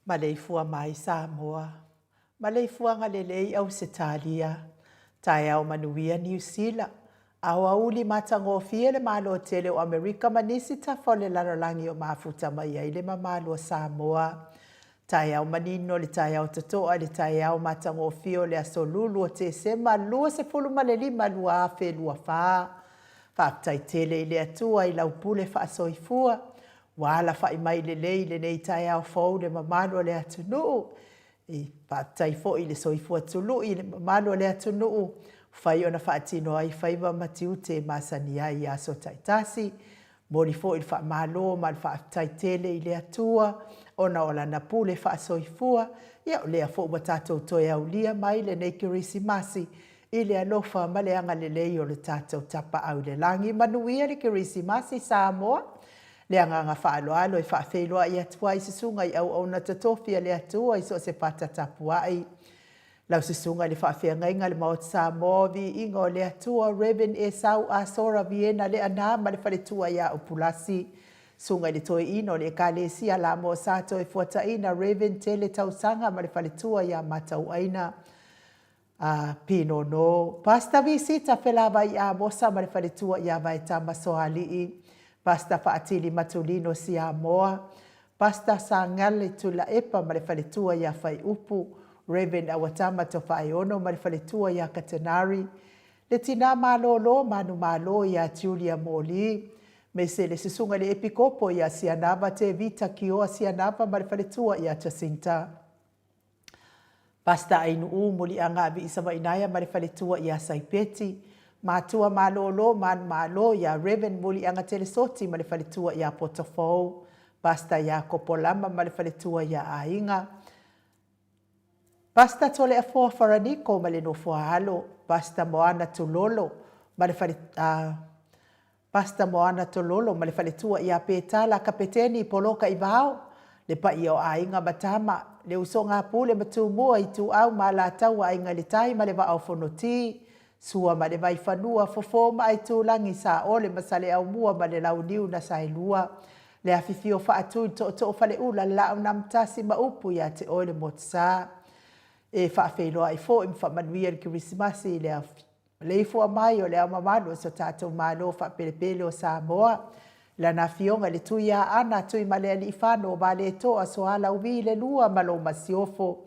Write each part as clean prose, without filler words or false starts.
Ma le fua mai Samoa. Ma le fua ngalelei au Setalia. Tai au manuia New Zealand. Au auli matangofia le malo tele o Amerika manisi ta fole laralangi o mafuta mai ai le mamalo Samoa. Tai au manino le tai au tatoa le tai au matangofia le asolulu o te sema lua se fulu maleli malua afe lua faa. Whaktai tele i le atua i lau pule wha soifua. Wala whai mai le lei le nei tai au fau le mamalo le atunu. I whaktai fo i le soifua tulu i le mamalo le atunu. Whai ona whaatino ai whaiva matiu te masani ai aso taitasi. Mori fo i le whaamalo ma le whaktai tele i le atua. Ona ola na pule wha soifua. Ia o lea fo watatou toi au lia mai le nei kirisimasi. I le alofa ma le anga le lei o le tatou tapa au le langi. Manuia le kirisimasi Samoa. Le anga nga whaaloalo i whaafeiloa i atua i sisunga i au na tatofia le atua i so se pata tapua ai. Lau sisunga le whaafea ngainga le maot Samoa vi ingo le atua Reverend Esau Asora Viena le anama le whaletua ia o pulasi. Sunga le toe ino le kalesia la mo sato e fuataina Reverend Tele Tausanga ma le whaletua ia matau aina. Pino no. Pasta visita felava i a mosa ma le whaletua ia vai tama sohali i. Pasta faatili matulino si Samoa. Pasta sangale tula epa ma le whaletua ia whai upu. Reverend Awatama to whai ono ma le whaletua ia katanari. Le tina malolo manu malo ia Julia Moli. Me se le sisunga le epikopo ia Sianava te vita kioa Sianava ma le whaletua ia Jacinta. Pasta ainu muli anga avi isa wainaya ma le whaletua ia Saipeti. Matua malolo man malo ia Reverend muli anga telesoti ma le whaletua ia Potofou. Pasta ia Kopolama ma le whaletua ia Ainga. Pasta tole a fua faraniko ma le no fua halo. Pasta moana tulolo ma le whaletua. Pasta moana tololo ma le whaletua ia Petala kapeteni poloka i vau. Le pa ia o Ainga matama le usonga pule matu mua i tu au ma la tau ai ngale tai ma le va au fonoti sua ma le vai fanua fofo ma ai tu langi sa ole masale au mua ma le laudiu na sailua le afifio fa atu to fale ula la na mtasi ma upu ya te ole motsa e fa feilo ai fo im fa manuia le Krismasi le fo mai o le amamano so tato malo fa pelepele o Samoa la na fionga le tuia ana tui male ali fano ba le to aso ala uvi le lua malo masiofo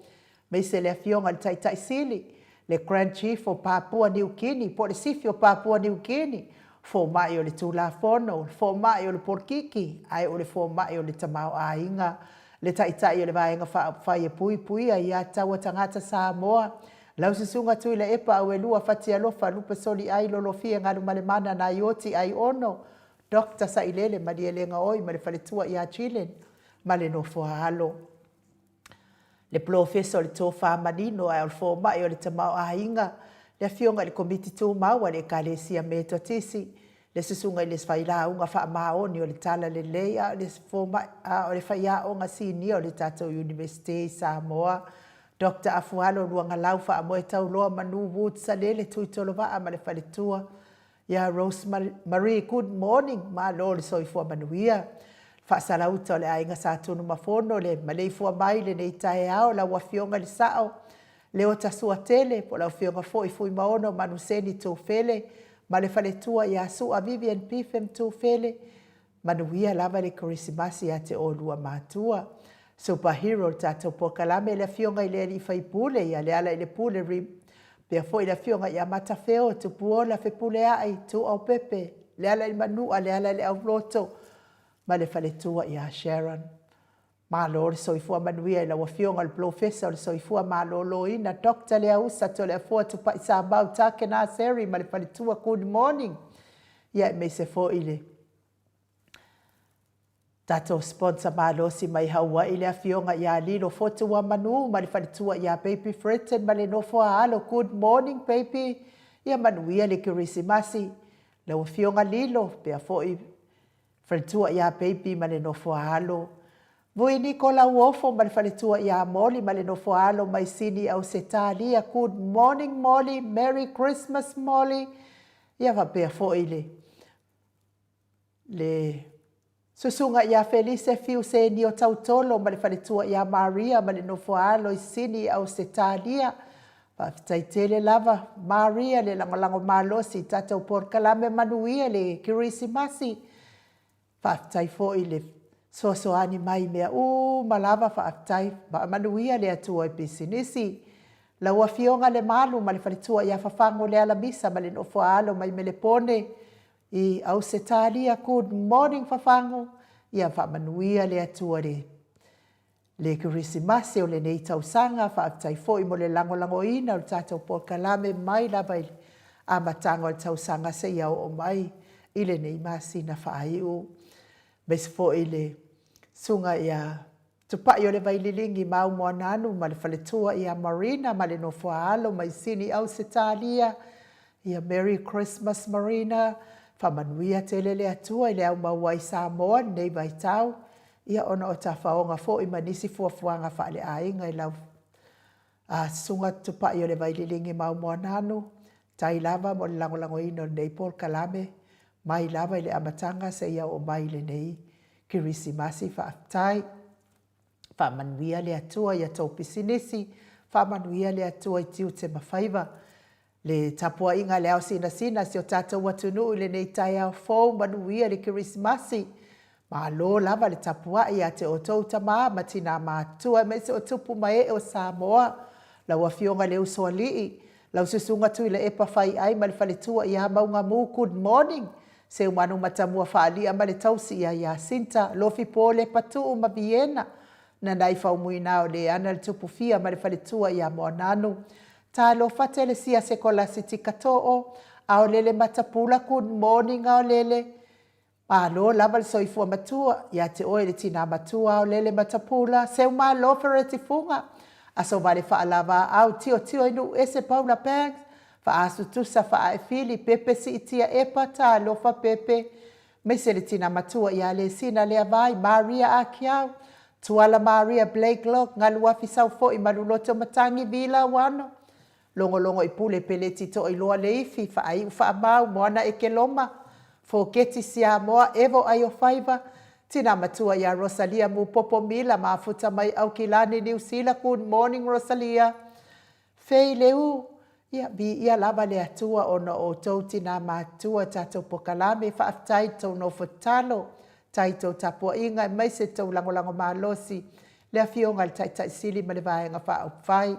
me se le fionga le tai sili le Grand Chief o Papua New Guinea po le sifio Papua New Guinea fo mai o le tula fono fo mai o le porkiki ai o le fo mai o le tamao ainga le tai o le vaenga fa ia pui ai ata wa tangata Samoa lau susunga tui le epa o e lua fati alofa lupe soli ai lolo fia ngalu male mana na ioti ai ono Dr. Sailele Madielenga oi ma le faletua ia Chilen ma le no foalo. Le professor le tofa manino ai al fo mai o le tamao ainga le fionga le komiti tu mau le kalesia metotisi le susunga le sfaila unga fa maoni o le tala le leia le fo mai o le faia o nga sini o le tato University Samoa Dr. Afualo luanga laufa mo tau loa manu wood salele tuitolova ama le faletua ya Rosemary, good morning. Ma lo le soifua manuia. Fa salauta le ainga sa tunu mafono le malei fua mai le nei tae ao la wafionga le sao. Le o tasua tele po la wafionga fui maono manuseni tu fele. Ma le faletua ya sua Vivian Pifem tu fele. Manuia lava le Krismasi a te olua matua. Superhero tato po kalame le fionga ile li faipule ya le ala ile pule Pea foi la fionga ia matafeo tu puola fe pulea ai tu au pepe. Le ala i manua, le ala i au loto. Ma le faletua ia Sharon. Ma lo le soifua manuia i la wafionga le professor le soifua ma lo ina. Dokta le ausa to le afua tu pa isa ambau take na seri ma le faletua good morning. Ia me se fo ile. Tato sponsor malosi mai hawa ile afionga ya lilo foto wa manu ma le faletua ya baby Fretton ma le nofo alo good morning baby ia manuia le Krismasi le afionga lilo pe foi faletua ya baby ma le nofo alo voi Nicola Wofo ma le faletua ya Molly ma le nofo alo mai sini au setalia good morning Molly Merry Christmas Molly ia va pe foi le Susunga ia Felice fiu se ni o tautolo ma le faletua ia Maria ma le nofoalo i sini au setalia. Pa taitele lava Maria le langolango malosi tatau por kalame manuia le Krismasi. Pa taifo i le sosoani mai mea malava pa tai manuia le atua i pisinisi. La wafionga le malu ma le faletua ia fafango le alamisa ma le nofoalo mai melepone. I au setalia good morning fafango ia fa manuia le atua le Krismasi o le nei tausanga fa tai foi mo le lango ina o tatou por kalame mai la vai a matanga o tausanga se ia o mai i le nei masina fa ai o bes foi le sunga ia tupa i o le vai lilingi mau mo nanu ma le faletua ia Marina ma le nofoalo mai sini au setalia ia Merry Christmas Marina fa manuia tele le atua i le au mawai Samoa nei vai tau ia ona o tafaonga fo i manisi fuafuanga fa le ainga i lau sunga tupa i o le vai lilingi mau moananu tai lava mo le langolango ino nei por kalame mai lava i le amatanga se ia o mai le nei Krismasi fa aftai fa manuia le atua ia tau pisinisi fa manuia le atua i tiu te mawhaiva le tapua inga leo sina si o tata watunu le nei tai au fau manuia le Krismasi. Ma lo lava le tapua ia te o tau tama matina matua me se o tupu mai o Samoa. La wafionga le usoalii. La ususunga tui le epa fai ai ma le faletua ia maunga mu good morning. Se umanu matamua faalia ma le tausi ia Sinta lofi po le patu ma Vienna. Na nai fau muinao le ana le tupu fia ma le faletua ia moananu. Ta lo fatele sia sekola siti kato'o, ao lele matapula good morning ao lele. Lo lava le soifua matua, ia te oe le tina matua ao lele matapula, seu ma lo fereti funga. Aso vale faa lava au tio inu ese Paula Banks, faa asu tusa faa e fili pepe si itia epa ta lo fa pepe. Me se le tina matua ia le sina le avai, Maria Akiau, Tuala Maria Blake Lock ngalua fisau fo i maluloto matangi vila wano. Longo i pule peleti to i loa leifi fa ai ufa amau moana e ke loma. Fo keti sia moa evo ayo faiva. Tina matua ya Rosalia mu popo mila maafuta mai au kilani New Zealand. Good morning Rosalia. Fei leu. Ia lava le atua ona o tau tina matua tato pokalame fa aftai tau no fotalo. Taito tapua inga mai se tau lango malosi. Le afionga le tai sili ma le vaenga fa au fai.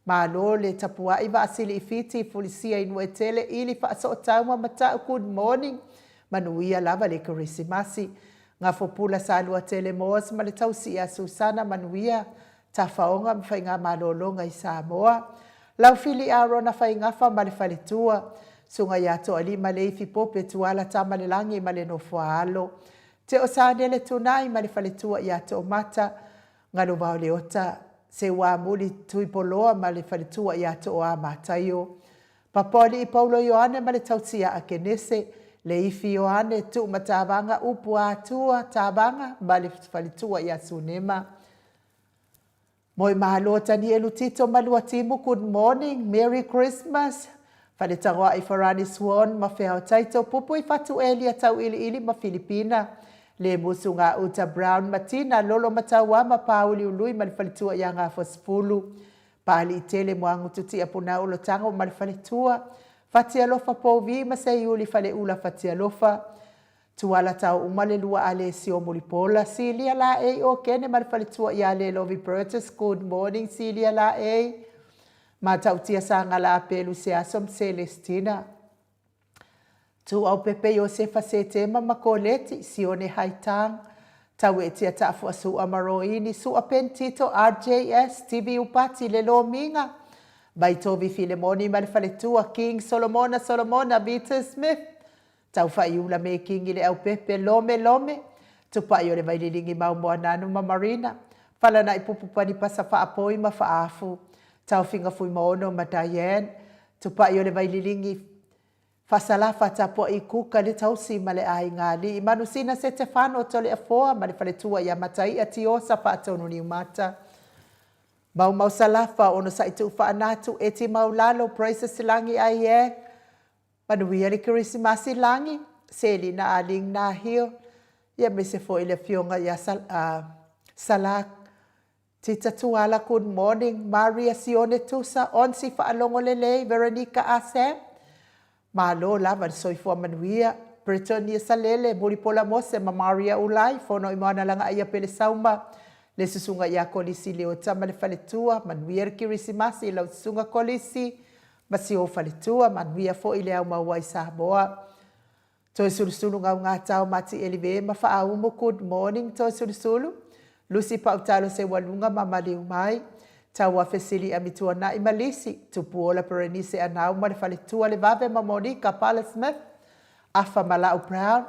Malo le tapua iwa asili ifiti fulisia inu etele ili fa aso tauma matau good morning. Manuia lava le kirisimasi. Nga fopula sa alua tele moas ma le tausi a Susana manuia. Tafaonga mwhainga malolonga i Samoa. Lau fili a rona whaingafa ma le falitua. Sunga yato alima le ifi pope tuala tama le langi ma le nofua alo. Te o saanele tunai ma le falitua yato mata. Ngalo vau le ota. Se wa muli tuipoloa ma le falitua yato o a matayo. Papoli i Paulo Ioane ma le tausia a kenese. Le ifi Ioane tu matabanga upu atua tabanga ma le falitua ya sunema. Moi mahalota ni elutito malua timu good morning, Merry Christmas. Faletaroa i Farani Swan ma feo taito pupu i fatu elia tau ili ma Filipina. Le musunga uta Brown Matina lolo matawa ma pauli ului ma falitua ya nga fosfulu. Pali itele moangu tuti apuna ulo tango ma falitua. Fatia lofa povi ma se yuli fale ula fatia lofa. Tuala tau umale lua ale si o mulipola. Silia la e o kene malfalitua i ale Lovi Burtis. Good morning Silia la e. Ma tau tia sanga la apelu se asom Celestina. Tu au pepe Josefa se tema makoleti si o ne haitang. Tau e tia tafu asu amaroini su apentito RJS TV upati le lo minga. Baitovi Filemoni malfalitua King Solomona Vita Smith. Tau whaiula me kingi le au pepe lome. Tupai o le vaililingi mau moa nanu ma Marina. Fala na ipupupani pasa whaapoi ma whaafu. Tau finga fui maono ma Diane. Tupai o le vaililingi fasalafa tapo i kuka le tausi ma le ai ngali. I manusina se te whano tole a foa ma le whaletua ia matai a tiosa whaatonu ni umata. Mau salafa ono sa itu whaanatu e ti mau lalo praise silangi ai e. Manuia le kirisimasi langi, seli na aling na hio. Ia me se fo ile fionga ia salak. Tita tuala good morning, Maria Sione Tusa, onsi whaalongo lele, Veronica Asem. Malo lava soifua manuia, Bretonia Salele, Muripola Mose, ma Maria Ulai, fono imana langa ia pele sauma. Le susunga ia kolisi leo tama le faletua, manuia le kirisimasi, lau susunga kolisi. Masi o falitua manuia fo ile au maua i Samoa. Toi sulusulu ngau ngā tau mati elive ma whaaumo good morning toi sulusulu. Lucy pautalo se walunga ma maliu mai. Tau a fesili a mitua na i malisi. Tupu ola perenise anau ma le falitua le vave ma Monica Pala Smith. Afa Malau Brown.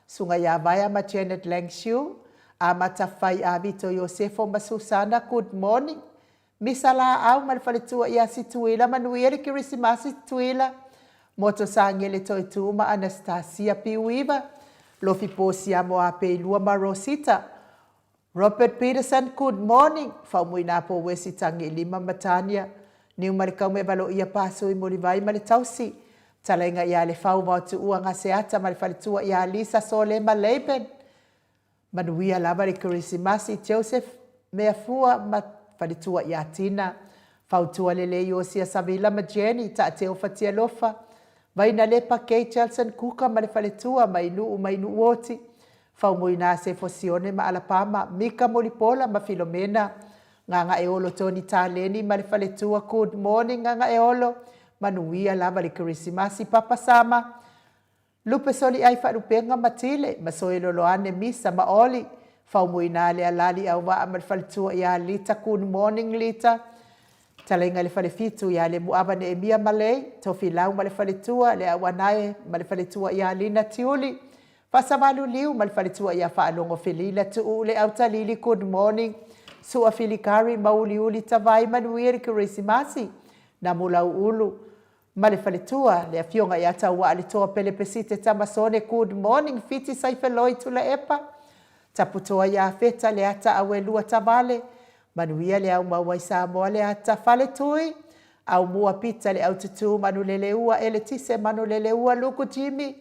Sunga ya vaya ma Janet Langshu. A matawhai a Vito Yosefo ma Susana good morning. Misala au malfalitua ia situila manuia le kirisimasi tuila. Moto sangele toi tuma Anastasia Piwiva. Lofi posi amo a peilua ma Rosita. Robert Peterson, good morning. Faumui na po wesi tangi lima matania. Niu marikau me valo ia paso i morivai male tausi. Talenga ia le fau mautu ua ngaseata malfalitua ia Lisa Sole ma Leben. Manuia lava le kirisimasi Joseph Meafua ma falitua i atina. Fautua lele Yosia Savila ma Jenny ta teo fatia lofa. Vaina lepa Kay Chelson kuka ma le falitua mainu woti. Faumui na se fosione ma Alapama. Mika Molipola ma Filomena. Nganga eolo Tony Taleni ma le falitua good morning nganga eolo. Manuia lava le kirisimasi Papa Sama. Lupe soli ai wharupenga matile. Masoelo loane misa ma oli. Faumui na le alali au wa amal falitua ia Lita good morning Lita. Talenga le falifitu ia le muaba ne emia malei. Tofi lau ma le falitua le awanae ma le falitua ia Lina Tiuli. Fasamalu liu ma le falitua ia whaalongo felila tuu le au talili good morning. Sua filikari mauliuli tawai manuiri kirisimasi. Na mulau ulu. Ma le falitua le afionga ia taua alitoa pelepesite tamasone good morning fiti saifeloi tula epa. taputoa ia feta le ata awe lua tamale, manuia le au mawai Samoa le ata fale tui, au mua pita le au tutu manu lele ua ele tise manu lele ua luku Jimmy,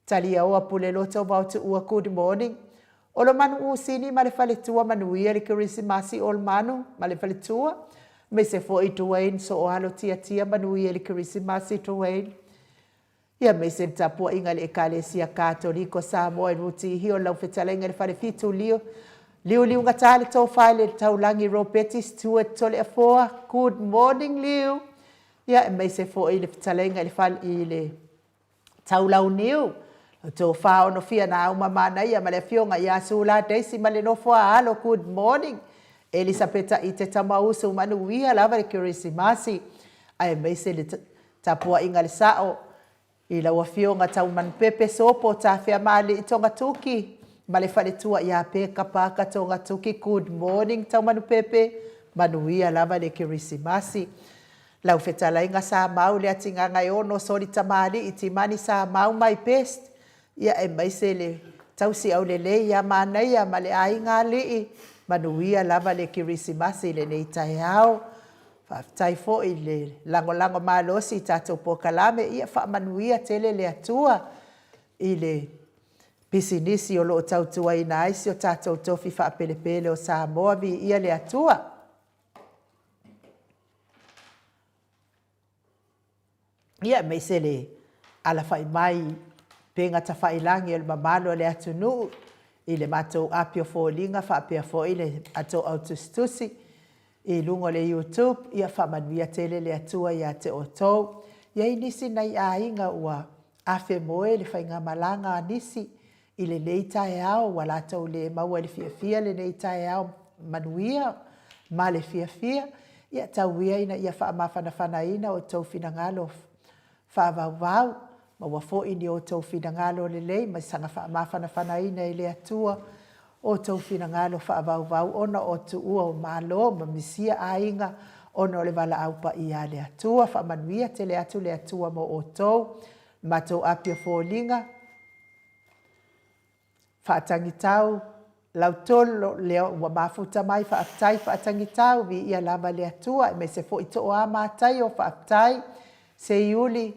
talia oa pule loto vautu ua good morning, olo manu usini ma le fale tua manuia le Kirisimasi ol manu ma le fale tua, me se fo i Dwayne so o halo tia manuia le Kirisimasi Dwayne. Ia me se tapua inga le ekalesia Katoliko Samoa ruti hio lau fetalenga le fale fitu liu ngatale tau file taulangi Robeti Stewart tole afoa. Good morning liu. Ia me se fo i le fetalenga le fale i le taulau niu. Tau fao no fia na uma mana ia ma le fionga ia sula Daisy ma le nofua halo good morning. Elisabeta i te tamausu manuia lava le Kirisimasi. Ai me se le tapua inga le sao. I la wafionga tau man pepe sopo ta fia mali i tonga tuki. Male fale tua ia peka paka tonga tuki. Good morning tau manu pepe. Manuia lava le Kirisimasi. Lau fetala inga sa mau le atinga ngai ono sori tamali i timani sa mau mai best. Ia e maise le tau si au lele ia mana ia male ainga lii. Manuia lava le Kirisimasi le nei tai au. Tai fo i le lango malosi tatou pokalame ia wha manuia tele le atua i le pisinisi o loo tautua i naisi o tatou tofi wha pelepele o Samoa vi ia le atua. Ia mei se le ala whai mai penga ta whai langi o le mamalo le atunu i le matou apio fo linga wha apia fo i le atou autostusi. I lungo le YouTube, ia whamanuia tele le atua ia te otou. Ia nisi nei a inga ua afe moe le whainga malanga nisi i le neitae au, wala tau le maua le fia le neitae au manuia, ma le fia. Ia tau ia ina ia whaamawhanawhana ina o tau finangalo whaavau, ma wafo ini o tau finangalo le lei, ma sanga whaamawhanawhana ina i le atua, o tau finangalo whaavau ona o tu ua o malo ma misia ainga ona o le wala aupa i a le atua whaamanuia te le atua mo o tau matou apia fōlinga whaatangitau lau tolo leo ua mafuta mai whaatangitau vi ia lava le atua me se fo ito o a mātai o whaatai se iuli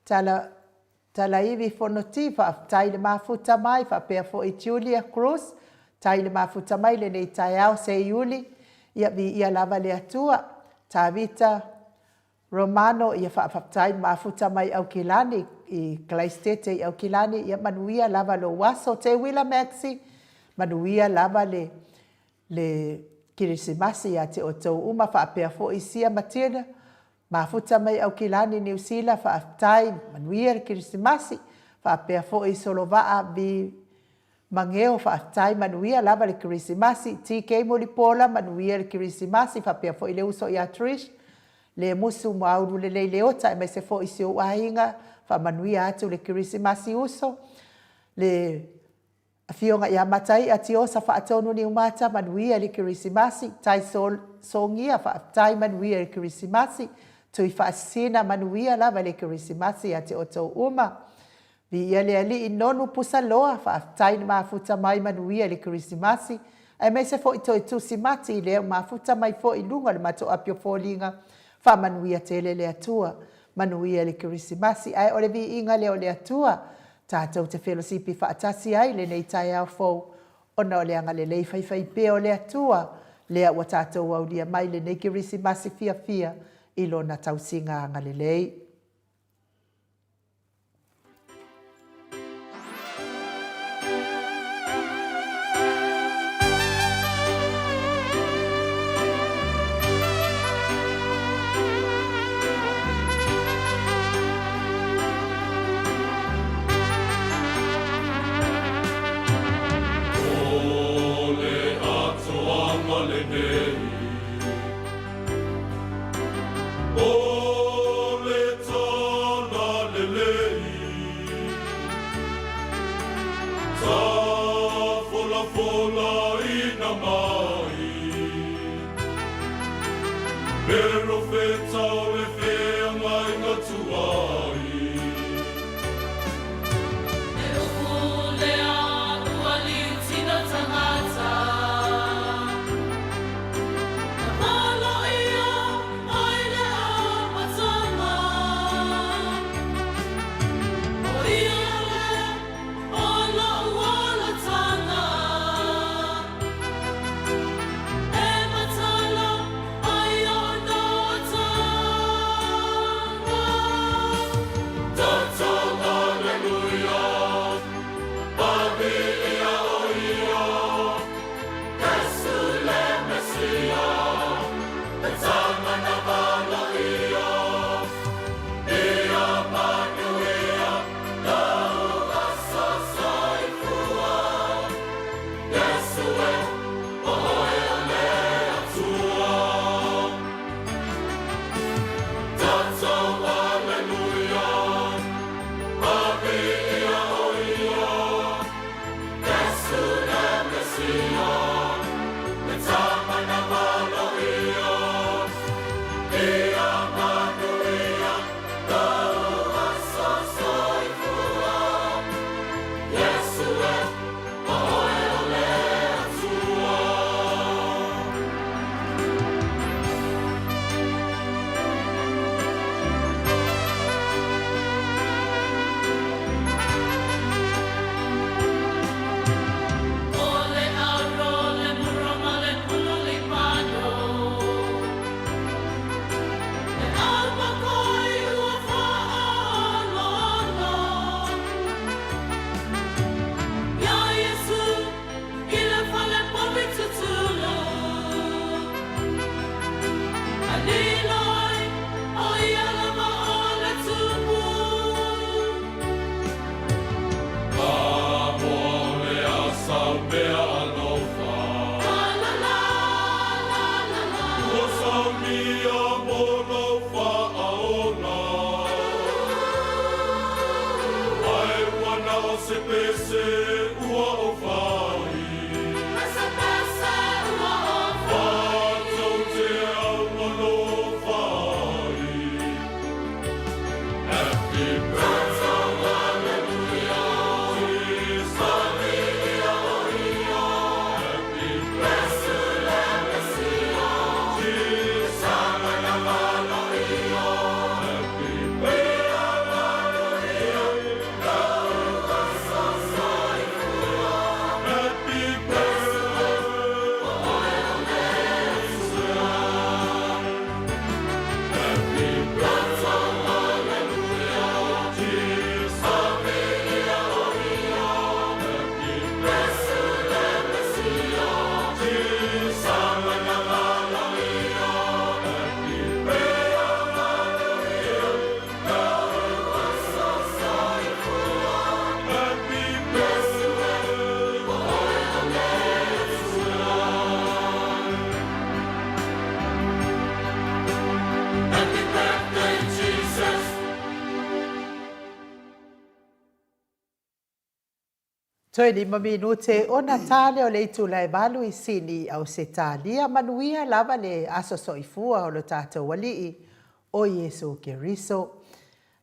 tala iwi whanoti whaatai le mafuta mai whaapea fo i Julia Cruz tai le mafuta mai le nei tai au se iuli ia vi ia lava le atua ta vita Romano ia whaatai mafuta mai au kilani i Claistete i au kilani ia manuia lava lo waso te wila maxi manuia lava le Kirisimasi ia te o tau uma whaapea fo i sia matina mafuta mai au kilani New Zealand whaatai manuia le Kirisimasi whaapea fo i Solovaa vi mangeo whaatai manuia lava le Kirisimasi. TK Molipola manuia le Kirisimasi. Whapea fo i le uso i a Trish. Le musu mauru le leota. E mai se fo i si o ahinga. Wha manuia atu le Kirisimasi uso. Le fionga i a matai ati osa whaatonu ni umata manuia le Kirisimasi. Tai songia whaatai manuia le Kirisimasi. Tui whaasina manuia lava le Kirisimasi ati o tau uma. Vi ia le ali i nonu pusa loa whaatai mafuta mai manuia le Kirisimasi. Ai mai se fo i toi tusi mati i leo mafuta mai fo i lunga le mato apio fōlinga wha manuia tele le atua manuia le Kirisimasi. Ai ole vi inga leo le atua tātou te whelosipi whaatasi ai le nei tai au fōu ona o le anga le lei whaiwhai pe o le atua lea ua tātou au lia mai le nei Kirisimasi fia i lona tausinga anga le lei. Ole o se pese ua o vai. Pesa pesa ua o vai. Tau te au mono vai. Happy birthday, hallelujah. Familia oia. Happy birthday, Messiah. Sama na maloia. Happy birthday. Toi ni minute o Natale o le itu lai balu I sini au se talia manuia lava le aso soifua o lo tātou walii o Yesu Keriso.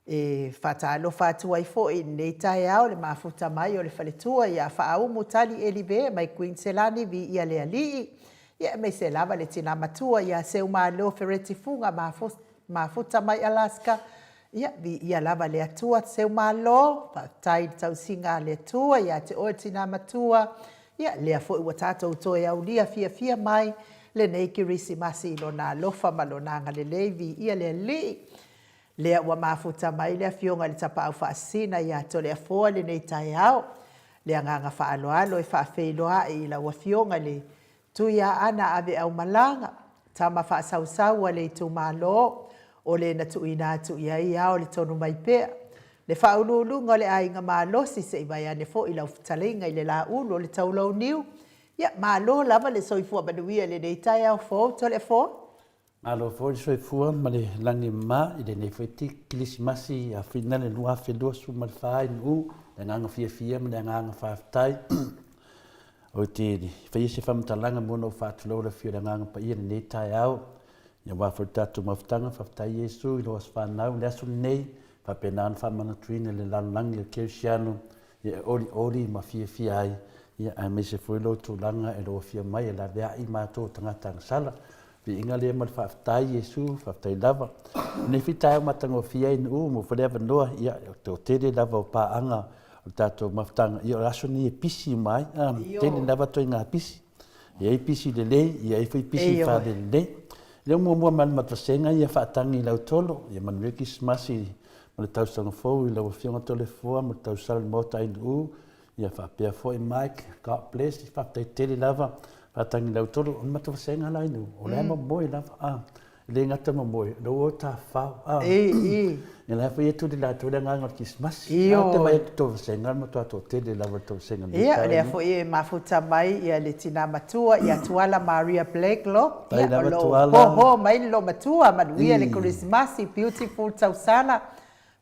E whatalo whatua I fo I nei tae au le mafuta mai o le whaletua ia whaau mutali elive mai Queenselani vi ia le alii. Ia me se lava le tina matua ia se umalo fereti funga mafuta mai Alaska. Ia vi ia lava le atua se umalo pa tai tau singa le atua ia te o tina matua. Ia le fo ua tātou toe au lia fia mai le nei kirisimasi lo na lofa malonanga le levi ia le alii. Lea ua mafuta mai lea fionga le tapa au whaasina ia to lea foa le nei tai au. Lea nganga whaaloalo e whaafeiloa I la ua fionga le tuia ana ave au malanga. Tama whaasausau le tu malo o le na tuina atu ia ia o le tonu mai pea. Le whaululunga le ainga malosi se I vai ane fo I lau futalinga I le la ulu o le taulau niu. Ia malo lava le soifua manuia le nei tai au fo to le fo. Alo foi soi fua ma le langi ma I le nei feti kilisimasi a fina le lua felua su ma le fai nu le nganga fia ma le nganga whaftai o te whai se whamatalanga mona o whatulau le fia le nganga pa ia le nei tai au ia wafo tatu maftanga whaftai Yesu I loa spanau le asu nei whapenan whamana tuina le lalangi o Kersiano ia ori ma fia ai ia a me se foi lo tu langa e loa fia mai e la vea I mato tangata sala vi inga le mal whaftai Yesu, whaftai lava. Nei whitai o matango fia in mo wharewa noa, ia, o tere lava o paanga, o tātou maftanga, ia o raso ni e pisi mai, tere lava toi ngā pisi. Ia I pisi le le, ia I whai pisi wha le le. Leo mua man matasenga, ia whaatangi lau tolo, ia man weki smasi, ma le tausanga fau, I lau whionga tole fua, ma le tausal mota in ia whapea fo I Mike, God bless, whaftai tere lava, Patangi lau toro, on mata wasenga lai nu. O lea mamoi lava, le ngata mamoi, lo o ta whao. E la whai etu di la tōre nganga kismas. Ia te mai etu tō wasenga, ma tō te le lava tō wasenga. Ia, lea whai e mafuta mai, ia le tina matua, ia tuala Maria Blake lo. Tai lava tuala. Poho, mai lo matua, manuia le Christmasi, beautiful tausala.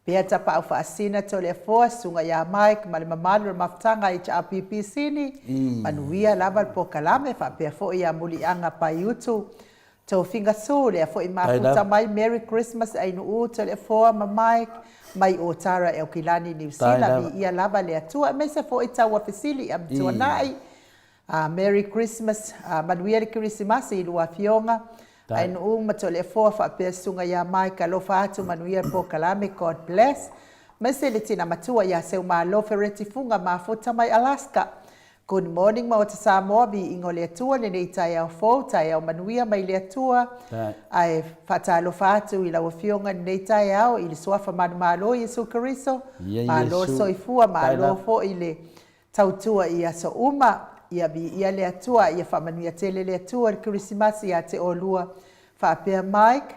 Pea tapa au whaasina to le foa, sunga ia Mike, ma le mamalu le mafutanga HRPP sini. Manuia lava po kalame, whapea fo ia muli anga pa yutu. Tau finga su, lea fo I mafuta mai, Merry Christmas, ainu u to le foa, ma Mike, mai o Tara El Kilani New Zealand, ia lava le atua, me se fo I taua fesili, am tua nai. Merry Christmas, manuia le Christmas, I lua fionga. Ainu mato le foa whapea sunga ia mai ka lofa atu manuia po kalame, God bless. Mese le tina matua ia seu maa lofa reti funga maa futa mai Alaska. Good morning ma o te Samoa vi ingo le atua le nei tai au fo, tai au manuia mai le atua. Ai whata lofa atu I lau fionga nei tai au I le suafa manu malo Yesu Keriso. Malo soifua malo fo I le tautua ia so uma. Ia bi ia le atua ia whamanuia tele le atua le Kirisimasi ia te olua whapea Mike,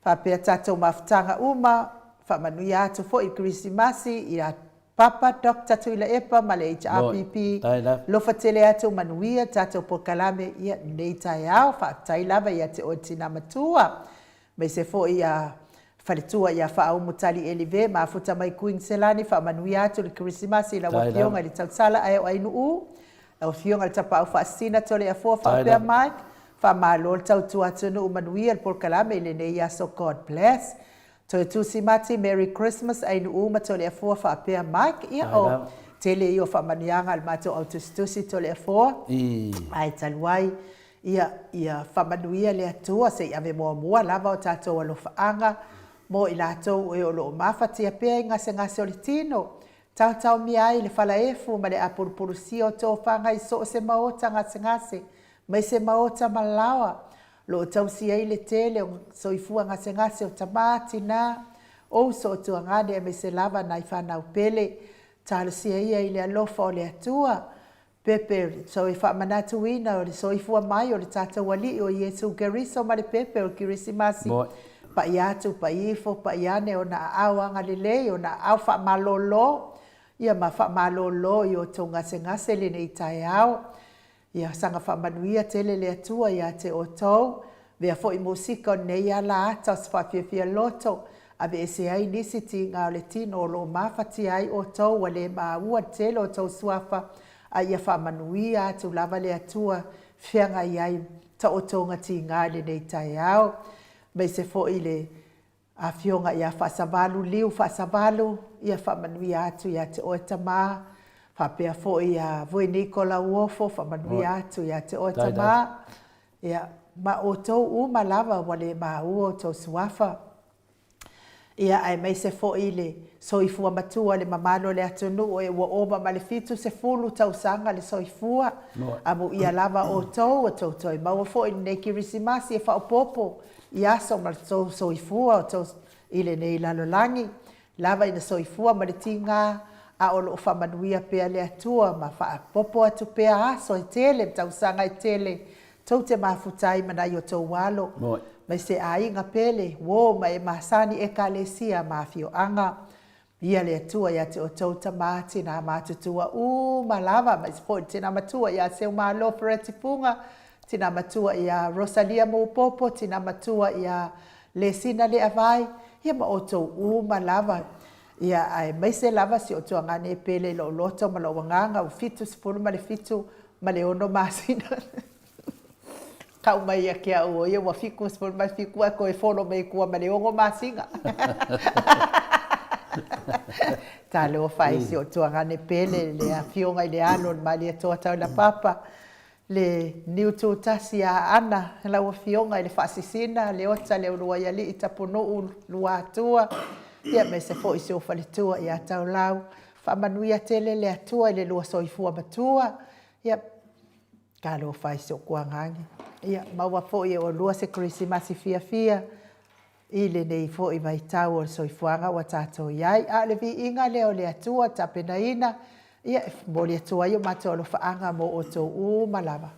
whapea tatou mafutanga uma, whamanuia atu fo I Kirisimasi ia Papa Dr. Tuila Epa ma le HRPP, lofa tele atu manuia tatou po kalame ia nei tai au, whaatai lava ia te o tina matua. Me se fo ia faletua ia whaaumu tali e liwe, ma futa mai Queenselani, whaamanuia atu le Christmas i la wapionga li tausala ai o ainu u. La wapionga li tapa au whaasina tole a fua whaapea Mike. Whaamalo le tautua atunu umanuia le polkalame i le nei aso God bless. Toi tusi mati, Merry Christmas, ainu u ma tole a fua whaapea Mike. Ia o tele i o whaamanianga al mato au tustusi tole a fua. Ai taluai. Ia whamanuia le atua se i ave mua lava o tātou alo whaanga. Mo i lātou e o loo mawhatia pēr i ngase o le tino. Tau mi ai le whala efu ma le apurupurusio tō whanga i so se maota ngase. Mai se maota malawa. Lo tau si ai le tele o soifua ngase o tamati na. O so tua ngade me se lava na i whanau pele. Tala si ai le alofa o le atua. Pepe, so i whaamanatu ina o le soifua mai o le tātou wali o Yesu Geriso ma le pepe o Kirisimasi. Pa i atu, pa i ifo, pa i ane o na awanga lele, o na au wha malolo. Ia ma wha malolo i o tō ngase le nei tai au. Ia sanga wha manuia tele le atua i a te o tau. Vea fo i musika o nei ala ata o sfafia loto. A ve se ai nisi ti ngā o le tino o lo mawhati ai o tau wa le ua tele o tau suafa. A ia wha manuia atu lava le atua whianga i ai ta o tonga ti ngā le nei tai au. Mai se fo i le a fionga ia whasavalu liu whasavalu ia whamanui atu ia te oeta mā. Whapea fo i a voi Nikola uofo whamanui atu ia te oeta mā. Ia ma o tau uma lava wale mā ua o tau suafa. Ia ai mai se fo i le soifua matua le mamalo le atunu o e ua oma ma le fitu se fulu tau sanga le soifua. Amu ia lava o tau toi. Maua fo i nei Kirisimasi e whaopopo. Ia so ma soifua o tau ile nei lalolangi. Lava ina soifua ma le tinga a o loo whamanuia pea le atua ma whaapopo atu pea aso i tele, tau sanga i tele. Tau te mafutai mana i o tau walo. Mai se ainga pele, wo mai masani e kalesia mafio anga. Ia le atua ia te o tau tamati na matutua malava. Mai se fo tina matua ia se umalo feretipunga. Tina matua ia Rosalia Moupopo, tina matua ia Lesina le avai, ia ma oto malava. Ia ai mai se lava si oto ngane pele lo loto ma lo wanganga o fitu sipulu ma le fitu ma le ono masina. Kau mai ia kia ua ia wa fiku sipulu ma fiku a koe fono mai kua ma le ongo masinga. Ta leo fai si oto ngane pele le a fionga i le anon ma le atoa tau la papa. Le niutu tasi a ana, la ua fionga i le whaasisina, le ota le urua ia li i tapono lua atua. Ia me se fo i se ofa le tua i a tau lau. Whamanuia tele le atua i le lua soifua matua. Ia, ka leo fai se o kuangangi. Ia, maua fo i o lua se Kirisimasi fia. I le nei fo i mai tau o soifuanga wa tātou iai. A le vi inga leo le atua tapena ina. Ia, mo le atua i o mato lo whaanga mo o tō malava.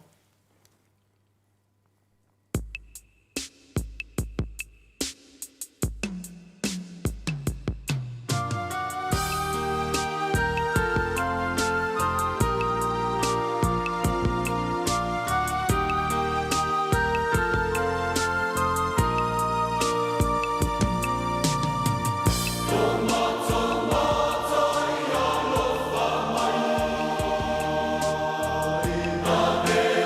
Ave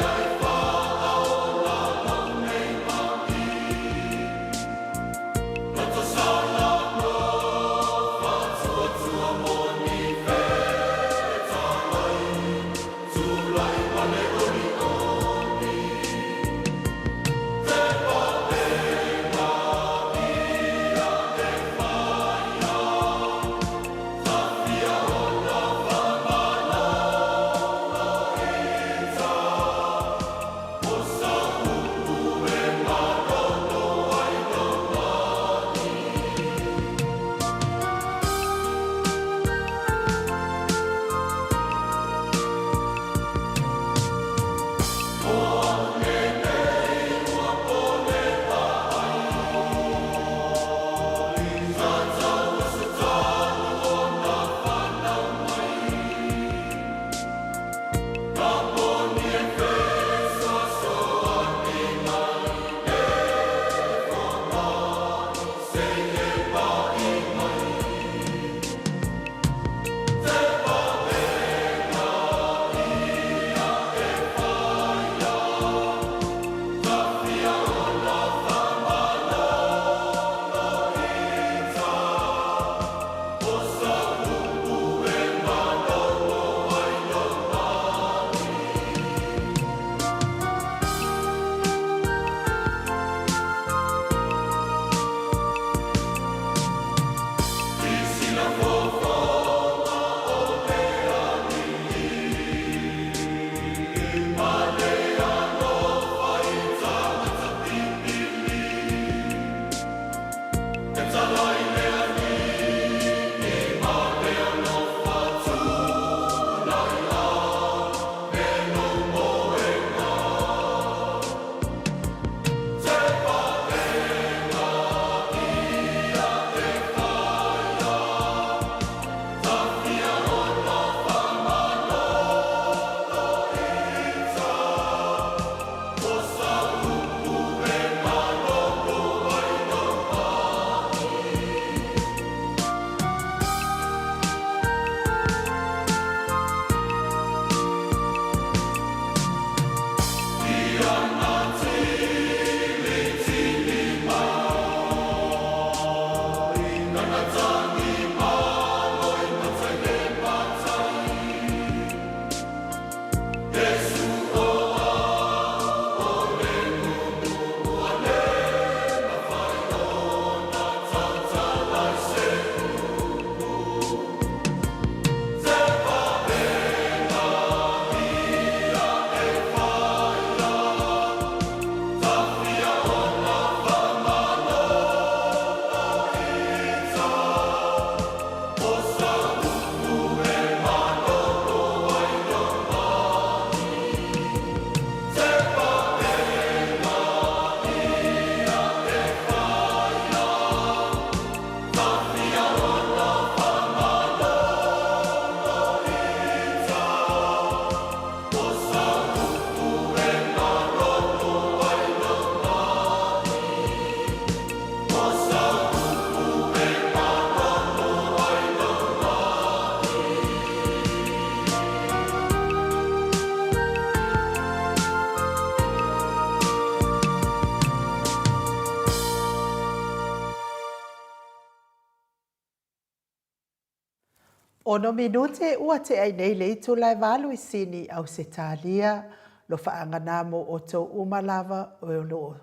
Ono minute ua te ai nei le itu lai walu I sini au se talia lo whaangana mo o tau umalava o lo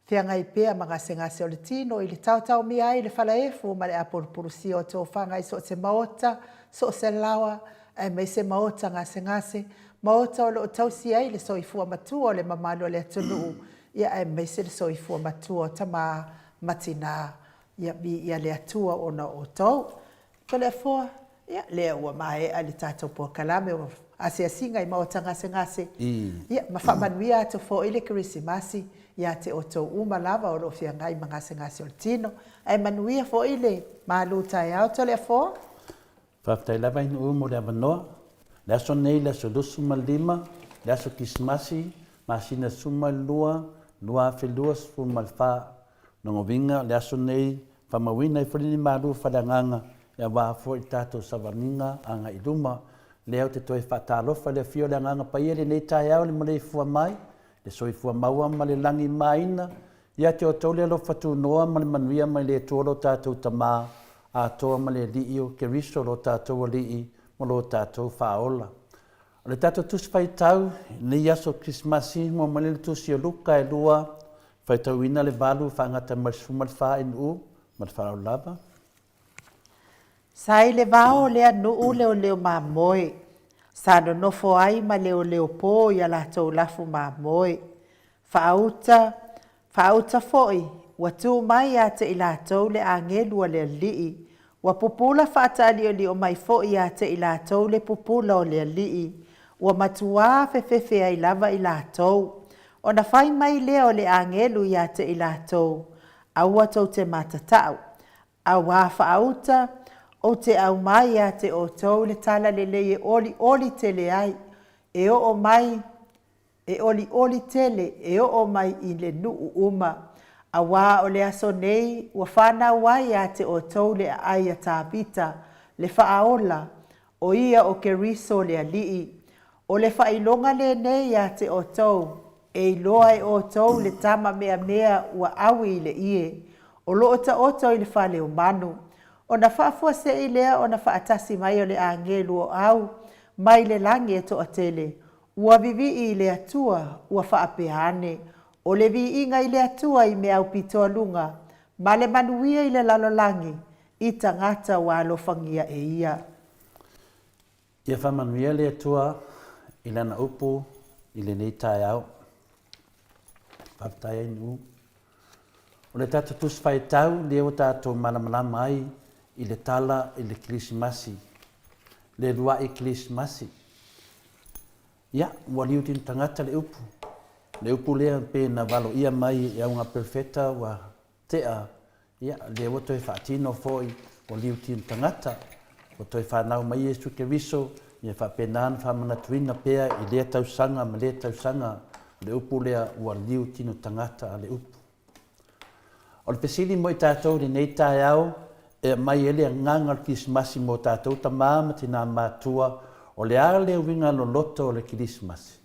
whianga I pēa mga ngase o le tino I le tautau mi ai le whalaefu ma le apurupurusi o tau whanga I so se maota, so se lawa, ai mai se maota ngase maota o lo tau si ai le soifua matua o le mamalo le atunu ia ai mai se le soifua matua o tama matina ia le atua ona o tau. Ko le fua ia le ua mai ali tatou po kalame o asiasinga I maota ngase. Ia ma whamanuia atu fo ile Kirisimasi ia te o tau uma lava o lo whiangai ma ngase o tino. Ai manuia fo ile maluta e au to le fo. Whaftai lava inu umo le avanoa. Le aso nei le aso lusu ma lima, le aso Krismasi, ma sina suma lua whelua sfu malfa. Nongo vinga le aso nei whamawina I whalini malu whalanganga. Ia wāfo I tātou savaninga anga I luma. Leo te toi whatalofa le fio le anganga paiere nei tai au le malei fua mai. Le soi fua maua ma le langi maina. Ia te o tau le alo whatu noa ma le manuia mai le tōro tātou tamā. A toa ma le lii o ke riso lo tātou o lii mo lo tātou whaola. O le tātou tusi whai tau, nei aso Krismasi mo ma le tusi o luka e lua. Whai tau ina le valu whaangata marisumal wha inu ma le whao lava. Sai le vao lea nuu leo mamoe. Sa no nofo ai ma leo po ia latou lafu mamoe. Whaauta foi. Watu mai a te ilatou le angelua le lii. Wa pupula whaatali o li o mai foi a te ilatou le pupula o le lii. Wa matua fefefe ai lava ilatou. O na whai mai leo le angelu i a te ilatou. Aua tau te matatau. Aua whaauta. O te au mai a te o tau le tala le le oli tele ai. E o mai, e oli tele, e o mai I le nuu uma. A wā o le aso nei, ua whana wai a te o tau le ai a tāpita, le whaaola, o ia o ke riso le alii. O le whailonga le nei a te o tau, e iloa e o tau le tama mea ua awi le ie. O loo ta o tau I le whale o manu. O na whaafua se I lea o na whaatasi mai o le angelu o au, mai le langi e to atele. Ua vivi I le atua, ua whaapeane. O le vi inga I le atua I me au pitoa lunga, ma le manuia I le lalolangi, I tangata wa alofangia e ia. Ia whamanuia le atua, I lana upu, I le nei tai au. Whaftai inu. O le tata tusi whai tau, le o tātou malamalama ai, I le tala I le Krismasi, le rua I Krismasi. Ia, ua liutin tangata le upu. Le upu lea pe na valo ia mai e aunga perfeta wa tea. Ia, le o toi whaatino foi o liutin tangata. O toi whanau mai Jesu ke riso, ia whapenan whamanatuina pea I lea tausanga ma lea tausanga. Le upu lea ua liutino tangata a le upu. O le pesili mo I tātou le nei tai au, e mai ele nganga al Krismasi mo tātou ta māma tina mātua o le ale winga lo loto o le Krismasi.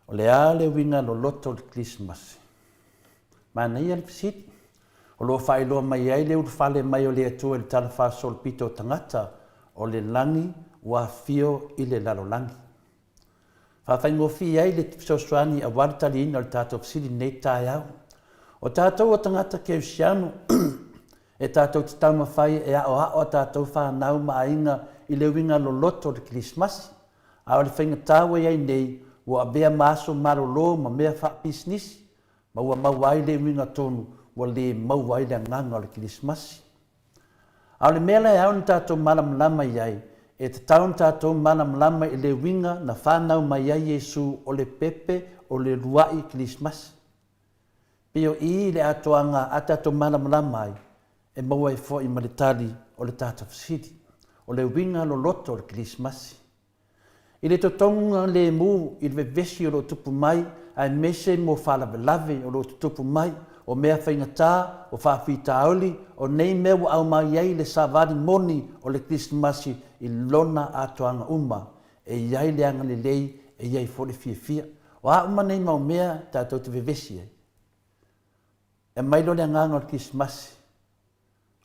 O le ale winga lo loto o le Krismasi. Mana ia le pisiti. O lo whailoa mai ai le urwhale mai o le atua le tala whasol pito tangata o le langi wa fio I le lalo langi. Whawhaingofi ai le tipsoswani a waritali ina o le tātou pisiti nei tai au. O tātou o tangata ke usiano e tātou te tau mawhai e a tātou whanau maainga I le winga lo loto le Krismasi. A o le whainga tāua iai nei, ua bea maso marolo ma mea whapisnisi, ma ua mawai le winga tonu, ua le mawai le nganga o le Krismasi. A o le mea lai au ni tātou malam lama iai, e te taun tātou malam lama I le winga na whanau mai iai Jesu o le pepe o le ruai Krismasi. Pio I le atoanga a tātou malam lama ai, e maua I fo I maritali o le tātou fisiti, o le winga lo loto o le Krismasi. I le totonga le mu I le vesi o lo tupu mai, ai mese mo whalawelave o lo tupu mai, o mea whaingatā, o whawhita auli, o nei mea au mai iai le savari moni o le Krismasi I lona atoanga uma, e iai le anga le lei, e iai fole fia. O a uma nei mau mea tātou te vevesi ai. E mai lo le anganga o le Krismasi.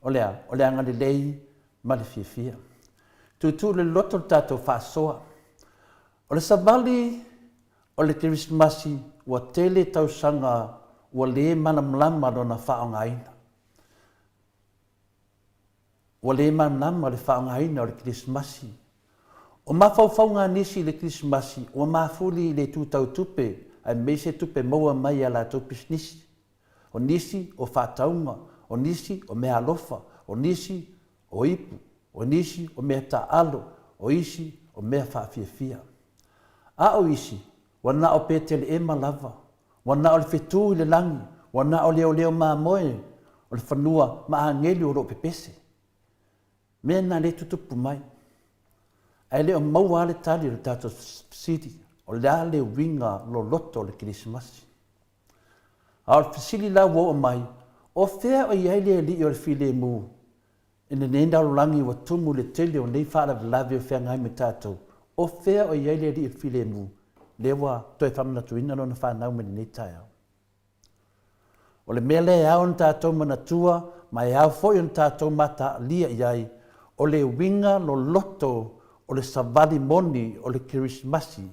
O le anga le lei ma le fia. tutu le loto tātou whaasoa. O le savali o le Krismasi ua tele tausanga ua le manamlama lona whaongaina. Ua le manamlama le whaongaina o le Krismasi. O mawhauwhaunga nisi le Krismasi, o mawhuli le tūtau tupe, ai meise tupe maua mai a la tupis nisi. O nisi o whātaunga, o nisi o mea alofa, o nisi o ipu, o nisi o mea taalo, o isi o mea whaafiafia. A o isi, wana o petele e malava, wana o le whetū i le langi, wana o leo leo maa moe, o le whanua maa ngeli o ro pepese. Mea nā le tutupu mai. Ai leo maua le tali o tātou siri, o le ale winga lo loto le Krismasi. A o le fisili la wo o mai, o whea o iai le li o le file mu, ina nenda o langi wa tumu le tele o nei whaara lawe o whea ngai me tātou, o whea o iai le li o le file mu, lewa toi whamana tuina no na whanau me nei tai au. O le mele au na tātou mana tua, mai au foi na tātou mata lia iai, o le winga lo loto o le savali moni o le Krismasi.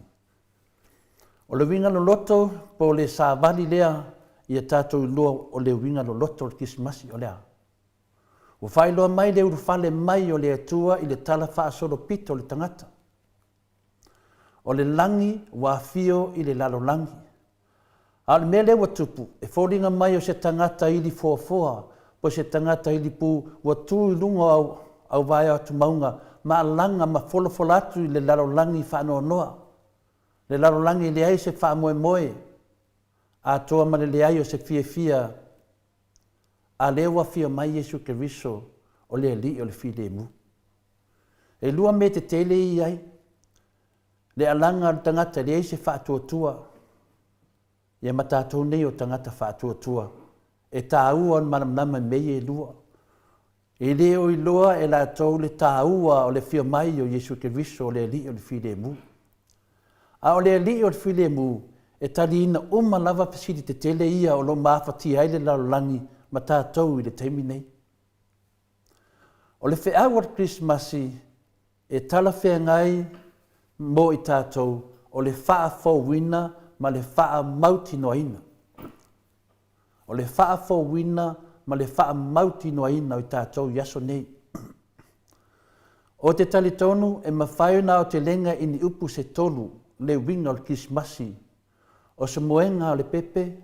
O le winga lo loto po le savali lea ia tātou lua o le winga lo loto o le Krismasi o lea. O whailoa mai le urufale mai o le atua i le tala whaasoro pito o le tangata. O le langi wa fio i le lalo langi. A le mele wa tupu, e fōringa mai o se tangata ili fōfoa, po se tangata ili pu wa tū i lungo au vai atu maunga, ma langa ma folofola atu i le lalo langi whanoa noa. Le lalo langi le ai se wha moe moe, a toa ma le ai o se fia fia, a lewa fia mai Jesu Keriso o le li o le file mu. E lua me te tele i ai, le alanga o tangata le ai se wha tua, ia matatou nei o tangata wha tua, e tā ua on manamnama mei e lua. E leo i loa e la tau le tā ua o le fia mai o Jesu Keriso o le li o le file mu. A o le li o le file mu, e tali ina lava pasiri te tele ia o lo mawhati ai le laulangi ma tātou i le teimi nei. O le whea o Krismasi e tala whea ngai mo i tātou o le wha whauwina ma le wha mauti noaina. O le wha whauwina ma le wha mauti noaina o i tātou yaso nei. O te tali tonu e mawhaiona o te lenga ini upu se tolu le winga o le Krismasi. O se moenga o le pepe,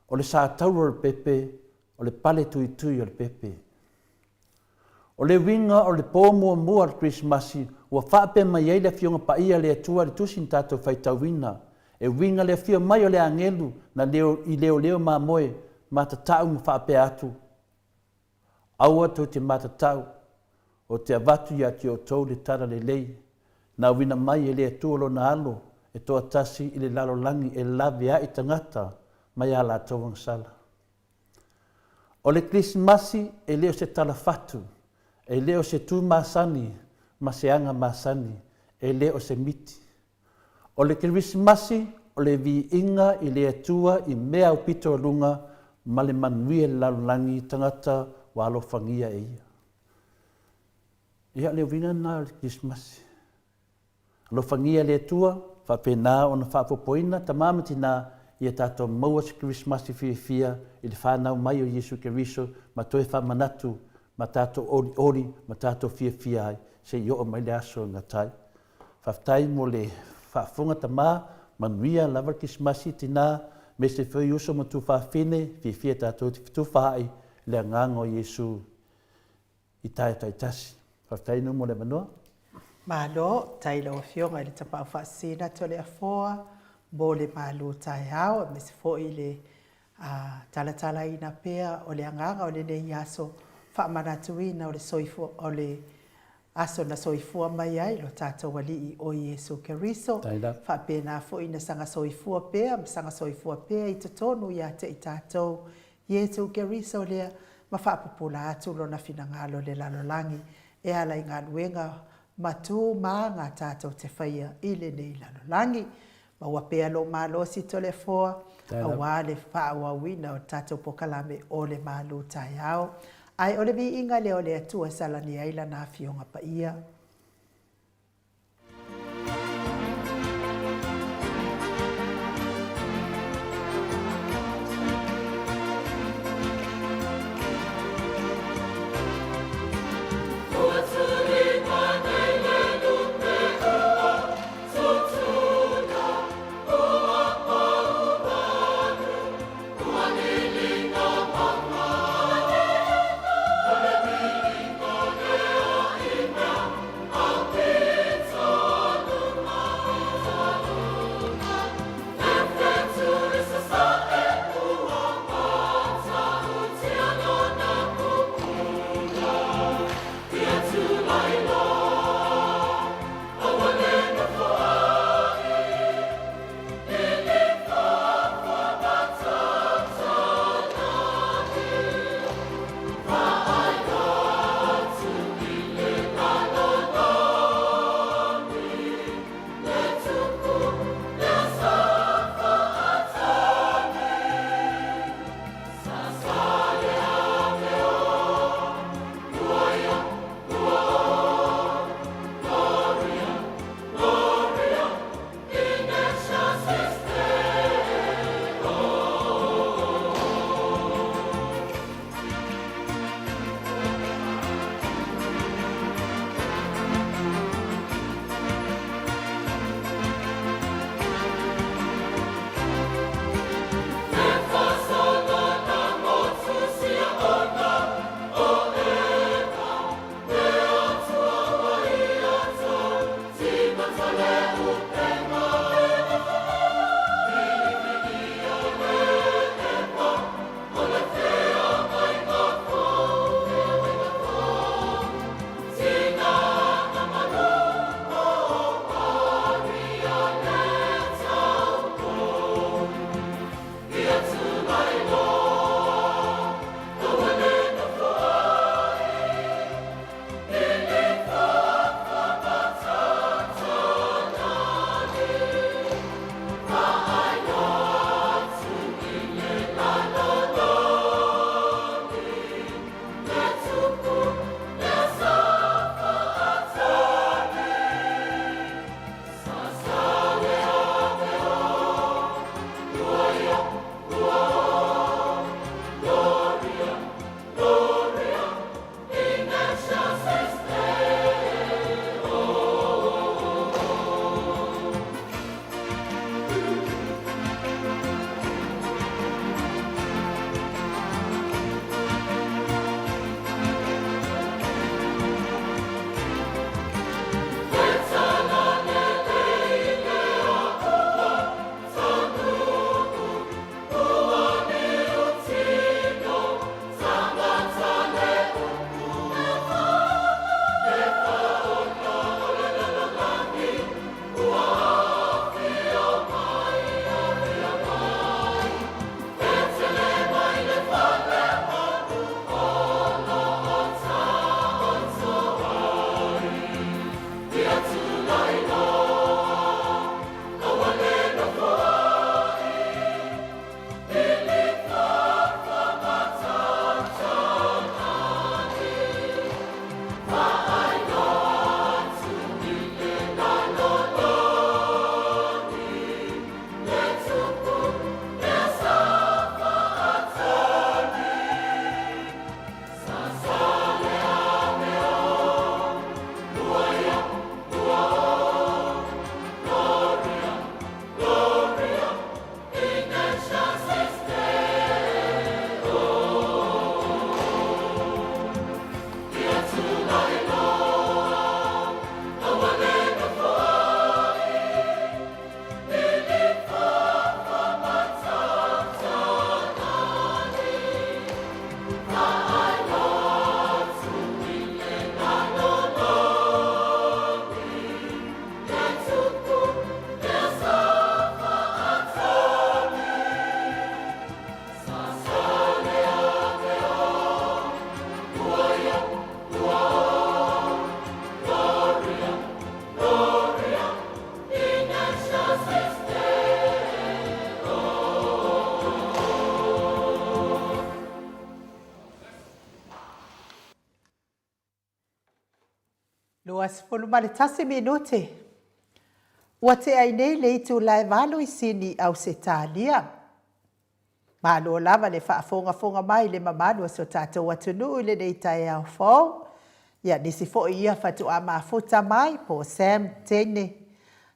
o le sātaura o le pepe, o le pale tui tui o le pepe. O le winga o le pōmua mua o le Krismasi, ua whaape mai ei le fionga pa ia le atua le tusin tātou whaitauina. E winga le fio mai o le angelu na i leo mā moe, matatau ma whaape atu. Aua tau te matatau, o te avatu ia te o tau le tara le lei, na wina mai e le atua lo na alo, e toa tasi i le lalo langi e lawe a i tangata mai ala tauang sala. O le Krismasi e leo se tala fatu, e leo se tu masani, ma se anga masani, e leo se miti. O le Krismasi o le vi inga i le atua i mea upito lunga ma le manuia le lalo langi tangata wa alo fangia e ia. Ia leo vina na le Krismasi. Alo fangia le atua, whapena o na whapopoina, ta mamati nā ia tātou maua se Krismasi fia i le whanau mai o Jesu Keriso, ma toe whamanatu, ma tātou ori, ma tātou fia ai, se i o mai le aso ngatai. Whaftai mo le whaafunga ta mā, manuia lava Krismasi tina, me se whai uso ma tu whaafine, fia tātou te fitu whaai, le angango Jesu i tai tasi. Whaftai no mo le manoa. Malo, taila o fionga le tapau whaasina tole a foa, bo le malo tai hao, me se fo i le talatala ina pea o le anganga o le nei aso whaamanatuina o le soifua, o le aso na soifua mai ai, lo tātou wali i o Jesu Keriso. Whaapena fo ina sanga soifua pea, sanga soifua pea i tatonu ia te i tātou Jesu Keriso lea, ma whaapupula atu lo na finangalo le lalolangi, e ala i ngā luenga, matu ma ngā tātou te whaia i le nei lalolangi. Ma ua pea lo malo si tole foa, a wale whaua wina o tātou pokalame o le malo tai au. Ai o le vi inga le o le atua salani aila nā fionga pa ia. 10 minuti. Ua te ai nei le itu lai valo I sini au se talia. Malo lava le whaafonga mai le mamanu so tātou atunu le nei tai au fau. Ia nisi fo ia whatu a mafuta mai po Sam Tene.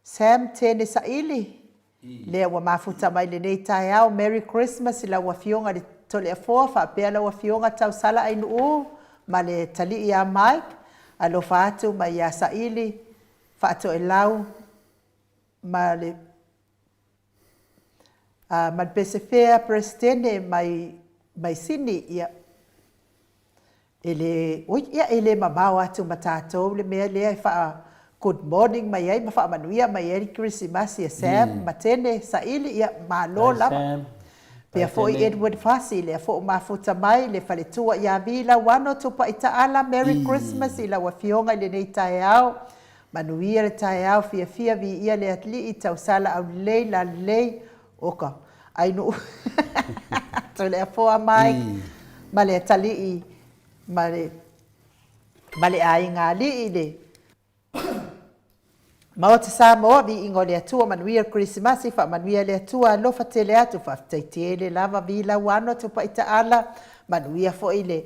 Sam Tene sa ili. Le ua mafuta mai le nei tai au Merry Christmas ila ua fionga le tole a foa whaapea la ua fionga tau sala ainu u. Ma le tali ia Mike. Alo whaatu mai ia sa ili. Whaato e lau. Ma le ma pesefea presidente mai sini ia ele mamau atu matatou le mea lea fa good morning mai ai ma fa manuia mai ai Christmas ia Sam matene sa ili ia malo lava pia foi Edward Fasi le fo mafuta mai le faletua ia vila wano tupa itaala Merry Christmas ila wafionga le nei taiao manuia le taiao fia vi ia le atli I tausala au leila lei oka ai no to le foa mai ma le tali ma le ai ngali le ma o te sa mo vi ingo le atua manuia Christmas fa manuia le atua lo fa tele atu fa taitele lava vila wano to pa itaala manuia fo ile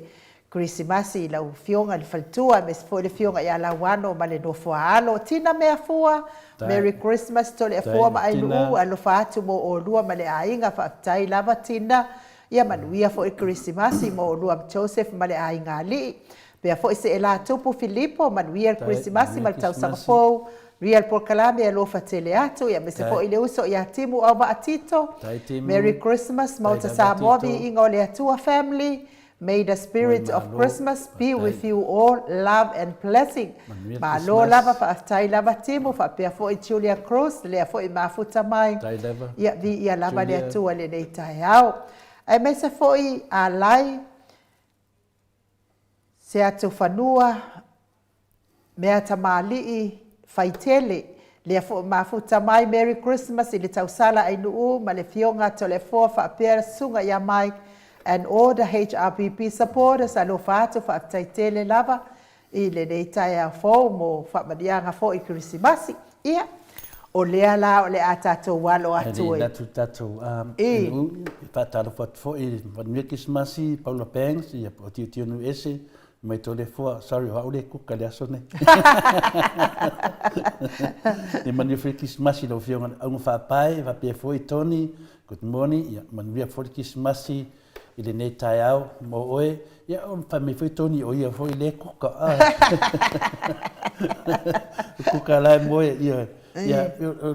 Christmas la fionga le faltua mes fo le fionga ya la wano ma le no fo alo tina mea fua Merry Christmas to le fo ma ai lu alo fa atu mo o lua ma le ainga fa tai lava tina ia manuia fo Christmas mo o lua Joseph ma le ainga li pe fo se ela tupu Filippo manuia Christmas ma tau sangafo Real por kalame alo fa tele atu ia mes fo ile uso ia timu au ba atito Merry Christmas mo ta sa mo vi ingo le atua family. May the spirit of Christmas be with you all, love and blessing. Ma lo lava fa tai lava timu fa pe fo Julia Cruz le fo mafuta mai. Ia vi ia lava le tua le nei tai au. Ai me se fo a lai se atu fanua me ata mali faitele le fo mafuta mai Merry Christmas le tausala ai nu ma le fionga to le fo fa pe sunga ya mai. And all the HRPP supporters alo fatu fa taitele lava I le nei tai a fo mo fa madianga fo I Christmas ia o le ala o le atato walo atu e tatu fa talo fo I van Christmas Paulo Pengs ia o tio no ese mai tole fo sorry wa ole ku kale asone e mani Christmas lo fionga un fa pai va pe fo I Tony good morning ia mani Christmas ile nei tai au mo oe ia on fa me foi Tony o ia foi le kuka kuka la mo ia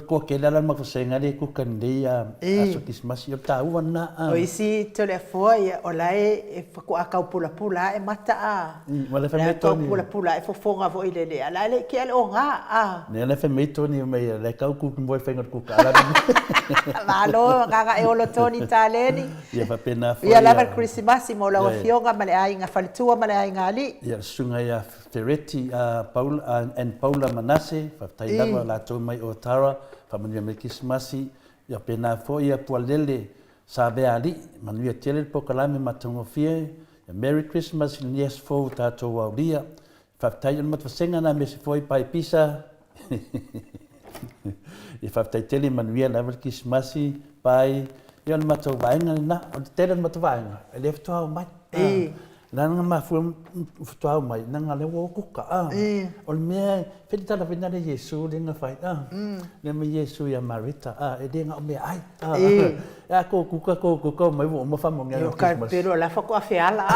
ko ke la ma ko senga le kuka ndei aso Christmas ia ta wana o isi tole foi o lai ko aka pula e mata wala fa me Tony pula e fofonga vo ile le ala le ke o nga ne la fa me Tony me le ka ku mo fa ngot kuka la malo gaga e olo Tony taleni ia fa pena ia lava Christmas mo la fionga ma le ai nga faltua ma le ai nga ali ia sunga ia Ferretti Paul and Paula Manasse fa tai lava la to mai o Tara fa manu me Christmas ia pena fo ia pualele sa be ali manu ia tele pokalame matongo fie Merry Christmas yes fo tato wa dia fa tai mat fa senga na me se foi pai pisa e fa tai tele manu ia lava Christmas pai ia mato vainga na o tele mato vainga ele fto mai nanga ma fu fto mai nanga le wo kuka o me felita la vina de Yesu le nga fai le me Yesu ya Marita e de nga me ai ya ko kuka mai wo mo fa mo nga Christmas pero la fa ko afiala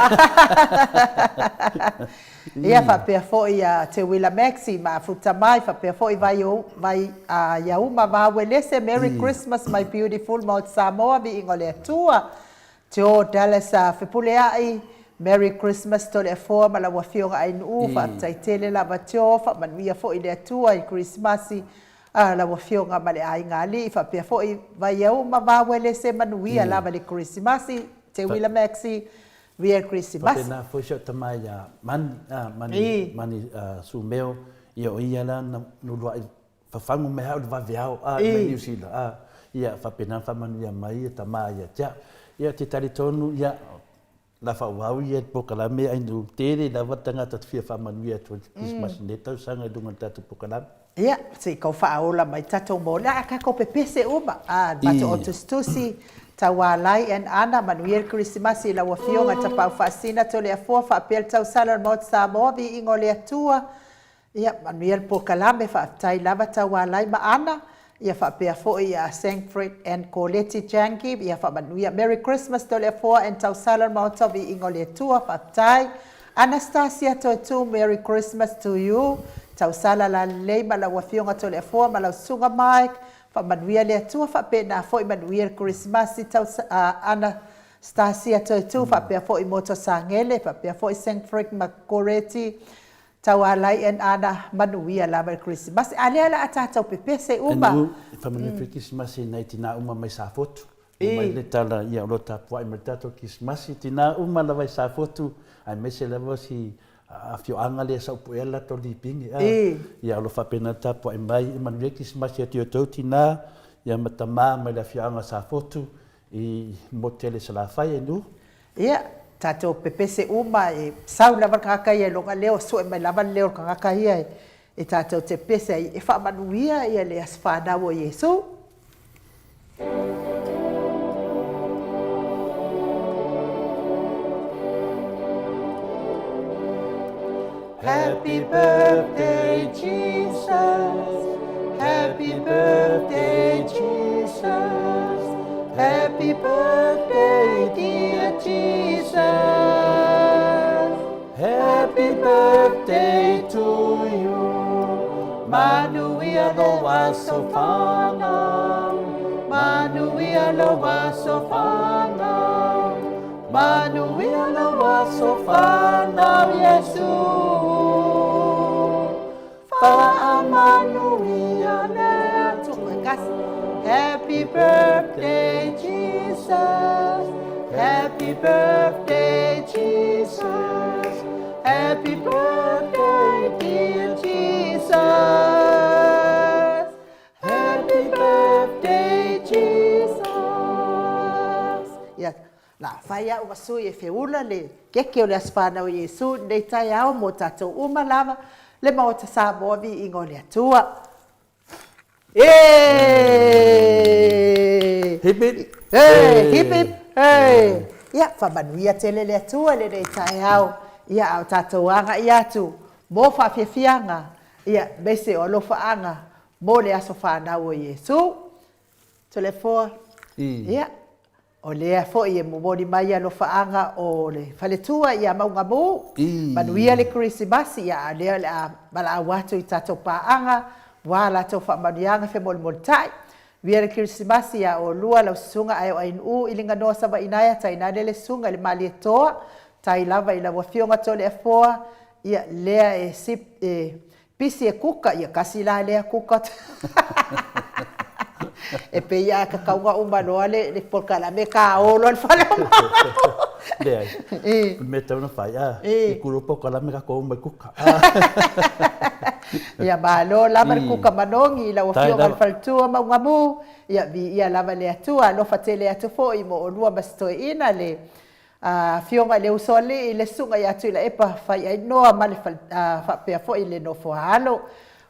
ia fa pe fo ia te wila maxi ma futa mai fa pe fo vai ya uma va welese Merry Christmas my beautiful Mount Samoa vi ingole tua te o Dallas fe pulea ai Merry Christmas to le fo ma la wafionga ai nu fa taitele la batio fa manuia fo ile tua I Christmas la wafionga ma le ai ngali fa pe fo vai ya uma va welese manuia la va le Christmas te wila maxi Real Christmas. Pena foi shot mai ya mani sumeo ia la no lo fa fango me ha va viao me New Zealand ia fa pena fa manu ia mai ta mai ia te tali tonu ia la fa wau ye pokalame ai nu tere la watanga tat fia fa manuia to Christmas ne tau sanga dunga tatu pokalame. Ia, se kau whaaola mai tatou mo la ka ko pepese uma. Mato o tustusi tawalai en ana manuia Christmas i la wafionga tapau fasina to le afua fa pel tau sala mo Samoa vi ingo le atua. Ia, manuia pokalame fa tai lava tawalai ma ana. Ia fa pe fo ia Sankfred and Colette Janki ia fa manuia Merry Christmas to le afua en tau sala mo to vi ingo le atua fa tai. Anastasia to Merry Christmas to you. Tau sala la lei ma la wafionga to le afua ma la sunga Mike fa manuia le atua fa pe na fo i manuia Christmas tau Anastasia to fa pe fo i moto sangele fa pe fo i Sankfred ma Coretti tau alai en ana manuia la Merry Christmas ale ala atata pepese uma fa manuia Christmas nei tina uma mai sa foto mai le tala ia lota po ai mertato Christmas tina uma la vai sa foto ai mese la vosi a fio anga le sa po ela to liping ia lo fa pena tapo ai mai manuia Christmas ia tio tina ia matama mai la fio anga sa foto i motele sa la fai nu ia tato pepese uma e sau lava kaka ia longa leo so mai lava leo kaka ia e tato te pese e fa manuia ia le asfana wo Yesu. Happy birthday, Jesus. Happy birthday, Jesus. Happy birthday, dear Jesus. Happy birthday to you. Manuia lo wasofana. Manuia lo wasofana. Manuia lo wasofana, Jesus. Happy birthday, Jesus. Happy birthday, Jesus. Happy birthday, dear Jesus. Happy birthday, Jesus. Yes. La faya o masu e feula le keke o le asfana o Yesu nei tai ao mo tatou uma lava le mau ta Samoa vi ingo le atua. Hip hip. Hey, hip hip. Hey. Ia fa manuia tele le atua le nei tai ao. Ia au tatou anga ia tu. Mo fa fianga. Ia bese o lo fa anga. Mo le aso fana o Yesu. Telefon. Ia. O lea fo i e mumoni mai alo faanga o le faletua i a maunga mu. Manuia le Christmas i a lea le a mala awatu i tato paanga. Wala tau wha manuianga fe mol tai. Via le Christmas i a o lua lau sunga ai o ainu i linga noa saba inaya tai nane le sunga le mali e toa. Tai lava i la wafionga to le afoa. I a lea e sip e pisi e kuka i a kasi la lea kuka. E pe ia ka kaunga umanoa le polkala me ka olo al fale umanoa. Me tau na whai, i kuro polkala me ka ko umai kuka. Ia malo lama le kuka manongi la wafionga al faltua maungamu. Ia vi ia lava le atua, lo fatele atu fo i mo olua bastoe ina le fionga le usole i le sunga i atu i la epa fai ai noa ma le pea fo i le no fo halo.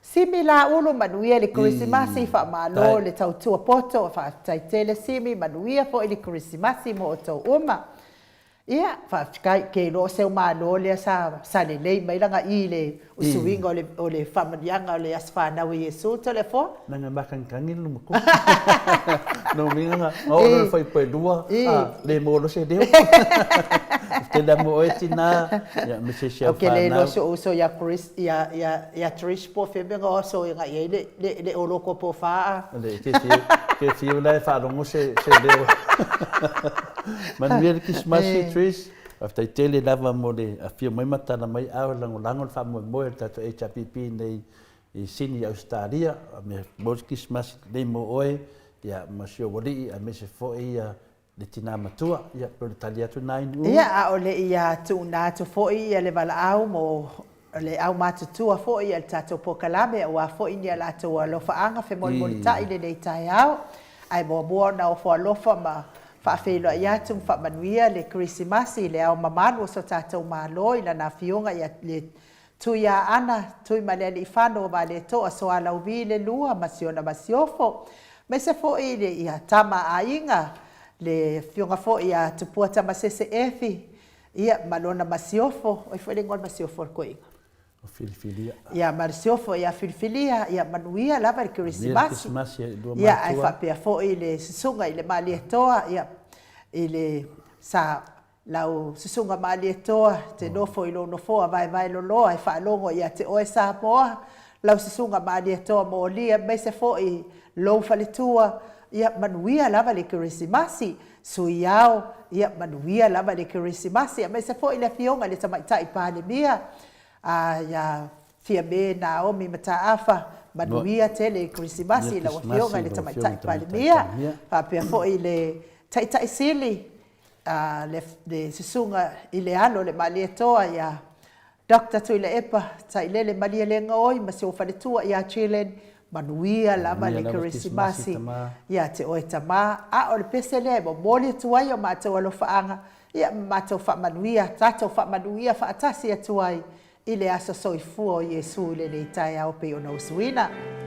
Simi la ulu manuia le Christmasi fa malo le tautua poto fa taitele simi manuia fo le Christmasi mo to uma. Ia fa kai ke lo se malo le sa le lei mai langa i le usuinga o le famadianga o le asfana o Yesu telefon. Nanga makan kangil no ko. No minga o le foi pedua le mo lo se deu. Te da mo etina ya me se fa. Okay le lo so ya Chris ya Trish po fe benga so nga le olo ko po fa. Le ke fio la fa lo mo se deu. Manuel Christmas Trish after tele lava mo le a fio mai mata na mai au lango fa mo mo tato HPP nei i sini Australia me mo Christmas nei mo oe ya masio wali a me se fo ia le tina matua ia per talia tu nai nu ia o le ia tu na tu fo ia le vala au mo le au matutua fo ia tato pokalame o fo ia la tu lo fa anga fe mo tai le nei tai au ai mo na o fo lo fa whaawhelo i atu whaamanuia le Krisimasi le au mamanu o so tātou mālo i lana fionga ia le tui a ana, tui malea li whano ma le toa so ala uvi le lua masiona masiofo. Me se fo i le ia tama a inga le fionga fo i a tupua tama sese efi ia malona masiofo, oi fo i le ngol masiofo ko inga. O filifilia. Ia masiofo ia filifilia, ia manuia lava le Krisimasi. Ia ai whapea fo i le sisunga i le malia toa, ia i le sa lau sisunga malia toa, te nofo i lo nofoa vai loloa, ai whaalongo ia te oe sa moa, lau sisunga malia toa mo lia, me se fo i lo falitua, ia manuia lava le Krisimasi, sui au, ia manuia lava le Krisimasi, me se fo i le fionga le tamaitai palemia, ia fia me Naomi mataafa, manuia te le Krisimasi, lau fionga le tamaitai palemia, pia fo i le tai sili, le sisunga i le alo le malia toa ia Dr. Tuila Epa tai le malia lenga oi ma se o faletua ia Chilen manuia lama le Krisimasi ia te oe tama a o le pese le mo moli tuai o mātou alofaanga ia mātou whamanuia tātou whamanuia whaatasi atuai i le aso soifua o Iesu le nei tai au pe o na usuina. Amen.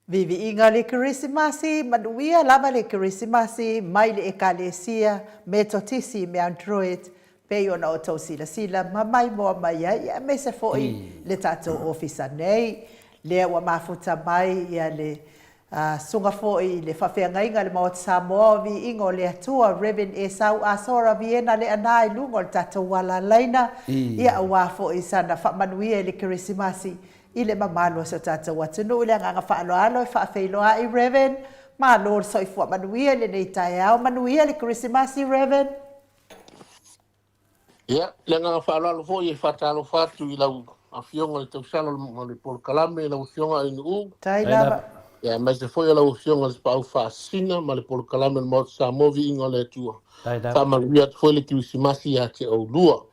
Vivi inga le Kirisimasi, manuia lava le Kirisimasi, mai le ekalesia, me totisi me Android, pe ona o tau sila sila, ma mai moa mai ia me se foi le tatou ofisa nei, lea ua mafuta mai ia le sunga foi le whawhiangainga le maot Samoa vi ingo le atua, Reverend Esau Asora Viena le anai lungo le tatou wala laina, ia ua foi sana whamanuia le Kirisimasi, i le mamalo sa tata watunu le nganga whaaloalo e whaafeiloa i Reverend malo so i fua manuia le nei tai au manuia le Krismasi Reverend ia le nganga whaaloalo fo i whatalo whatu i lau a fionga le tausalo mo le polokalame lau fionga i nuu tai lava ia mai se foi lau fionga le pau whaasina ma le polokalame le maut sa movi ingo le tua whamanuia foi le Krismasi a te au lua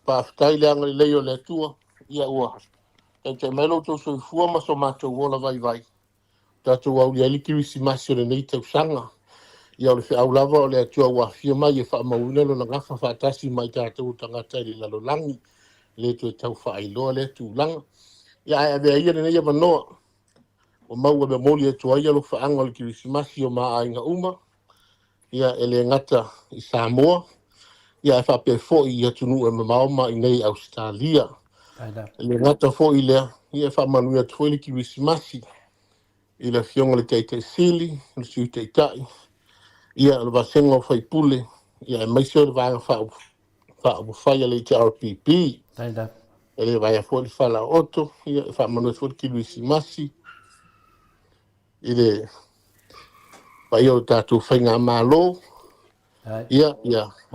pa aftai le anga le leio le tua ia ua e te melo tō soi fua ma so mātou wola vai vai. Tātou au ia li Kirisimasi o le nei tau sanga. Ia o le whi au lava o le atua ua fia mai e wha mauinelo na ngaka whaatasi mai tātou tangata i le lalolangi. Le tu e tau wha ailoa le tu langa. ia ave ia nei manoa o mau be moli tu ia lo fa anga le Krismasi o Maainga Uma ia ele ngata i Samoa ia fa pe fo ia tunu e maoma i nei Australia ele ngata fo ile ia fa manu ia tu le Krismasi i le fionga le te sili le siu te tai ia le vasengo fai pule ia mai se le va fa le RPP ele vai fo le fala oto ia fa manu fo le Krismasi ile pa yo tatu whainga malo ia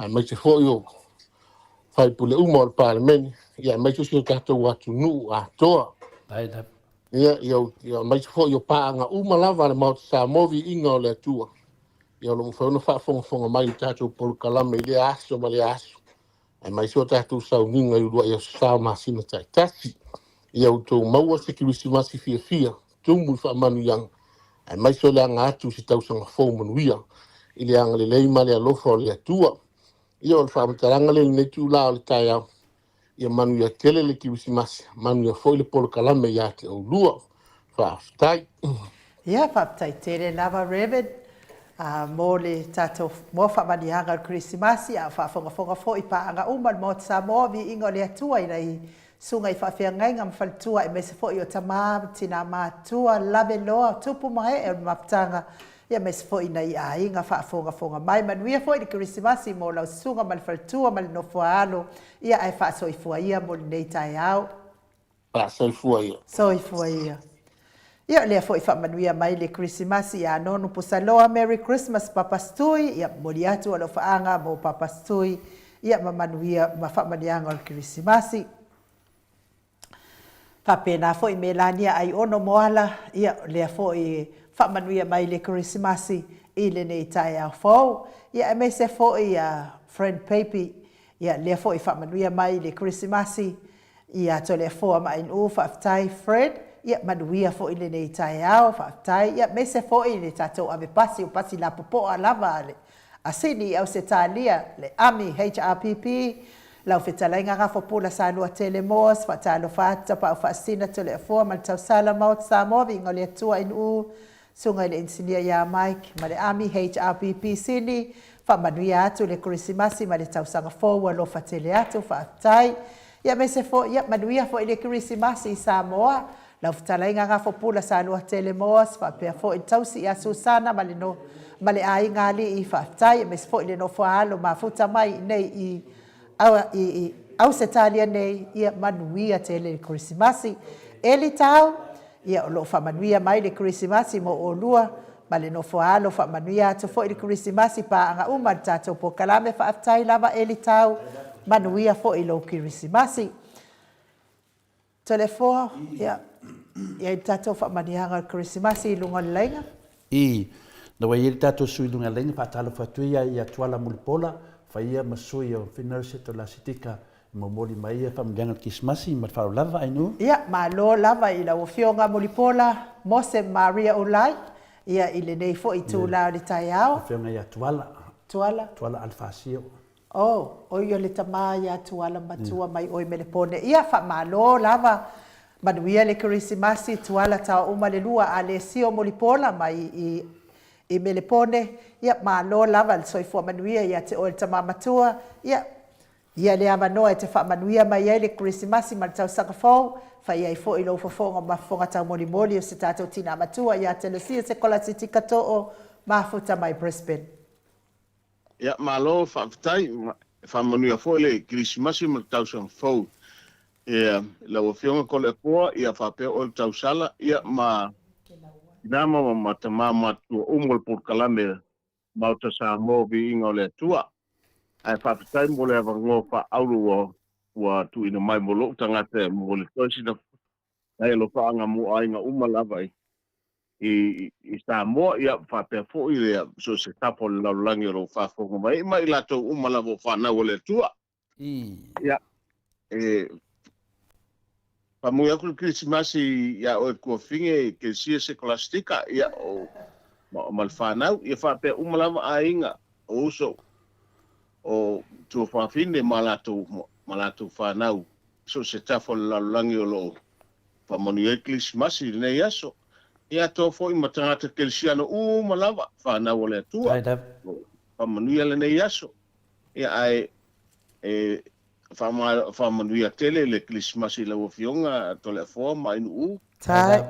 mai te fo yo fai pule uma o parlemeni ia mai te sio tatu watu nu a toa ia mai te fo yo paanga uma lava le mau sa movi inga o le tua ia lo mfano fa fonga mai tatu polu kalame ile aso ma le aso mai sio tatu sa uninga yu ia sa masina tai tasi ia uto maua se Krismasi fia tumu fa manu yang mai so le atu si tau sanga fo manuia ile ang le lei male alofa le atua ia o fa mtaranga le netu la le taia ia manuia tele le Krismasi manuia foi le polo kalame ia te o lua fa tai ia fa tai tele lava revet mo le tato mo fa manianga Krismasi a fa fonga fo i pa anga uma mo sa mo vi ingo le atua i sunga i whawhia ngai ngam whaltua e me se fo i o tamā tina mātua lawe loa tupu mai e maptanga ia me se fo i nei a inga whaafonga mai manuia fo i Krismasi mo lau sunga mal whaltua mal no fualo ia ai wha soi fua ia mo nei tai au soi fua ia soi fua ia ia lea fo i wha manuia mai le Krismasi ia nonu pusaloa Merry Christmas papastui ia mori atu alo whaanga mo papastui ia manuia ma wha manianga o Krismasi Papena foi Melania ai ono moala ia le foi fa manuia mai le Krismasi i le nei tai au fo ia me se foi friend Pepe ia le foi fa manuia mai le Krismasi ia to le fo mai in fa tai Fred ia manuia foi le nei tai au fa tai ia me se foi le tato ave pasi la popo ala vale asini au se talia le ami HRPP lau fetalainga ngafo pula sa lua telemos fa talo fata pa fasina tole fo mal tau sala maut sa movi ngole tua in sunga le engineer ya Mike male ami HRPP sini fa manuia atu le Krismasi male tau sanga fo wa lo fatele atu fa tai ya mese fo ya manuia fo le Krismasi Samoa lau fetalainga ngafo pula sa lua telemos fa pe fo tau si ya Susana male no male ai ngali i fa tai mese fo le no fo alo ma futa mai nei i au se talia nei ia manuia tele Krismasi eli tau ia lo fa manuia mai le Krismasi mo o lua ma le no foalo fa manuia to fo le Krismasi pa anga uma tato po kalame fa aftai lava eli tau manuia fo i lo Krismasi telefo ia tato fa manianga Krismasi lunga lenga na wai tato sui lunga lenga pa talo fatuia ia tuala mulpola faia masui o finalse to la sitika mo moli mai fa mjanga Krismasi ma fa lava ai no ia ma lo lava i la ofionga molipola Mose Maria Ulai ia ile nei fo i tu la le taiao ofionga ia tuala alfasio o yo le tama ia tuala matua mai oi melepone ia fa ma lo lava manuia le Krismasi tuala ta uma le lua ale sio molipola mai i melepone ia ma lo lava le soifua manuia ia te o te mamatua ia le amanoa e te wha manuia mai le Krismasi ma le tau sakafou fa ia i fo i lo fofonga ma fonga tau moli o se tātou tina matua ia te lesia se kola titi katoa ma futa mai Brisbane ia ma lo fa manuia fo le Krismasi ma le tau sakafou ia la ofionga kole poa ia fa pe o tau sala ia ma Nama mama tu umol por kalame mauta sa mo bi inga le tua ai fa tai mo le vango fa aulu wa tu ina mai molo tanga te mo le tosi na ai lo fa nga mo ai nga umala vai i sta mo ia fa pe fo i so se tapo la langi ro fa fo mai la to umala vo fa na le tua ia pa mo ya ku Krismasi ya o ko finge ke si se klastika ya o malfana ya fa pe umala ainga o so o tu fa finde malatu fa nau so se tafo la langi lo whamanuia Krismasi nei aso. Ia tō fo i matangata kelsiano malava whanau le atua. Whamanuia le nei aso. Ia ai whamanuia tele le Krismasi la wafionga to le afoa ma inu Tai.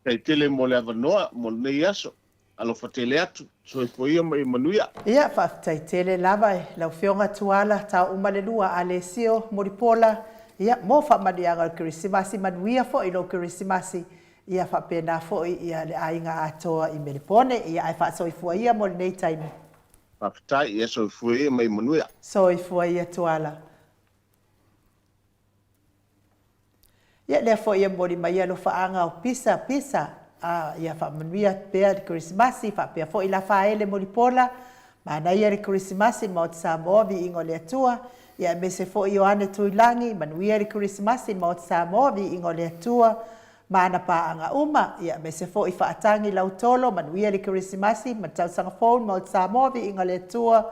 Kei tele mo le avanoa mo nei aso. Alo fatele atu. So i poia mai manuia. Ia whaftai tele lava e lau whionga tuala tau umalelua a le sio moripola. Ia mo whamanuianga o Krismasi manuia fo i lo Krismasi. Ia whapena fo ia le ainga atoa i Melipone. Ia ai whasoifua ia mo le nei taimi. Whaftai ia soifua ia mai manuia. Soifua ia tuala. Ia lea fo ia mori mai alo whaanga o pisa. Ia whamanuia pēr Krismasi, whapea fo i la whaele moripola. Mana ia re Krismasi mo te Samoa vi ingo le atua. Ia mese fo i oane tuilangi, manuia re Krismasi mo te Samoa vi ingo le atua. Mana paanga uma, ia mese fo i whaatangi lautolo, manuia re Krismasi, matau sanga phone mo te Samoa vi ingo le atua.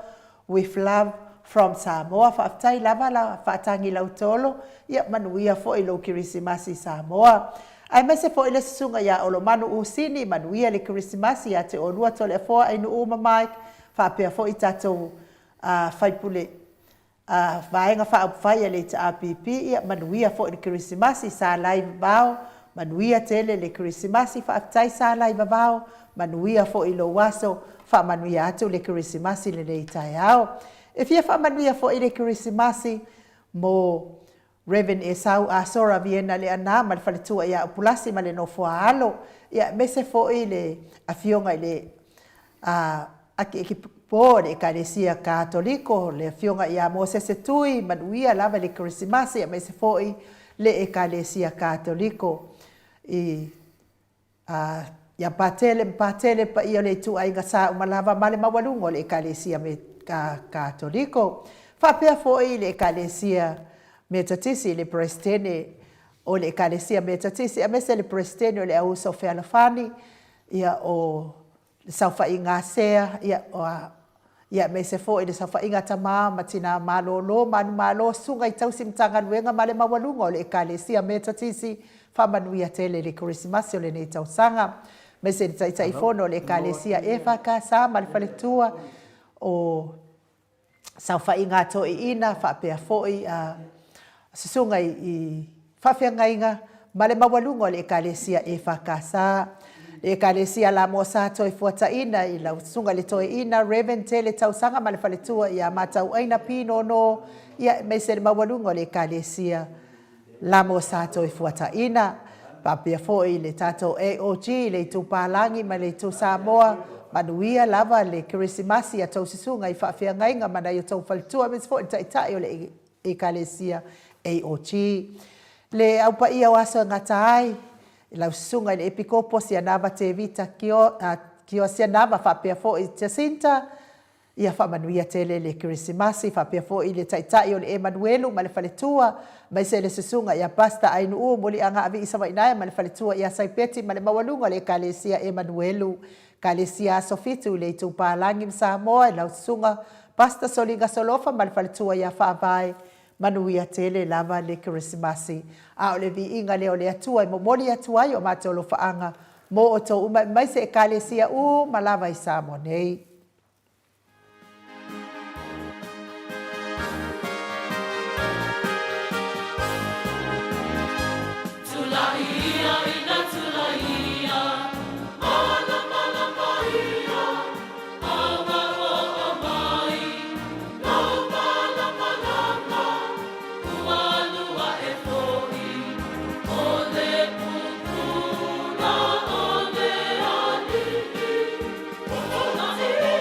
With love from Samoa, whaatai lava la whaatangi lautolo. Ia manuia fo i lo Krismasi Samoa. Ai mese fo i le susunga ia olo manu usini, manuia le Krismasi ia te olua tole a foa inu uma mai. Whapea fo i tatou whaipule vaenga whaapwhai le te APP. Ia manuia fo i le Krismasi sa lai bao. Manuia tele le Krismasi whaatai sa lai bao. Manuia fo i lo waso whaamanuia atu le Krismasi le nei tai au. E fia whaamanuia fo i le Krismasi mo Reverend Esau Asora Viena le ana ma le whaletua ia upulasi ma le nofua alo. Ia mese fo i le awhionga i le aki po le Ekalesia Katoliko, le awhionga ia Mosese Tui, manuia lava le Krismasi, ia mese fo i le Ekalesia Katoliko. Ia patele pa ia le tu ainga sa umalava male mawalungo le Ekalesia Katoliko. Whapea fo i le Ekalesia Metatisi le Prestene o le Ekalesia Metatisi, a mese le Prestene o le Auso Fealafani, ia o saufa inga sea, ia mese fo i le saufa inga tama, matina malolo, manu malo, sunga i tausi mtanga nuenga male mawalunga o le Ekalesia Metatisi, whamanuia tele le Krismasi o le nei tausanga, mese le taitaifono o le Ekalesia Efaka, sa male faletua o saufa inga to i ina, whapea fo i susunga i whawhiangainga, male mawalunga o le Ekalesia Efakasa, le Ekalesia la mosa toi fuataina i lau sunga le toi ina, Reverend tele tausanga male whaletua i a matau aina pino no, ia mese le mawalunga o le Ekalesia la mosa toi fuataina, papia foi le tato AOG, le tupalangi ma le tu Samoa, manuia lava le Krismasi a tau sisunga i whawhiangainga mana i tau whaletua, mese foi taitai o le Ekalesia AOG. Le aupa ia o aso ngatai, lau sunga i le epikopo si anava te vita kio si anava whapea fo i Jacinta, ia whamanuia tele le Krismasi, whapea fo i le taitai o le Emanuelu ma le whaletua, mai se le susunga ia pasta ainu ua moli anga avi isawa inaia ma le whaletua ia saipeti ma le mawalunga le Ekalesia Emanuelu, Ekalesia Sofitu le tupalangi Samoa, lau sunga pasta solinga solofa ma le whaletua ia whaavai, manuia tele lava le Krismasi. A o le vi inga leo le atua i momoli atua i o matolo whaanga mo o tau uma mai se Ekalesia ma lava i Samoa nei. Oh,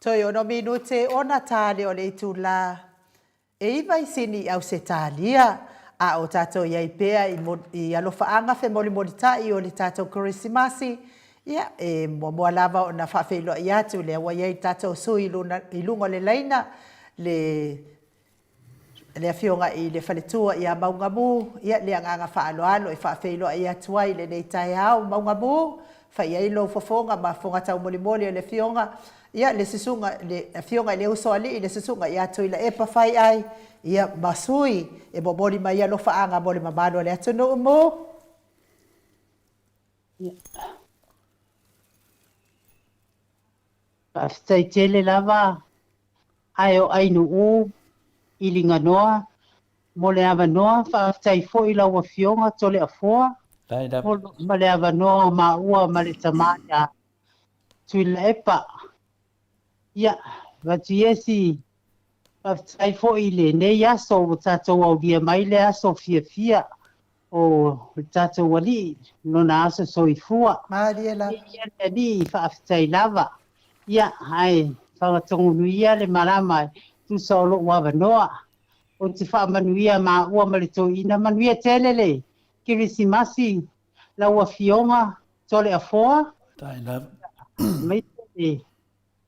Toi ono minute ona tale o le tula. E iwa I sini au se talia. A o tato iai pea I alofa anga fe moli tai o le tato Krismasi. Ia, e mua lava o na whawhelo I atu le awa iai tato sui ilungo le leina. Le afionga I le whaletua I a maungamu. Ia le anganga whaaloalo I whawhelo I atu ai le nei tai au maungamu. Whai ai lo fofonga ma fonga tau moli moli o le fionga. Ia le sisunga le fionga I le usoali I le sisunga I atu I la epa whai ai. Ia masui e boboli mai alo faanga boli mamalo le atu no mo. Pastai tele lava ayo ainu u ilinga noa mo le ava noa pastai fo I laua fionga tole afoa mo le ava noa ma ua ma le tamata tui la epa ia vatu yesi pastai fo I le nei aso o tatou au via mai le aso fia o tatou wali no na aso soifua Mariela ia ni pastai lava ia ai whakatongunuia le marama tu solo ua noa o te whaamanuia ma ua malitoina manuia telele kirisimasi la ua fionga tole afoa mai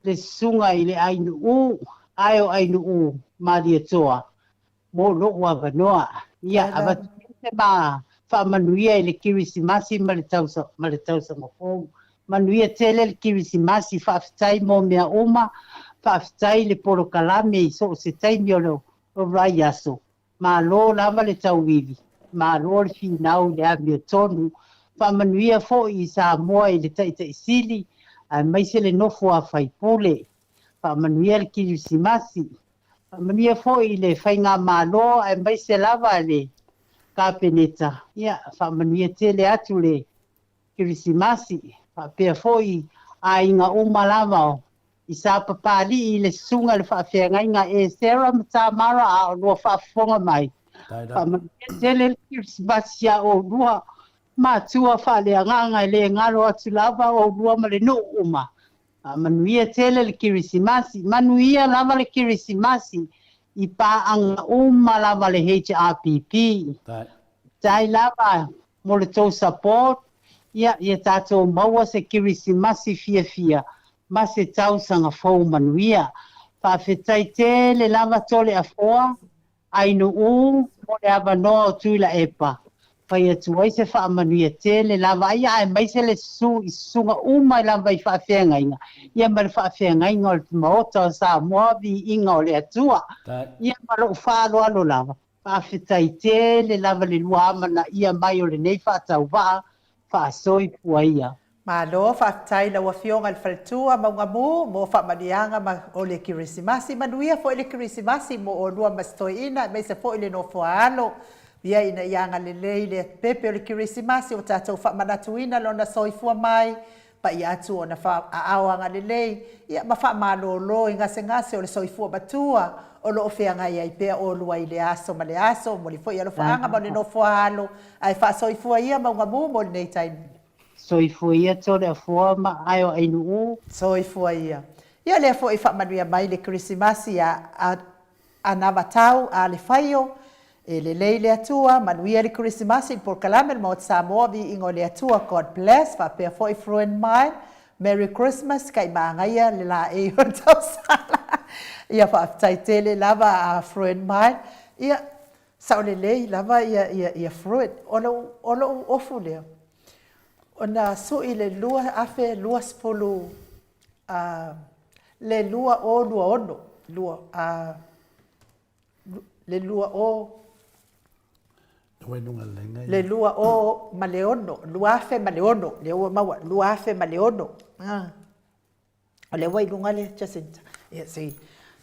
le sunga I le ainu ayo ainu maria toa mo lo ua noa ia avatute ma whaamanuia I le kirisimasi malitausa ngofo manuia tele le kirisimasi whaafitai mo mea oma whaafitai le poro kalame I so se taimi o rai aso ma lo lava le tauwiwi ma lo le finau le amia tonu whaamanuia fo I sa moa I le taitai sili a maise le nofo a whaipule whaamanuia le kirisimasi whaamanuia fo I le whainga malo a maise lava le kapeneta ia whaamanuia tele atu le kirisimasi pea foi a inga lava I sa papali I le sunga le whaafeangainga e Sarah Matamara a lua whaafonga mai. Tele Krismasi a o lua matua whaaleanganga I le ngaro atu lava o lua ma le no uma. Manuia tele le Krismasi, manuia lava le Krismasi I pa anga lava le HRPP. Tai lava mo le tau support ia tātou maua se kirisimasi fia ma se tau sanga fau manuia whawhetai tele lava tole a foa ainu mo le ava noa o tuila epa pai atu ai se wha manuia tele lava ia ai mai se le I sunga mai lava I whawhenga inga ia ma le whawhenga inga o le maota o sa moavi inga o le atua ia ma lo whaalo alo lava whawhetai tele lava le lua amana ia mai o le nei whaatau waa whaasoi puaia. Ma lo whaafitai la wafionga le whaletua maungamu mo whaamanianga ma o le kirisimasi manuia fo le kirisimasi mo o lua mastoi ina me se fo le no foalo ia ina ianga le le pepe o le kirisimasi o tātou whaamanatuina lo na soifua mai pa I atu o na whaawanga le ia ma whaamalo ngase o le soifua batua o lo ofeanga ia I pea o lua I le aso ma le aso mo le fo ia lo whaanga mo le no foalo ai whaasoifua ia maungamu mo le nei taimi. Soifua ia tole a fua ma ayo ainu soifua ia. Ia le fo I whaamanuia mai le kirisimasi a navatau a le whaio e le leile atua manuia le kirisimasi por kalamen mo Samoa vi ingo le atua God bless fa pea fo I fruen mai Merry Christmas kai maangaia le la e o tau sala. Ia whaafitai tele lava a fruen mai ia sao le lei lava ia fruen ono ofu leo. Ona sui le lua afe lua spolu le lua o lua ono le lua o le lua o maleono lua afe maleono le o maua lua afe maleono le wai lunga le Jacinta si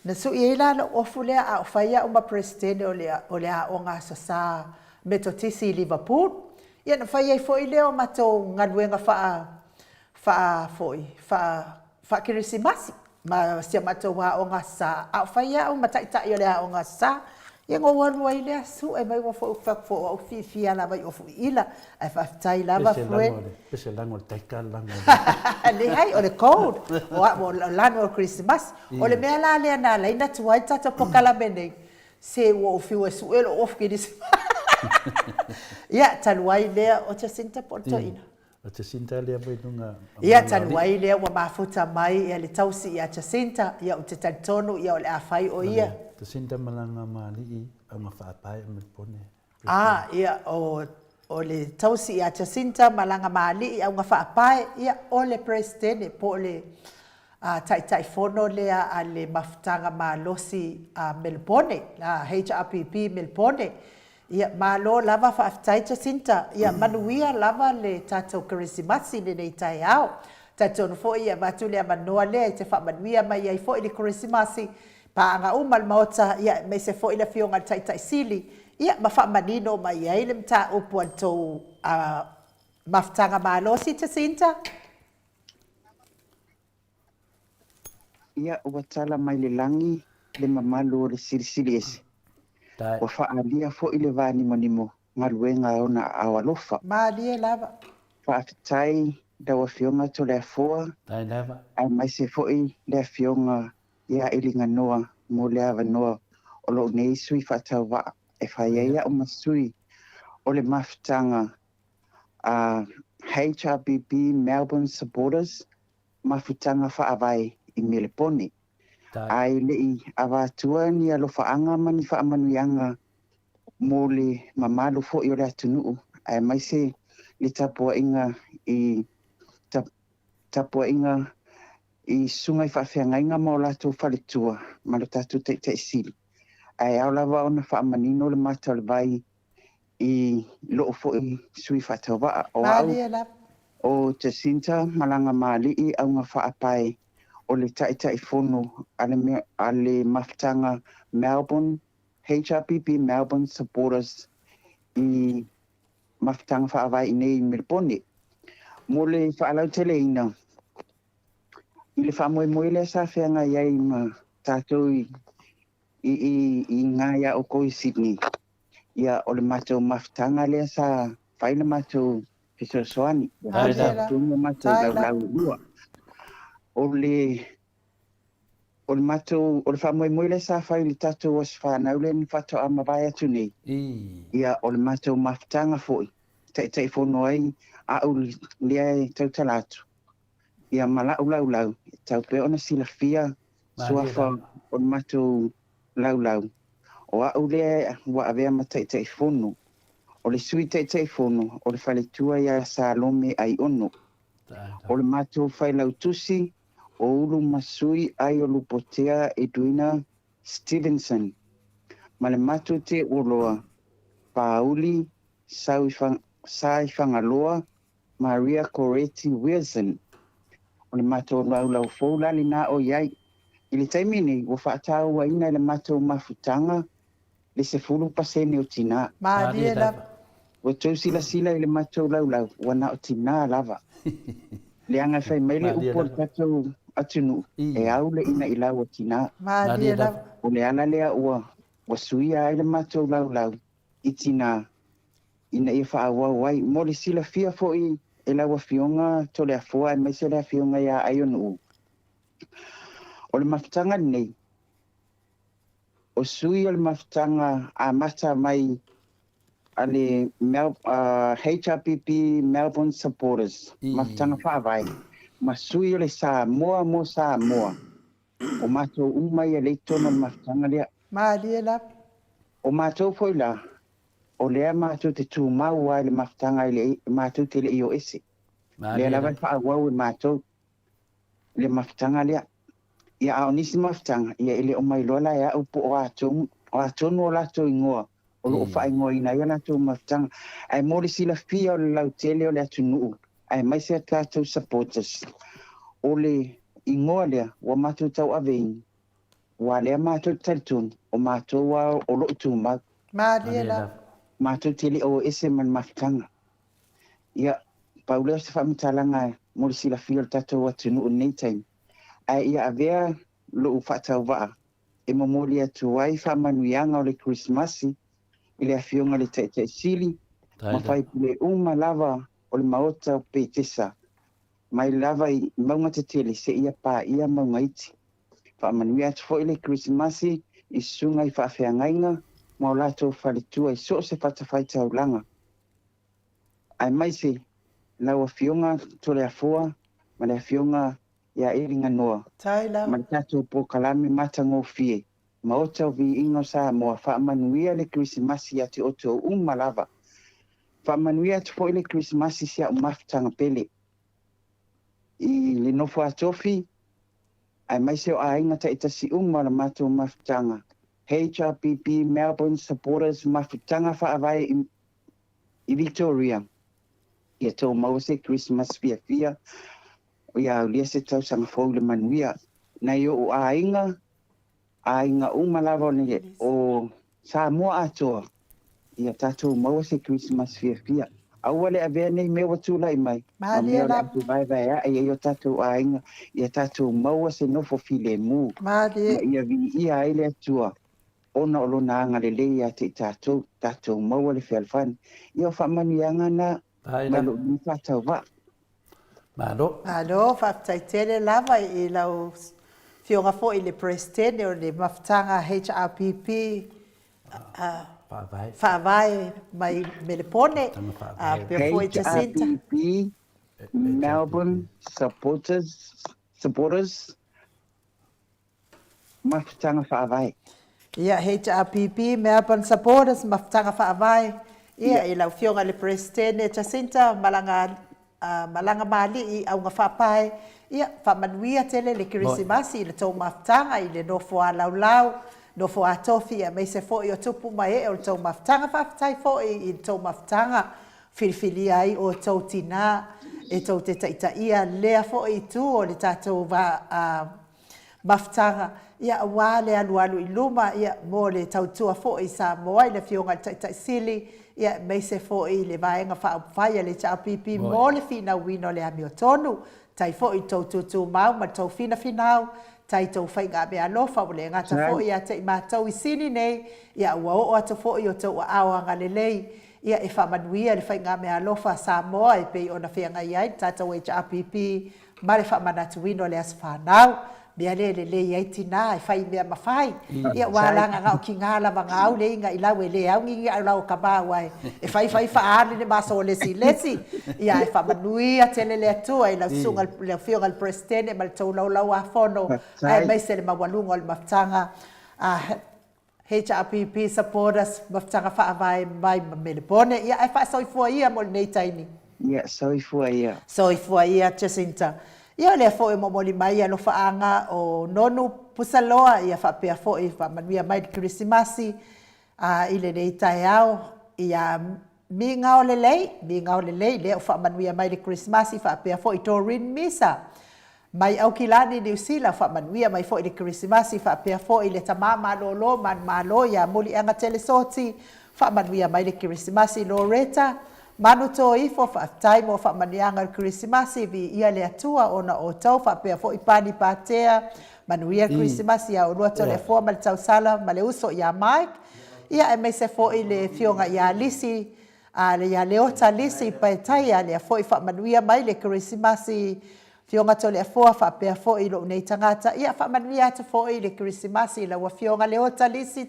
na sui e la ofu le a faia uma presidente o le a onga sa metotisi Liverpool ia na whai ai fwoi leo matou ngaluenga wha kirisimasi. Ma sia matou ha o ngā sā. A whai au mataitai o le ha o ngā sā. Ia ngō wanu ai lea su e mai wafo fo au fia lava i ofu ila ai whaftai lava fuen. Pese lango le taika lango. Le hai o le cold. O lano o Christmas. O le mea la lea na leina tuai tata pokala menei. Se wo fiu e suelo of kiris. Ia taluai lea o te sinta porto ina. O te sinta lea mai nunga. Ia taluai lea wa mafuta mai ia le tausi ia te sinta ia o te talitonu ia o le awhai o ia. Te sinta malanga mali au ma whaapai a Melbourne. Ia o le tausi ia te sinta malanga mali au ngā whaapai ia o le presidente po le tai fono lea a le mafutanga malosi a Melbourne, la HRPP Melbourne. Ia malo lava whaafitai te sinta, ia manuia lava le tātou kirisimasi le nei tai au. Tātou no fo ia matu lea manoa lea te whaamanuia mai ai fo i le kirisimasi. Pa anga umal maota ia me se fo i le fionga tai sili. Ia ma whaamanino mai ai le mta upu antou mafutanga malosi te sinta. Ia ua tala mai le langi le mamalu o le sirisiri ese. Ua whaalia fo i le vānimo ngā ruenga ona awalofa. Maalie lava. Whaafitai dawa fionga to le afoa. Ai mai se fo i le fionga ia ilinga noa mo le awa noa o lo nei sui whatau wa e whaiaia o masui o le mafutanga HRPP Melbourne supporters mafutanga whaawai i Melbourne. Ai lei awatua ni alofaanga mani whaamanuianga mo le mamalu fo i o le atunuu. Ai mai se le tapua inga i sungai whawhiangainga mo lato whaletua ma le tatu te sili. Ai au lava ona whaamanino le matau le vai i loo fo i sui whatawaa. O te sinta malanga maali au ngā whaapai o le tai fono ale mafutanga Melbourne, HRPP Melbourne supporters i mafutanga whaawai nei Melbourne. Mo le whaalau tele ina. I le whaamoe le sa whianga iai ma tātou i ngāia o koi Sydney. Ia o le matou mafutanga lea sa whaina matou Peter Soani. Tunga matou lau lua. O le matou, o le whamoe le sa whai li tātou as whanau le ni whato a mawai atu nei. Ia o le matou mafutanga foi. Tai whono ai a au lea e tau talatu. Ia malau lau. Tau pe ona sila fia suafa o le matou lau. O a au lea wa avea ma tai whono. O le sui tai whono. O le whaletua ia sa lome ai ono. O le matou whai lau tusi. O ulu masui ai o lupotea Edwina Stevenson. Ma le matu te uloa Pauli Saifangaloa Maria Coretti Wilson. O le matu lau foulali na o iai. I le taimini o whaatau wa ina le matu mafutanga le se fulu pasene o tina. Maalie lava. O tau sila i le matu lau wana o tina lava. Le anga whai meile upo le tatou atunu e au le ina i lau o tina. Maalie lava. O le ana lea ua suia ai le matou lau i tina ina i whaawau wai. Mo le sila fia fo i e lau a fionga to le afua e meise le a fionga ia ai o nuu. O le mafutanga nei. O sui o le mafutanga a mata mai a le HRPP Melbourne supporters. Mafutanga whaawai. Ma sui o le Samoa mo Samoa. O matou umai e leitono le mafutanga lea. Maalie lava. O matou foi la. O lea matou te tūmau ai le mafutanga i matou te le i o ese. Lea lava whaawau e matou le mafutanga lea. Ia ao nisi mafutanga. Ia ele o mai lola ea upo o atonu o lato ingoa. O loo wha ingoa ina ia lato mafutanga. Ai mori sila fia o le lautele o le atunuu. Ai mai se tātou supporters. O le ingoa lea wa matou tau aveini. Wa lea matou talitonu. O matou wa o loo tūmau. Maalie lava. Matou tele o ese man mafutanga. Ia paulea se whamitalanga mori sila fia o tātou atunuu nei taimi. Ai ia avea loo whatau waa. e mamoli atu ai whaamanuianga o le Christmasi i le awhionga le taʻitaʻisili ma whai pule uma lava o le maota o Petesa mai lava i maunga te tele se ia pā ia maunga iti. Whaamanuia atu fo i le Christmasi i sunga i whaawhiangainga ma o lato whaletua i so se whatawhai taulanga. Ai mai se lau a whionga tole a fua ma le a whionga ia eringa noa. Taila. Ma le tatou po kalame matango fie. Ma o tau vi ingo sa moa whaamanuia le Christmasi ati o tau lava. Whaamanuia atu fo i le Christmasi sia o mafutanga pele. I le nofo atofi, ai mai se o ainga ta itasi la matou mafutanga. HRPP Melbourne supporters mafutanga whaavai i Victoria. Ia tau mau se Christmas fia. O ia ulia se tau sanga fau le manuia. Na i o ainga lava o Samoa atoa. Ia tatou mau se Christmas fia. Aua le avea nei mea watulai mai. Ma mea le atu vai a ia tatou ainga. Ia tatou mau se nofo file mu. Ma ia vi ia ai le atua. Ona o lona anga le lei a te tatou mau le whialfani. Ia o whamanianga na malo ni whatau wa. Malo. Malo, whaptaitele lava i lau whionga fo i le presidente o le mafutanga HRPP. Whaavai mai Melepone. HRPP Melbourne supporters mafutanga whaavai. Ia HRPP Melbourne supporters mafutanga whaavai. Ia i lau whionga le presidente Jacinta malanga mali i au ngā whapai. Ia whamanuia tele le Kirisimasi i le tau mafutanga i le nofo a laulau. Nofo a tofi a meise fo i o tupu mai o le tau mafutanga whaftai fo i tau mafutanga. Whiriwhiri ai o tau tina e tau te taitaia lea fo i tu o le tātou mafutanga. Ia wā le alu i luma ia mo le tautua fo i sa moa i le whionga taitaisili. Ia meise fo i le vaenga whaapawhai le HRPP mo le whina wino le ami o tonu. Tai fo i tau tutu mau ma tau whina tai tau whainga me alofa o le ngata fo i a te mātau i sini nei. Ia ua o atu fo i o tau aoanga le lei. Ia e whamanuia le whainga me alofa sa moa e pei ona whianga iai tātou HRPP ma le whamanatu wino le aswhanau. Mea le ai tina e whai mea mawhai. Ia wālanga ngau ki ngā lava ngau le inga i lau e le au ngingi au lau ka bāwai. E whai whaari le maso lesi. Ia e whamanui tele le atua i lau sunga le whionga le presidente ma le tau lau a whono. Ai mai se le mawalunga o le mafutanga. HRPP supporters mafutanga whaavai mai Melepone. Ia e wha soifua ia mo le nei taini. Ia soifua ia. Soifua ia Jacinta. Ia lea fo e momoli mai alo whaanga o nonu pusaloa ia whapea fo e whamanuia mai di Kirisimasi i le nei tae au ia mi ngao le lei lea o whamanuia mai di Kirisimasi whapea fo i Torin Misa mai au kilani New Zealand whamanuia mai fo i di Kirisimasi whapea fo i le tama malolo man malo ia muli anga telesoti whamanuia mai di Kirisimasi Loretta Manu to ifo whaftai mo whamanianga Kirisimasi vi ia le atua ona o tau whapea fo i pani pātea manuia Kirisimasi a o lua to le fua ma le tau sala ma le uso ia Mike. Ia e meise fo i le whionga ia lisi le ia leota lisi paetai a le fo i whamanuia mai le Kirisimasi whionga to le fua whapea fo i lo nei tangata. Ia whamanuia atu fo i le Kirisimasi la wa whionga leota lisi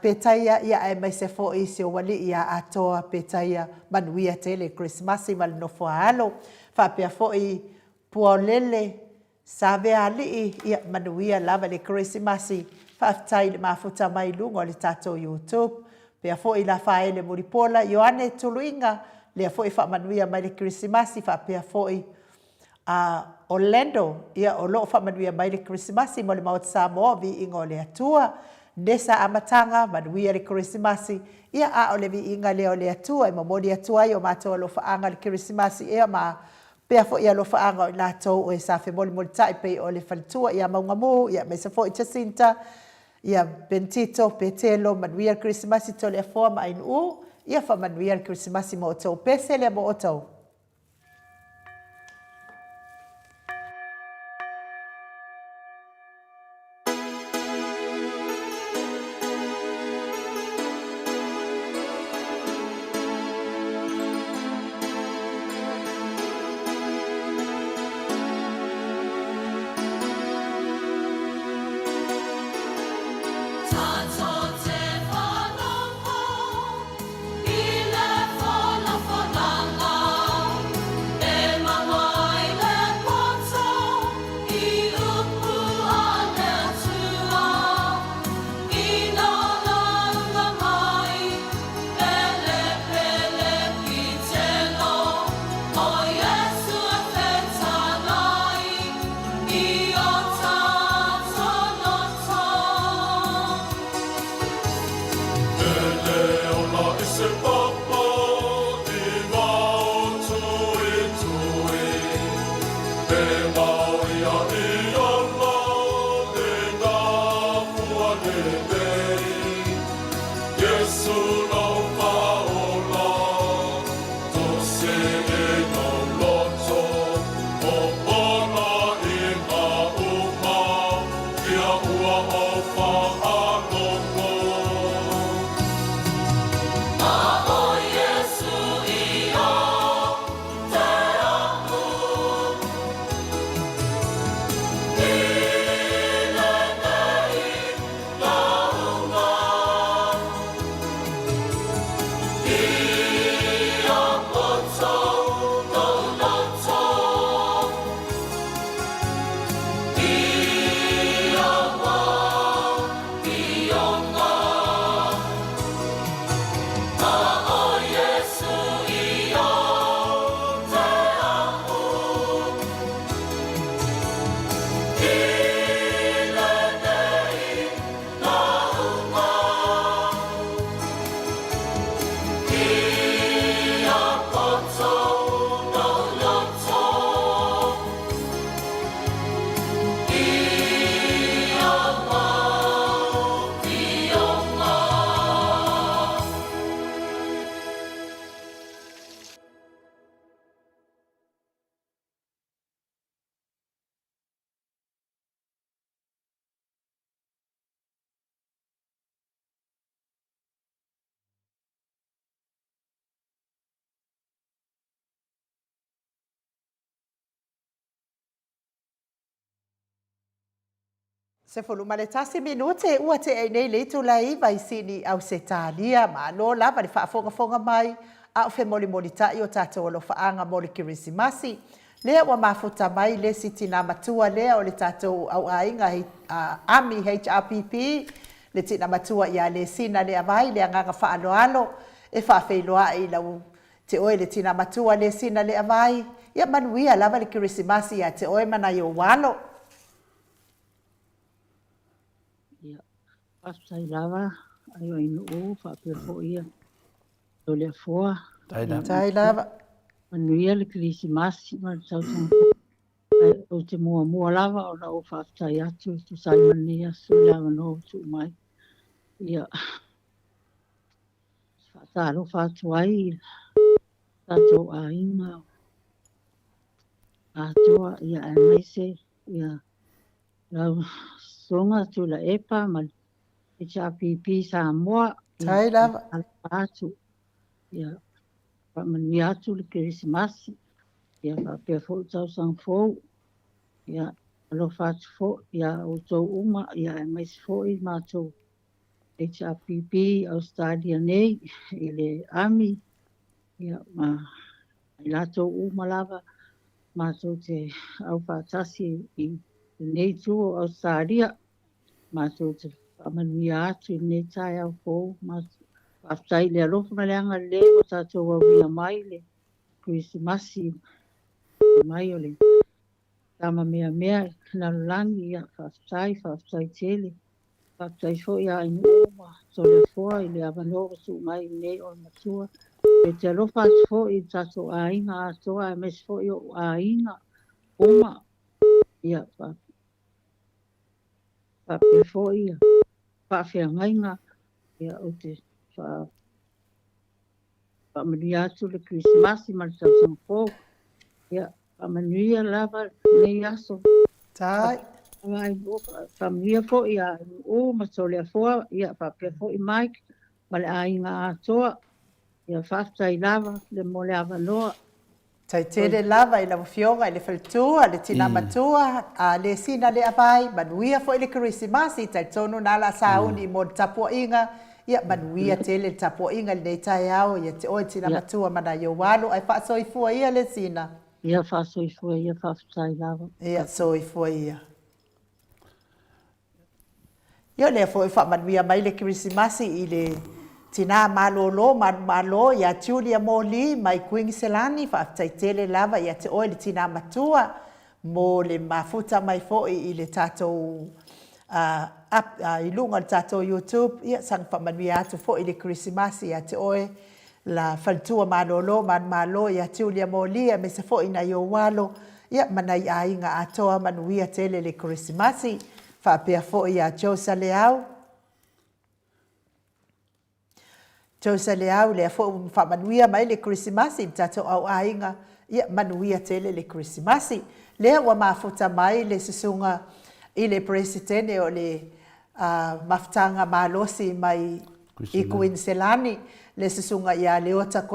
petaia ia e mai se fo i se wali ia atoa petaia manuia tele Christmasi mal no fo alo fa pe fo i puolele save ali ia manuia lava le Christmasi fa tai le mafuta mai lungo le tato YouTube pe fo i la fa ele muripola Ioane Tuluinga le fo i fa manuia mai le Christmasi fa pe fo i Orlando ia o lo fa manuia mai le Christmasi mo le Mount Samoa vi ingo le atua Nesa amatanga manuia le Kirisimasi ia a o le vi inga leo le atua i mamoni atua i o mātua lo whaanga le Kirisimasi ia ma pea fo ia lo whaanga o i lātou o e sa whemoli moli taipe o le whalitua ia maungamu ia me sa fo i Jacinta ia Bentito Petelo manuia le Kirisimasi to le afoa ma inu ia wha manuia le Kirisimasi mo o tau pese le mo o tau. Se fulu ma le tasi minute ua te ai nei le tulai vai sini au se talia ma lo lava le whaafonga mai au fe moli moli tai o tātou alo whaanga moli kirisimasi. Lea ua mafuta mai le siti nā matua lea o le tātou au ainga AMI HRPP le tina matua ia le sina lea vai lea nganga whaaloalo e whaafeiloa i lau te oe le tina matua le sina lea vai ia manuia lava le kirisimasi ia te oe mana i o walo. Pasai lava, ayo inu o, whapea fo ia, o lea foa. Tai lava. Manuia le kirisimasi, ma tau tau o te mua lava, o na o whaptai atu, tu sai mania, su lava no tu mai. Ia, whataro whatu ai, tato a inga, a toa, ia e meise, ia, lau songa tu la epa, ma HRPP Samoa. Tai lava. Atu. Ia, mani atu le kirisimasi. Ia, whapea fo tau sang fo. Ia, alo whatu fo. Ia, o tau uma. Ia, e mais fo i mātou HRPP Australia nei. I le AMI. Ia, ma i lato uma lava. Mātou te au whātasi i nei tu o Australia. Mātou te whamanuia atu i nei tai au fo. Whaftai le alofa maleanga le o tātou wawia mai le kirisimasi mai o le tama mea kanalulangi ia whaftai tele. Whaftai fo ia inu oma tole foa i le avanora su mai nei o matua. E te alofa atu fo i tātou a inga atoa e mes fo i o a inga oma ia whapea fo ia. Whawhia ngainga ia o te whamanuia atu le kirisimasi ma le tau sang fo. Ia, whamanuia lava nei aso. Tai. Whamanuia fo ia o matolea foa. Ia, whapea fo i Mike ma le ainga atoa. Ia, whaftai lava le mole avanoa. Tai tele lava i lau fionga i le whaltua, le tina matua, le sina le apai, manuia fo i le kirisimasi, tai tonu nala sauni i mo tapua inga, ia manuia tele tapua inga le nei tai au, ia te oi tina matua mana i o walo, ai wha soifua ia le sina. Ia wha soifua ia whaftai lava. Ia soifua ia. Ia lea fo i wha manuia mai le kirisimasi i le tina malo ia Julia Moli mai Queenselani whaatai tele lava ia te oe le tina matua mo le mafuta mai foi i le tātou i lunga le tātou YouTube ia sang whamanui atu foi i le Kirisimasi ia te oe la whaltua malo ia Julia Moli ia mesa foi na i o walo ia manai a inga atoa manuia tele le Kirisimasi whaapea foi ia Josa Leao Josa Leao le fo whamanuia mai le Kirisimasi tātou au ainga ia manuia tele le Kirisimasi. Lea ua mafuta mai le susunga i le presidente o le maftanga malosi mai i Queenselani. Le susunga ia leota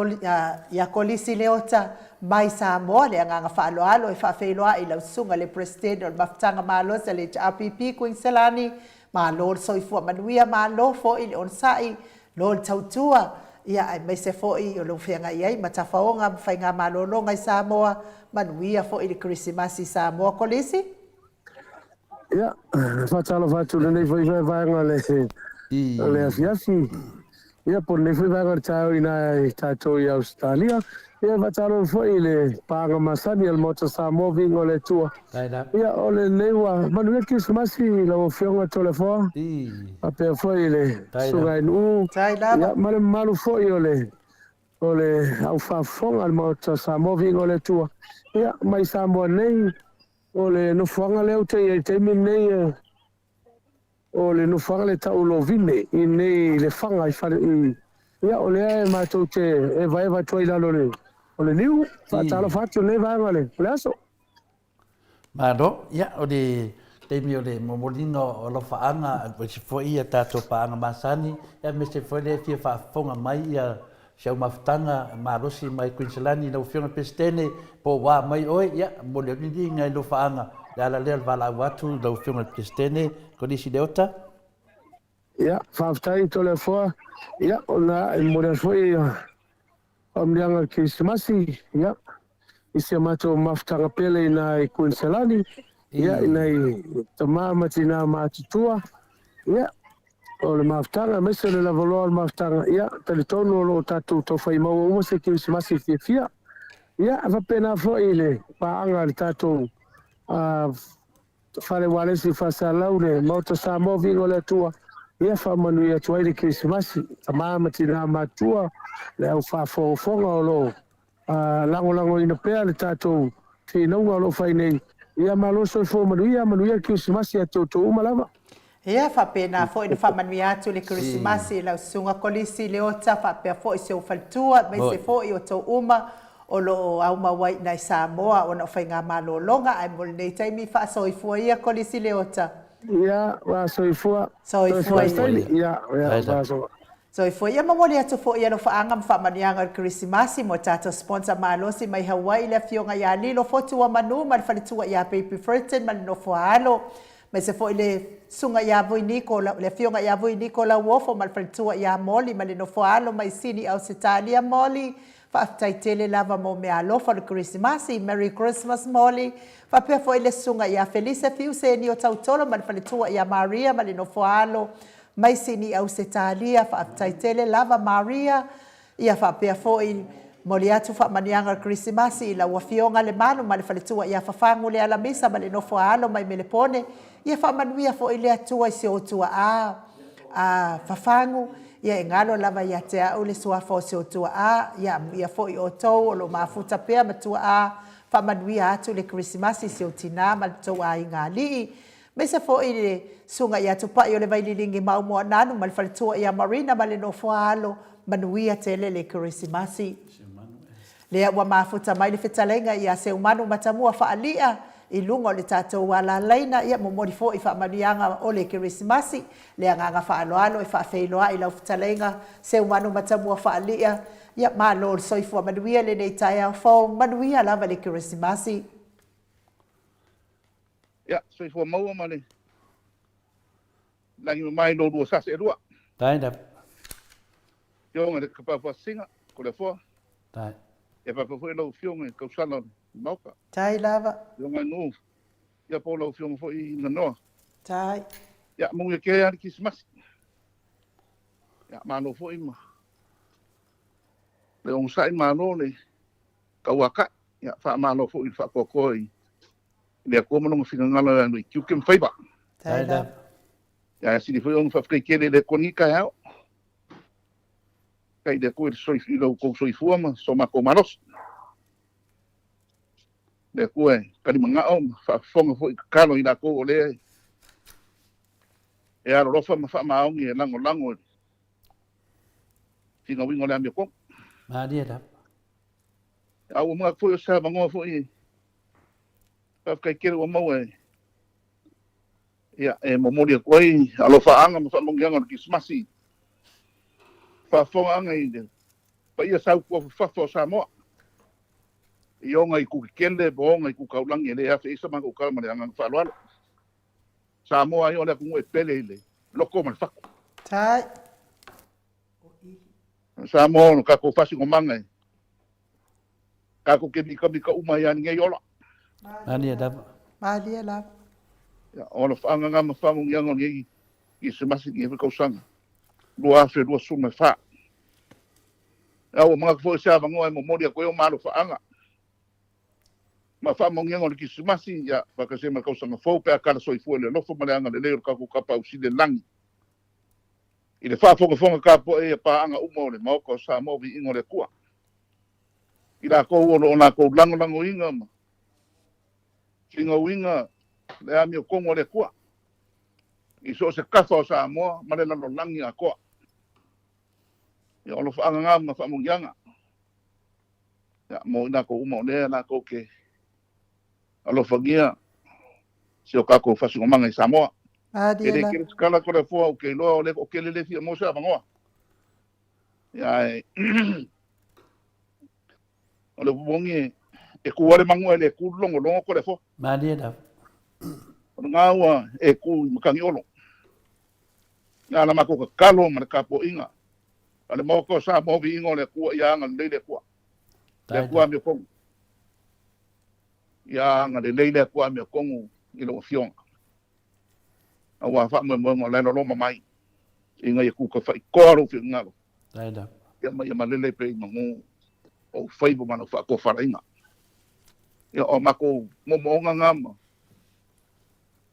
ia kolisi leota mai Samoa le anganga whaaloalo e whaafeiloa i lau sunga le presidente o le maftanga malosi le RPP Queenselani. Malo soifua manuia malo fo i le onsai. Lol tautua ia ai mai se foi o lo fenga ia ma tafaonga fainga malolonga i Samoa manuia foi le Kirisimasi Samoa kolisi ia fatalo fatu nei foi vai le afiasi ia por nei foi vai tau ina tato i Australia ia fatalo foi le paga masani al moto Samoa vingo le tua ia ole lewa manuia Kirisimasi lo fenga telefone ape foi le sugai nu ia male malu foi ole au fafonga al moto Samoa vingo le tua ia mai Samoa nei ole no fanga leo te nei ole no fanga le tau lo vine i nei le fanga i fare ia ole ma to te e vai toi la le ole niu fatalo fatu nei vai vale laso Mado, ia o de temi o de momolino o lo faanga o se foi ia tato paanga masani ia me se foi le fia fonga mai ia se maftanga marosi mai Queenselani no fiona pestene po wa mai oi ia mo le ni ngai lo faanga le ala lea le valau atu lau fionga le Kristene ko nisi leota. Ia, whaftai to le fua. Ia, o na e mora foi o mlianga Krismasi. Ia, isi amato maftanga pele na i Queenselani. Ia, ina i tamama tina matutua. Ia, o le maftanga, mese le lavoloa le maftanga. Ia, teletono lo tatu to fai maua uma se Krismasi fia. Ia, whapena foi le paanga le tatu fare wale si fasalau le mauta sa mo vingo le tua. Ia whamanu ia tuai le Krismasi, tamama tina matua, le au whafonga o lo, lango ina pea le tātou, whinaunga o lo whai nei, ia maloso i fōmanu ia Krismasi a tōtou umalama. Ia whapena fo ina whamanu atu le Krismasi, lau sunga kolisi le ota, whapea fo i se ufaltua, mai se fo i o tō uma, o lo au mawai nai Samoa, o na whai ngā malo longa, ai mol nei taimi wha so i fua ia kolisi le ota. Ia, wa soifua. Soifua. Ia, wa soifua. Soifua. Ia mamoli atu fo ia no whaanga mwhamanianga o Krismasi mo tātou sponsor malosi mai Hawaii le fionga ia lilo fotua manu ma le whalitua ia Baby Frighten ma le no foalo. Mai se fo le sunga ia vui Nikola, le fionga ia vui Nikola Wofo ma le whalitua ia Moli ma le no foalo mai sini au Sitalia Moli. Whaaftaitele lava mo mea alofa le Krismasi, Merry Christmas Molly. Whapea fo ile sunga ia Felice Fiuse ni o tautolo ma le whalitua ia Maria ma le no foalo. Mai sini au Setalia, whaaftaitele lava Maria. Ia whapea fo i moli atu whaamanianga Krismasi ila wafionga le manu ma le whalitua ia whafangu le alamisa ma le no foalo mai melepone. Ia whaamanuia fo ile atua i se otua whafangu. Ia ngalo lava ia te au le sua fo se o tua ia fo i o tau o lo mafuta pea ma tua whamanuia atu le Krismasi se o tina ma tau i ngā lii. Me se fo i le sunga ia tupa i o le vaililingi mau mua nanu ma le whalitua ia Marina ma le no foalo manuia tele le Krismasi. Lea ua mafuta mai le whetalenga ia se umanu matamua whaalia i lunga o le tātou wala leina ia momori fo i whaamanianga o le Krismasi lea nganga whaaloalo i whaafeiloa i lau whetalenga se umanu matamua whaalia ia malo le soifua manuia le nei tai au fau manuia lava le Krismasi. Ia, soifua maua ma le langi mai lo lua sase rua. Tai da. Ionga le kapapa singa ko le fua. Tai. Ia papafu e lau fionga kausana mauka. Tai lava. Ionga ngu. Ia po lau fionga fo i nganoa. Tai. Ia munga ke ani Krismasi. Ia malo fo ima. Le on sai malo le kawaka. Ia fa malo fo i fa kokoi. Le ko mo no finga ngala no ki kem faiba. Tai da. Ia si fo on fa kele le konika ya. Kai de ko soi lo ko soi fuama so ma ko malos. Le ko e kali manga o fa fonga fo kalo ina ko le. E aro rofa ma fa ma o ngi lango. Tinga wingo le ambe ko. Ma dia da. Au mga fo sa bango fo i. Fa kai kere o mo e. Ya e mo mo dia koi alo fa anga ma fa mongianga ki smasi. Fa fonga anga i de. Pa ia sa ko fa fo sa mo. Io ngai ku kende bo ngai ku kaulangi le afi isa ma ku kalma le anga fa lo. Sa mo ai ole ku e pele le. Loko ma fa. Tai. Sa mo no ka ko fasi ko mangai. Ka ko ke bika uma ya ngai yola. Ani da. Ma dia lava. Ya ona fanga nga ma famu ngango ngi ki se masi ngi ko sang. Lua fe lua su me fa. Ya o mga fo sa bango ai mo modia ko yo malo fa anga. Ma famu ngango ki se masi ya pa ka se ma ko sang fo pe ka so i fu le no fo male anga le ka ko ka pa usi le langi. I le fa fo ka po e pa anga umo le mo ko sa mo vi ingo le kua. I la ko o na ko lango inga ma. Singa winga le ami o kongo le kua. I so se kafa o sa moa, ma le lalo langi a koa. I olo whaanga ngā ma whaamungianga. Ya, mo ina ko uma o lea na ko ke. Alo whangia, si o kako whasingo manga i Samoa. Adi la. Kere skala ko le fua o ke loa o ke le fia mo sa vangoa. Ya, o le bubongi e kuare mangu e le kulongo longo ko le fua. Ma dia da. Ngawa e ku makangi olo. Nga na mako ka kalo ma ka po inga. Ale mo ko sa mo vi ingo le ku ya nga le ku. Le ku mi ko. Ya nga le ku mi ko i lo fiong. Awa fa mo le no mai. Inga ya ku ka fa ko ro fi nga. Dai da. Ya ma le pe mo o fai bo mana fa ko fa inga. Ya o mako mo nga ngam.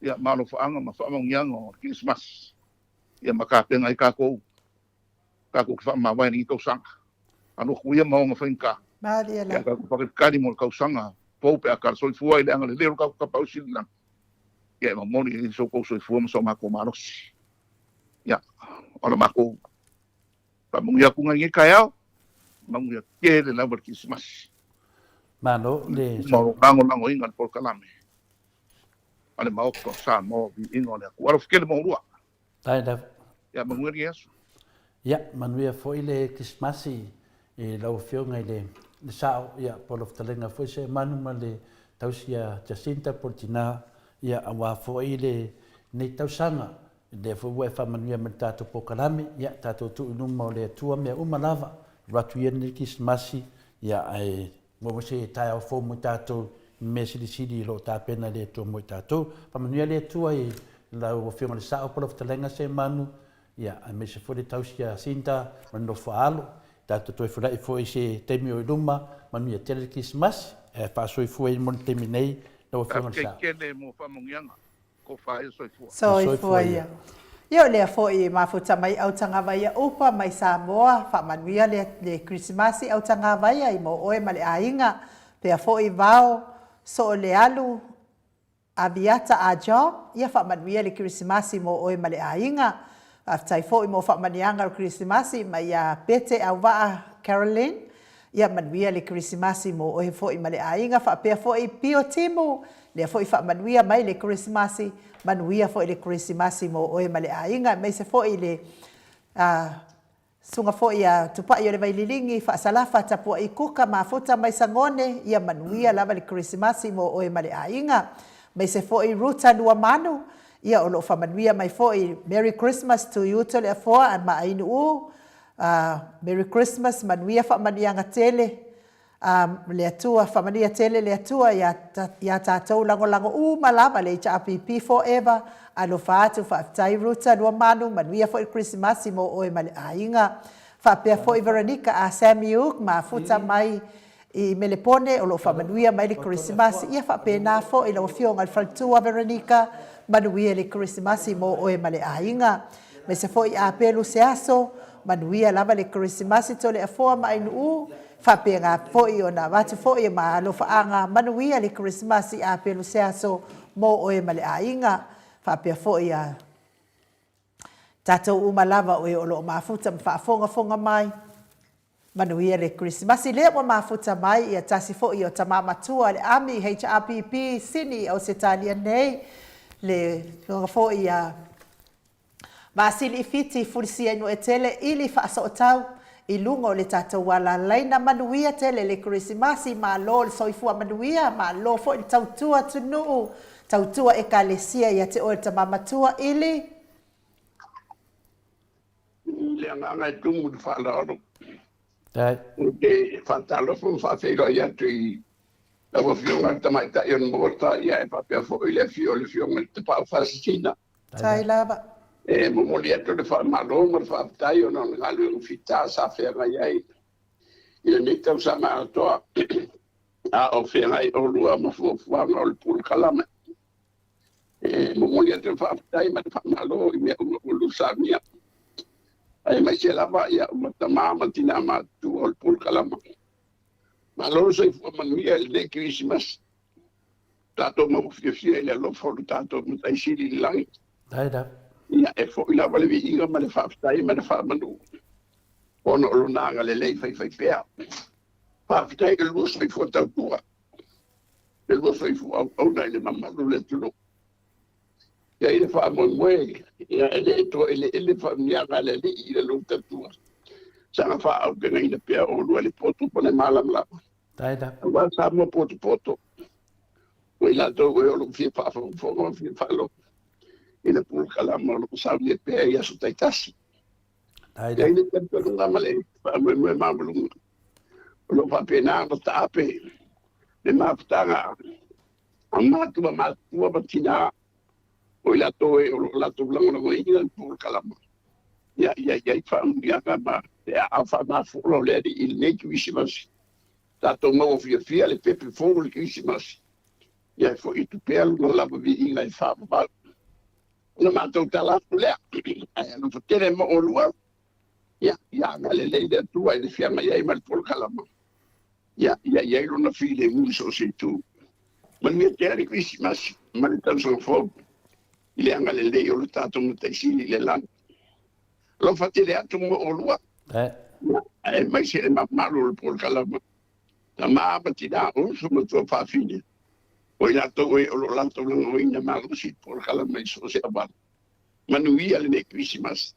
Ya malo fa anga ma fa mo nyango Christmas. Ya makape ngai kako fa ma wai ni ko sang anu kuia mo nga finka Maria la ya ka kadi mo ko sanga po pe akar so fu ai le anga le ka pa usil lang ya mo moni so ko so fu mo so ma ko maros ya ola mako pa mo ya ku ngai kaya mo ya ke le la por Christmas mano le mo lango ingan por kalame ale mo ko sa mo vi ingo le ku aro fikele mo rua dai da ya mo ngeri yesu ya manuia foi le Christmasi e lau fio ngai le sao ya polof talenga foi se manu ma le tausia Jacinta Portina ya awa foi le nei tausanga de foi we fa manuia me tato pokalame ya tato tu no mo le tua me uma lava ratu ye le Christmasi ya ai mo se tai au fo mo tato me sidi lo ta pena le to mo tato fa manuia le tua e lau fio le sao polof talenga se manu ya a me se foi tausia Jacinta no faalo tato toi fura foi se temi o luma manu ya tele Christmas e fa soi foi mon terminei no foi sa ke le mo fa mo yanga ko fa soi fu soi foi ya yo le foi ma futa mai au tanga vai upa mai Samoa fa manuia le Christmas au tanga vai i mo oe male ainga pe foi vao so le alu aviata a job ia fa manuia le Christmas mo oe male ainga aftai fo mo fa manianga Christmas mai ya pete au va Caroline ia manuia le Christmas mo o fo i male ainga fa pe fo i pio timo le fo i fa manuia mai le Christmas manuia fo i le Christmas mo o male ainga mai se fo i le sunga fo ia tupa i le vai lilingi fa salafa tapu i kuka ma fota mai sangone ia manuia lava le Christmas mo o male ainga mai se fo i ruta dua manu ia o lo fa manuia mai foi Merry Christmas to you to le foa ma inu Merry Christmas manuia fa manianga tele le atua fa mania tele le atua ya tatou lango malava le HRPP forever alo fa atu fa tai ruta do manu manuia foi Christmas mo o male ainga fa pe foi Veronica a Samuel ma futa mai i melepone o lo fa manuia mai le Christmas ia fa pe na fo i lo fionga al faltua Veronica manuia le Christmas mo o male ainga me se foi a pelu se aso manuia lava le Christmas to le afo ma inu fa penga foi ona watu foi ma lo fa anga manuia le Christmas a pelu se aso mo o male ainga fa pe foi a tato uma lava o lo mafuta fa fonga mai manuia le Christmas le mo mafuta mai ia tasi foi o tamama tua le ami HRPP sini o setania nei le fo ia masili fiti furisia no etele ili fa so tau i lungo le tata wala laina manuia tele le Christmas ma lo soifu manuia ma lo fo tau tua tunu tau tua ekalesia ia te o tamama tua ili le anga tumu fa la no dai de fantalo fa fe lo ia tu la vofiona tamata yon morta ia e papia fo ile fio le fio me te pa fascina tai lava e mo moliato le fa malo mo fa tai o non galu fita sa fe ga ia ile ne tau sa ma to a o fe ai o lua mo fo no le pul kalama e mo moliato fa tai ma fa malo i me o lu sa mia ai mai se lava ia mo tamama tina ma tu o pul kalama malo so fu manuia le Christmas tato mo fia ile lo fo tato mo tai sili lang dai da ia e fo ila vale vi inga ma le fa tai ma le fa manu ono lo nanga le lei fai pea fa tai ke lu so fo ta tua le lu so fo au dai le mamma lu le tulo ia ile fa mo ia ele to ele fa mia gale le ile lu ta tua sa fa au ke nei le pea o lu le poto pone malam la dai da wa sa mo poto o Oi la to o lo fie fa fo fie fa lo. Ina pul kala mo lo sa le pe ya su tai tasi. Ai Ya ina pe ko nga male. Pa mo ma mo lo fa pe na ko ta pe. Le ma tanga. Amma tu ma tu ba tina. Oi la to o la to blanco no ina pul kala mo. Ya fa ya ma. Ya fa ma fo lo le di il ne ki simas. Tato mau fia le pepe fongo le Christmas. Ia fo i tu pēlu no lava vi inga i whāpapa. Na mātou tala lea. Ai anu to tere mo o lua. Ia ngā le leida tua i le whianga iai mali polo kalama. Ia rona while muso se tu. Mani mea tere Christmas. Mani tansong fō. I le anga le lei o le tātou mo taisini le lang. Lo whatere atu mo o lua. Ai mai se le maru le polo kalama. Na maapati na o sumo to whawhine. O ina to o lo lanto lango ina malu si por kala mai so se abal. Manuia le ne Christmas.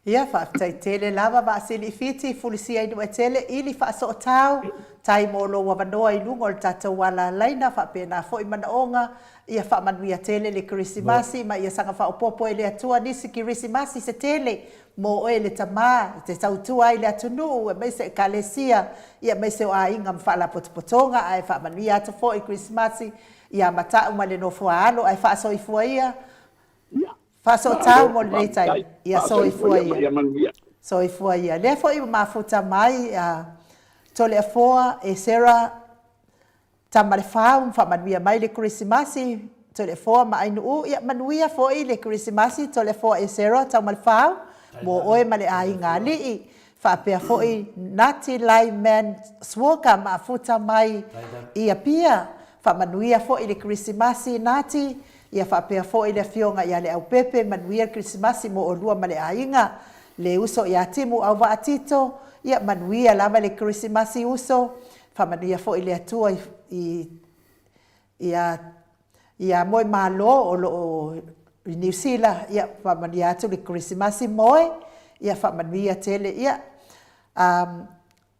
Ia whaatai tele lava wa asili fiti fulisia inu e tele ili whaaso o tau. Tai mo lo wawanoa i lungo le tātou wala laina whapena fo i manaonga. Ia whaamanuia tele le Christmasi ma ia sanga whaopopo e le atua nisi ki Christmasi se tele. Mo oe le tamā, te tautua i le atunu, e meise e kalesia, ia meise o a inga mwhala potopotonga, ai whaamanuia ato fo i Christmasi, ia matau ma le nofua alo, ai whaaso i fua ia. Whaaso o tau mo le reitai, ia so i fua ia. So i fua ia. Lea fo i mafuta mai, tole a foa e Sarah, tamare whau, whaamanuia mai le Christmasi, tole foa ma ainu ia manuia fo i le Christmasi, tole foa e Sarah, tamare whau, mo oe male ai ngā lii, whapea foi nati lai man swoka ma futa mai ia pia, whamanuia foi le Christmasi nati, ia whapea foi le fionga ia le au pepe, manuia Christmasi mo o lua male ainga, le uso ia timu au vaatito, ia manuia lava le Christmasi uso, whamanuia foi le atua ia moe malo o lo i New Zealand, ia whamanuia atu le Christmasi moe, ia whamanuia tele, ia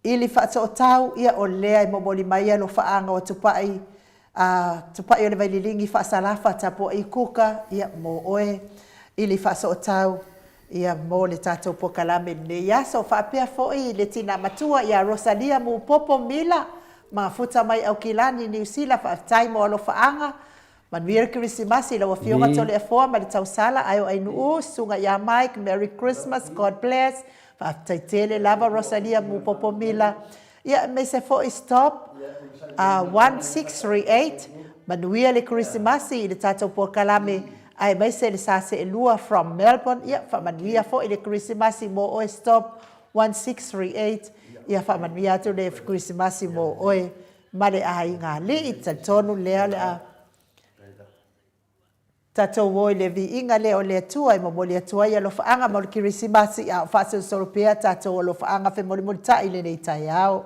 ili whaata o tau, ia o lea i momoli mai alo whaanga o tupai o le vaililingi whaasalafa tapo i kuka, ia mo oe, ili whaata o tau, ia mo le tātou pokalame ne ia, so whapea foi le tina matua, ia Rosalia mu popo mila, mga futa mai au kilani New Zealand, whaatai mo alo whaanga, Manuia Christmasi la wafionga tole e foa ma le tausala ayo ainu sunga ya Mike, Merry Christmas, God bless. Whataitele lava Rosalia mu popomila. Ia me se fo stop 1638 Manuia le Christmasi i le tatou po kalame ai mai se le sase e lua from Melbourne. Ia fa Manuia fo i le Christmasi mo o stop 1638. Ia fa Manuia to le Christmasi mo oe male ai ngā li i tonu lea le a tatou woi le vi inga leo le atua i mamoli atua i alo whaanga mo le Christmasi a whaasau soropea tatou alo whaanga whi moli moli ta i le nei tai au.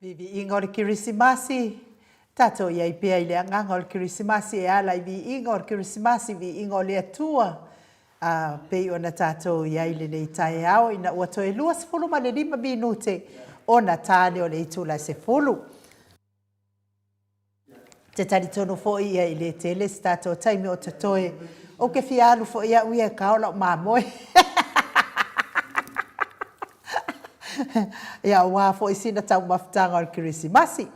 Vivi ingo le kirisimasi. Tato ia pia ile nganga le kirisimasi e ala vi ingo le kirisimasi vi ingo le atua. Pe ona tato ia ile nei tai ao ina ua toe lua se fulu ma le 5 minute. Ona tane o le itula se fulu. Te tari tono fo ia ile tele stato taimi o te toe. O ke fialu fo ia uia kaola mamoe. Ia wa fo isina tau mafutanga o kirisimasi.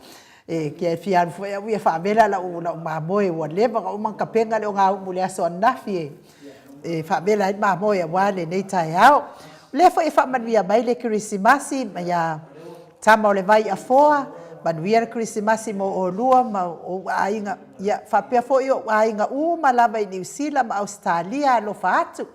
Kia fialu fo ia uia whaamela la mamoe wa leva ka umang kapenga le o ngā umule aso anafi whaamela i mamoe wale nei tai ao. Le fo i whaamanwia mai le kirisimasi ma ia tama o le vai a foa. Manuia Krismasi mo o lua ma o ainga ia whapea fo i o ainga ma lava i New Zealand ma Australia lo atu.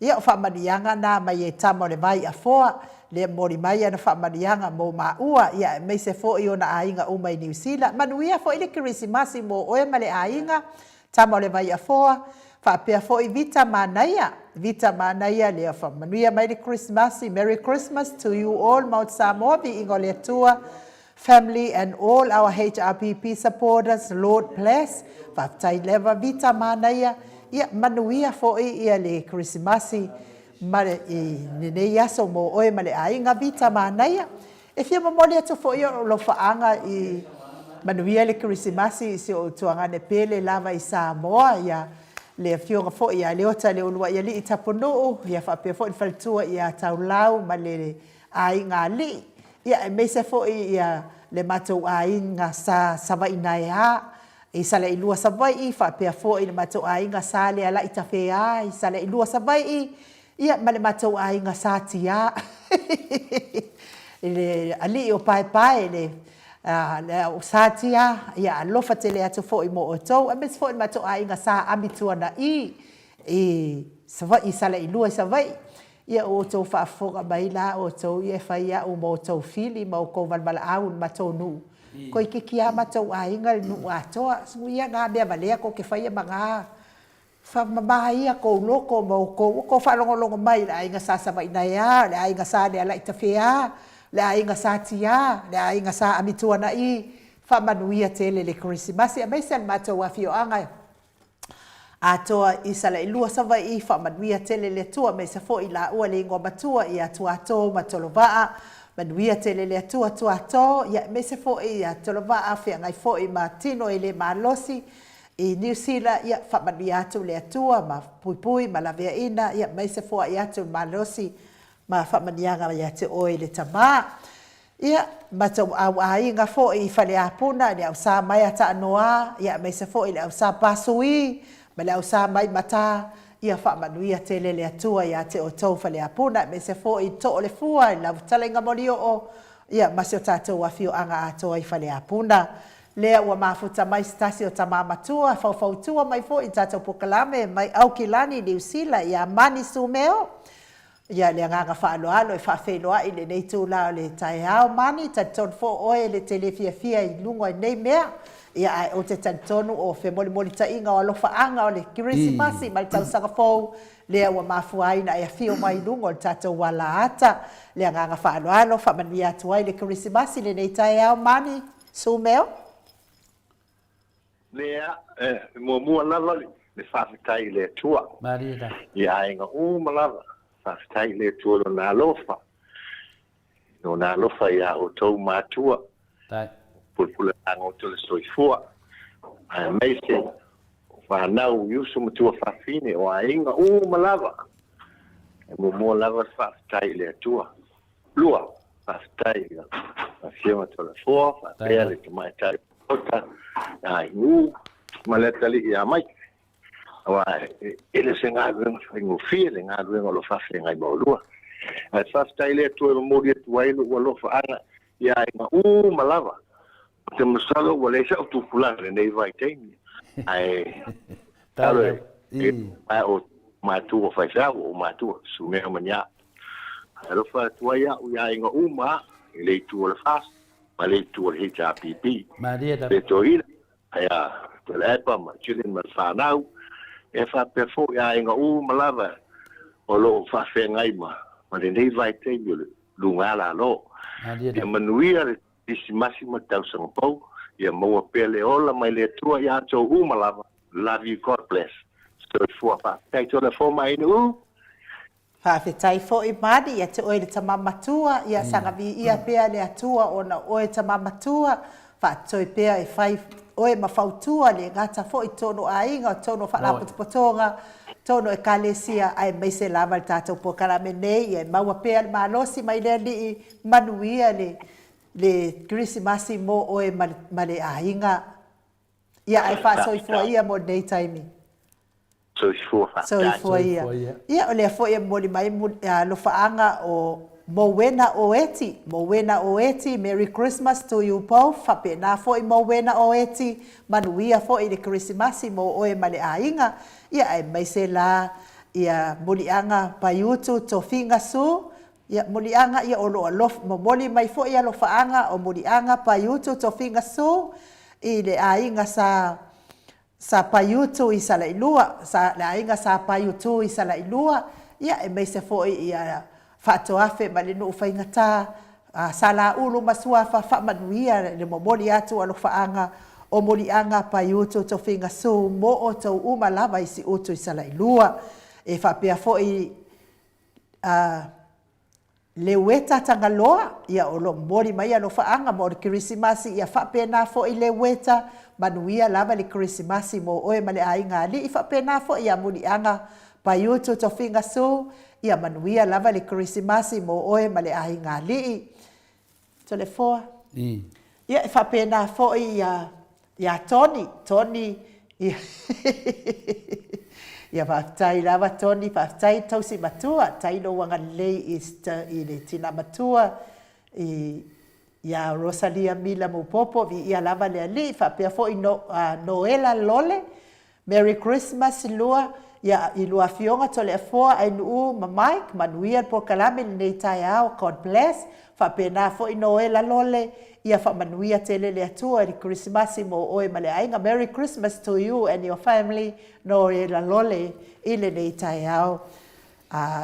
Ia o whamanianga nā mai e tama o le vai a foa le mori mai ana whamanianga mo maua ia mei se fo i o na ainga mai New Zealand. Manuia fo i le Krismasi mo oe ma le ainga tama o le vai a foa whapea fo i vita manaia le a whamanuia mai le Krismasi. Merry Christmas to you all Mount Samoa vi ingo le tua. Family and all our HRPP supporters, Lord bless. Whaftai lewa vita manaya. Ia manuia fo ia le Krismasi. Mare i nene yaso mo oe male ainga vita manaya. E fia mamoli atu fo ia lo faanga i manuia le Krismasi se o tuangane pele lava i Samoa. Ia le fionga fo ia le ota le ulua ia li i taponoo. Ia whapea fo i whalitua ia taulau ma le ainga li. Ia me se fo ia le matou ainga sa savaina ia e sala i lua savai i whapea fo i le matou ainga sa le ala i tawhea i sala i lua savai i ia ma le matou ainga sa tia le ali o pai le o sa tia ia alofa te le atu fo i mo o tau a mes fo i matou ainga sa amituana i savai i sala i lua savai ia o tau whaafoga mai la o tau ia whaia o mo tau fili ma o kou valvala au ma tau nu. Ko i ke kia ma tau ainga nu atoa. Sungu ia ngā mea valea ko ke whaia ma ngā. Whamamaha ia kou loko ma o kou. Ko whalongolongo mai le ainga sa savaina ia, le ainga sa le ala itawhea, le ainga sa tia, le ainga sa amituana i. Whamanuia tele le Krismasi. A meisen ma tau awhio anga. Atoa i sala i lua sawa i whamanuia tele le tua me se fo i la ua le ingoa matua i atua ato matolova'a. Manuia tele le atua ato ia me se fo i atolova'a whea ngai fo i ma tino i le malosi i New Zealand ia whamanuia atu le atua ma pui ma la vea ina ia me se fo i atu malosi ma whamanianga ia te oi le tama. Ia matau au ainga fo i whale apuna le au sa mai ata anoa ia me se fo i le au sa pasui. Ma le au sa mai mata ia whaamanuia tele le atua ia te o tau whale apuna me se fo i to o le fua i lau talenga mori o ia masio tātou a fio anga atoa i whale apuna. Lea ua mafuta mai stasi o tamamatua whautua mai fo i tātou pokalame mai au kilani New Zealand ia mani sumeo. Ia le nganga whaaloalo i whawheloa i le nei tūlao le tai hao mani taton fo oe le tele fia i lungo i nei mea. Ia o te tantonu o fe moli ta inga o alofa anga o le Krismasi mai tau sanga fou lea ua mafuaina ia fio mai lungo o tatou wala ata lea nganga whaaloalo whamania atu ai le Krismasi le nei tai au mani sumeo lea mua lava le whawhitai le tua ia inga malava whawhitai le tua lo nā lofa no nā lofa ia o tau mātua pula ango to le soifua mai se fa nau yusu matua fafine o ainga malava mo lava fa tai le tua lua fa tai fa fiona to le fo fa pele to mai tai ota ai maleta li ya mai wa ele se nga ngo feeling nga lo fa ngai mo lua fa tai le tua mo dia tua lo fa ana ya inga malava te masalo wale sa tu fulane nei vai temi ai tale ai o matu o faisa o matu sume mania alo fa tuaya u ya inga le tu o fas le tu o HRPP le toila aya to le pa ma chilin ma fanau e fa perfo ya inga malava o lo fa fe ngai ma le nei vai temi lunga la lo e manuia Krisimasi ma tausaga pou ia maua pea le ola mai le atua ia atou uma lava. Love you, God bless. Soifua fa'afetai tole fo mai nu. Whawhetai fo I mani ia te oe le tamamatua ia sangavi ia pea le atua o na oe tamamatua whaatoi pea e whai oe mawhautua le ngata fo I tono ainga tono whalapotopotonga tono e kalesia ai mai se lava le tātou pokara me nei e maua pea le malosi mai le li manuia le Krisimasi mo oe ma le ainga ia ai whasoifua ia mo nei taimi. Soifua ia. Ia o lea fo ia moli mai lo faanga o Mowena Oeti, Merry Christmas to you both. Whapena fo I Mowena Oeti, manuia fo I le Krisimasi mo oe ma le ainga. Ia ai mai se la ia molianga paiutu to finga su. Ia molianga ia o lo alof mo moli mai fo ia lo faanga o molianga paiutu to finga su. I le ainga sa paiutu I Salailua, sa le ainga sa paiutu I Salailua, ia e mai se foi ia whaatoafe ma le nuu whaingata, sa la ulu masua whamanuia le momoli atu alo whaanga o molianga paiutu to whinga su mo o tau uma lava I si utu I Salailua, e whapea foi le weta tangaloa, ia o lo mori mai alo whaanga mo le Krisimasi, ia whapena foi le weta, manuia lava le Krisimasi mo oe ma le ainga li I whapena fo ia mulianga paiutu to whinga su ia manuia lava le Krisimasi mo oe ma le ainga li tole foa ia whapena fo ia Tony ia whaftai lava Tony whaftai tausi matua taino wanga lei Easter I le tina matua ia Rosalia Mila Mupopo vi ia lava le ali fa pe fo Noela Lole Merry Christmas lua ia I lua fionga tole fo ai nu ma Mike manuia por kalame nei taiao God bless fa pe na fo Noela Lole ia fa manuia tele le atua I Christmas mo oe male ainga Merry Christmas to you and your family Noela Lole ile nei taiao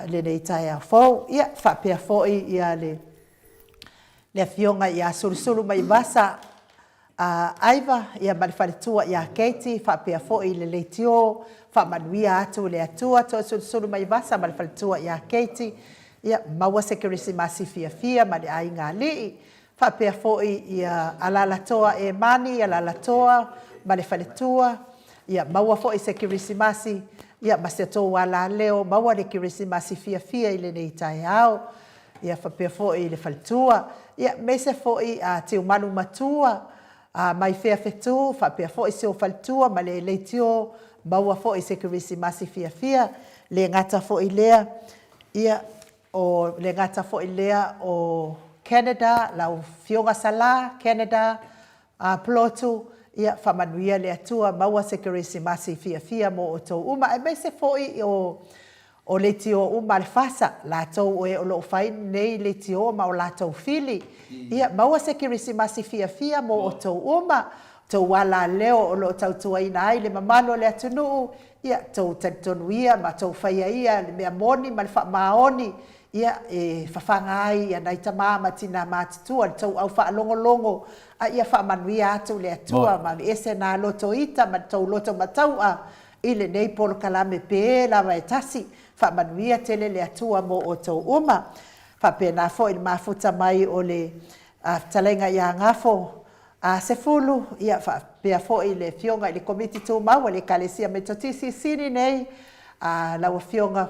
le nei taiao fo ia fa pe fo ia le fionga ia sulusulu mai vasa aiva ia malifaletua ia Katie whapea fo I le leitio whamanuia atu le atua to sulusulu mai vasa malifaletua ia Katie ia maua se Krisimasi fia ma le ainga li whapea fo ia alalatoa e mani alalatoa malifaletua ia maua fo I se Krisimasi ia maseto wala leo maua le Krisimasi fia I le nei tai au ia whapea fo I le faletua ia mese fo I te umanu matua mai fea fetu whapea fo I se o faletua ma le leitio maua fo I se Krisimasi fia le ngata fo I lea ia o le ngata fo I lea o Canada lau fionga sala Canada plotu ia whamanuia le atua maua se Krisimasi fia mo o tau uma e mese fo I o le tio uma le fasa la tau o lo fai nei le tio ma o la tau fili ia maua se Krisimasi fia mo o tau uma tau wala leo o lo tau tuaina ai le mamalo le atunu ia tau tantonuia ma tau fai ia le mea moni ma le wha maoni ia e whawhanga ai ia nai tama ma tina matitua tau au wha longo a ia wha manuia atu le atua ma ese na loto ita ma tau loto mataua ile nei polo kalame pe la mai tasi fa manuia tele le atua mo o tau uma fa pena fo il mafuta mai o le talenga ia ngafo se fulu ia fa pe fo ile fionga ile komiti tu ma le kalesia metotisi sini nei la fionga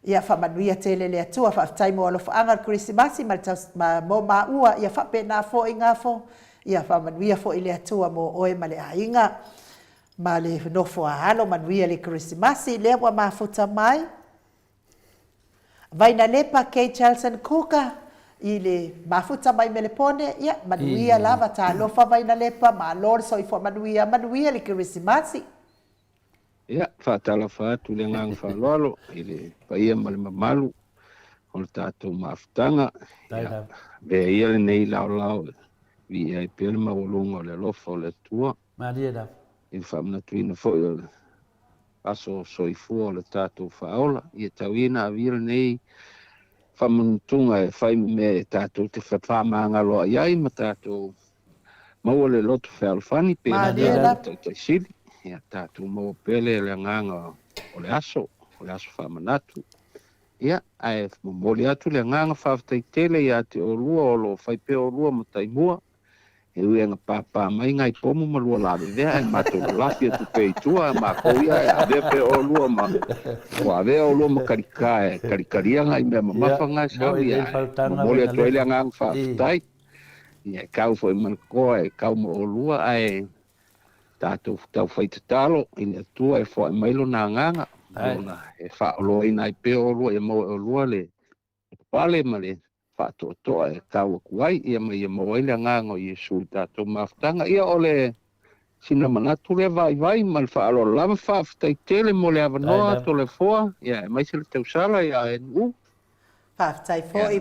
ia fa manuia tele le atua fa taimo lo fa anga Krisimasi ma mo ma ua ia fa pena fo ingafo ia fa manuia fo ile atua mo oe male ainga ma le nofo halo manuia le Krisimasi le wa mafuta mai vai na lepa Kay Charlson Kuka ile mafuta mai melepone ia manuia lava ta lofa vai na lepa ma lor so i fo manuia le Krisimasi ia fatala fatu le ngang fa lolo ile paia mal mamalu o tatou mafutanga be ia le nei lao vi ai pel ma volungo le lofa le tua Maria da il famna tuina fo aso soifua le tatou faola ia tauina avira nei whamantunga e whai me tātou te whawhamangaloa iai ma tātou maua le loto whaalwhani pe na tātou sili. Ia tātou maua pele le nganga o le aso whamanatu. Ia, ai momoli atu le nganga whaawatai tele ia te o lua o lo whaipe o lua ma taimua. E uenga papa mai ngai pomu ma lua lawe vea e mato lafi atu peitua ma koia e ave pe o lua ma o ave o lua ma karikaria ngai mea mamafa ngai sawi ia momoli atu ele ngang whaawatai. Ia kau fo i mankoa e kau mo o lua ai tātou tau whaitatalo i atua e fo i mailo na nganga. E whaoloa ina i pe o lua e mo o lua le pale ma le whaatoa e kau akuai ia mai e mo ele nganga o Iesu tātou maftanga ia o le sina manatu le vai ma le whaalo lama whaafitai tele mo le avanoa to le foa ia e mai se le tausala ia e nu. Whaafitai fo i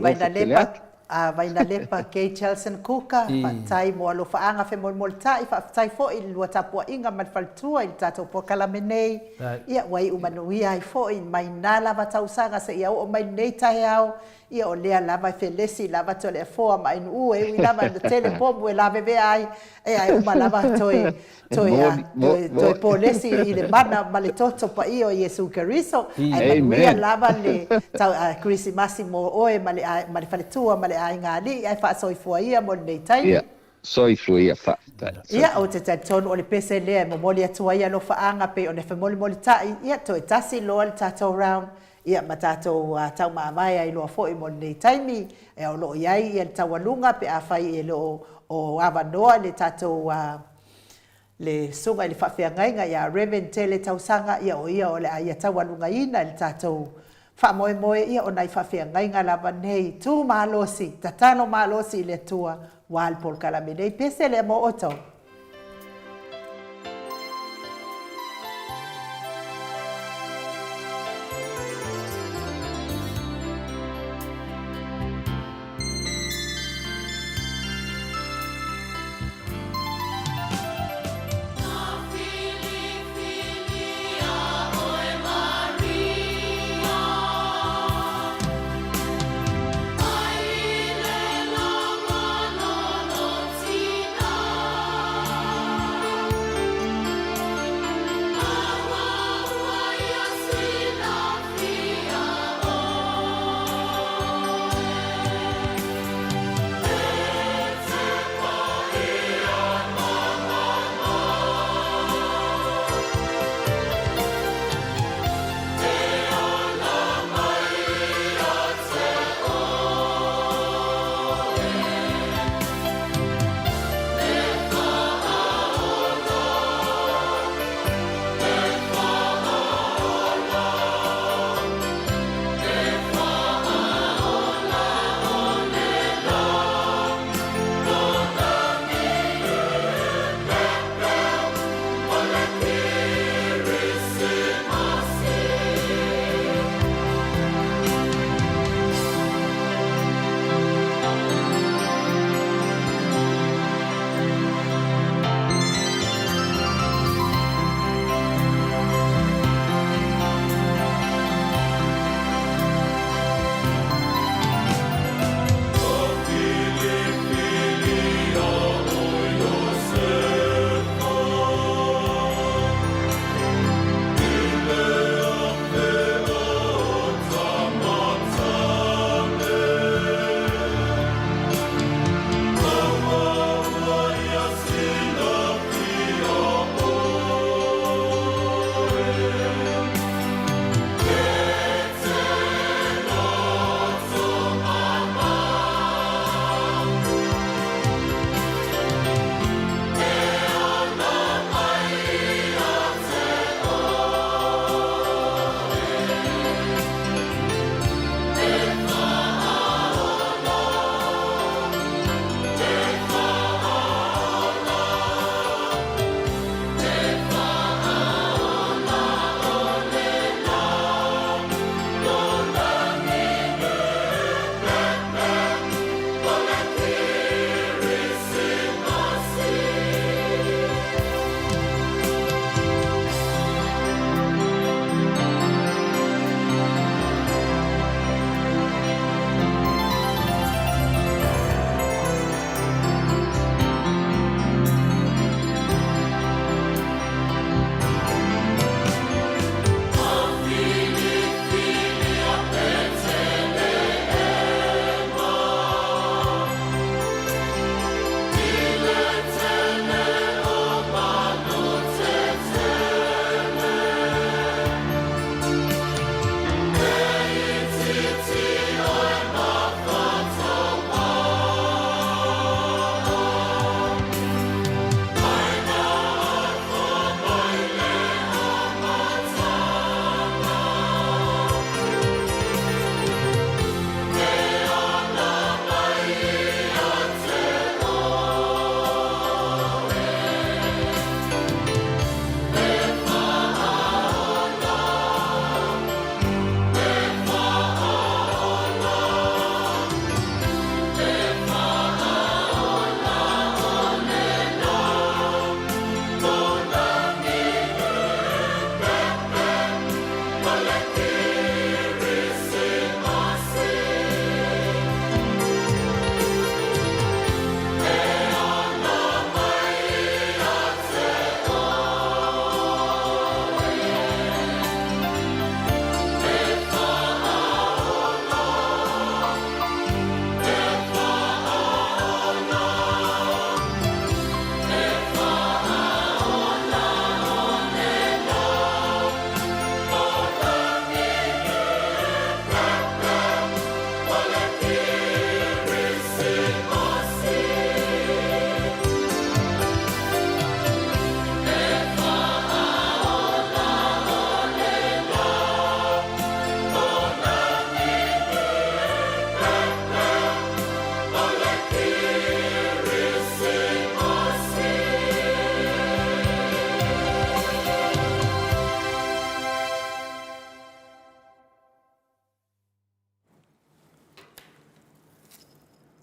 vaina lepa kei Chelson Kuka, whaafitai mo alo whaanga whe mol tai, whaafitai fo i lua tapua inga man whaltua i tātou po kalamenei. Ia wai umanuia i fo i mai nā lava tausanga se ia o mai nei tai au. Ia o lea lava i whelesi lava to lea foa mai nu e ui lava na tele pomu e lave vea ai. E ai uma lava toi po lesi i le mana ma le toto pa i o Iesu Keriso. Ai manuia lava le tau Krisimasi mo oe ma le whaletua ma le ai ngāli. Ai wha soifua ia mo nei tai. Ia, soifua ia wha. Ia o te tonu o le pese lea mo moli atua ia lo whaanga pe o ne whamoli tai. Ia toi tasi loa le tatou round. Ia matatou tau maamai ai loa fo i mo nei taimi e o loo iai ia le taualunga pe a whai e loo o avanoa le tatou le sunga i le whawhiangainga ia Reverend Tele tausanga ia o le aia taualunga ina le tatou whamoe ia o nei whawhiangainga lava nei tū mahalosi, tatano mahalosi i le tua Walpole Kalamenei pese le mo oto. Ai le la no no no tina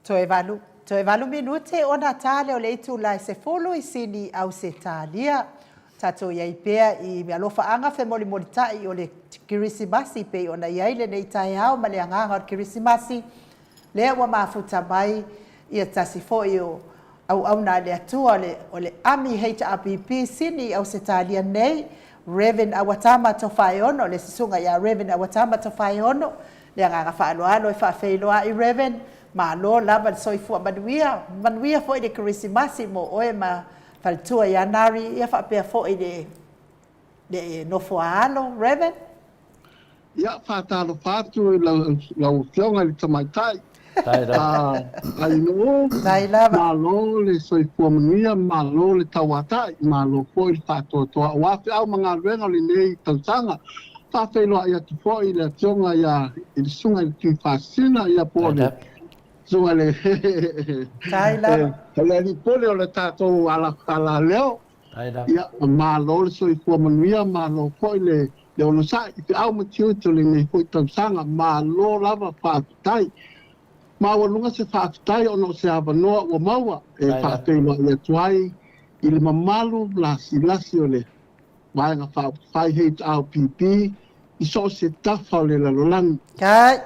Toe valu minute ona tale o le itu la se folo I sini au se talia. Tato iai pea I me alofa anga fe moli moli tai o le kirisimasi pe ona iai le nei tai hao ma le anganga o kirisimasi. Lea wa mafuta mai ia tasi fo o au na le atua o le ami HRPP sini au se talia nei. Reverend Awatama Tofaiono, le sisunga ya Reverend Awatama Tofaiono, le anganga whaaloalo e whaafeiloa I Reverend, ma lo lava soifua manuia fo I le kirisimasi mo oe ma faltua Janari, ia whaapea fo I le nofoalo, Reverend? Ia whaatalo whātu lau fionga li tamaitai. Ai no, ma lo le soifua manuia, ma lo le tawatai, ma lo fo I whaatotoa. Wafi au mga renga li nei tautanga. Whaafeiloa ia tu fo I le fionga ia I le sunga I ki whaasina ia pole. Sunga le le li pole o le tātou ala leo. Ia ma lo le soifua manuia, ma lo fo I le ono sa I au matiuto le nei fo I tautanga, ma lo lava whaatai. Ma walunga se whaafitai ono se awanoa o maua e whaafeiloa ia tuai I le mamalu lasi o le waenga whai HRPP I so se tafa o le lalolangi.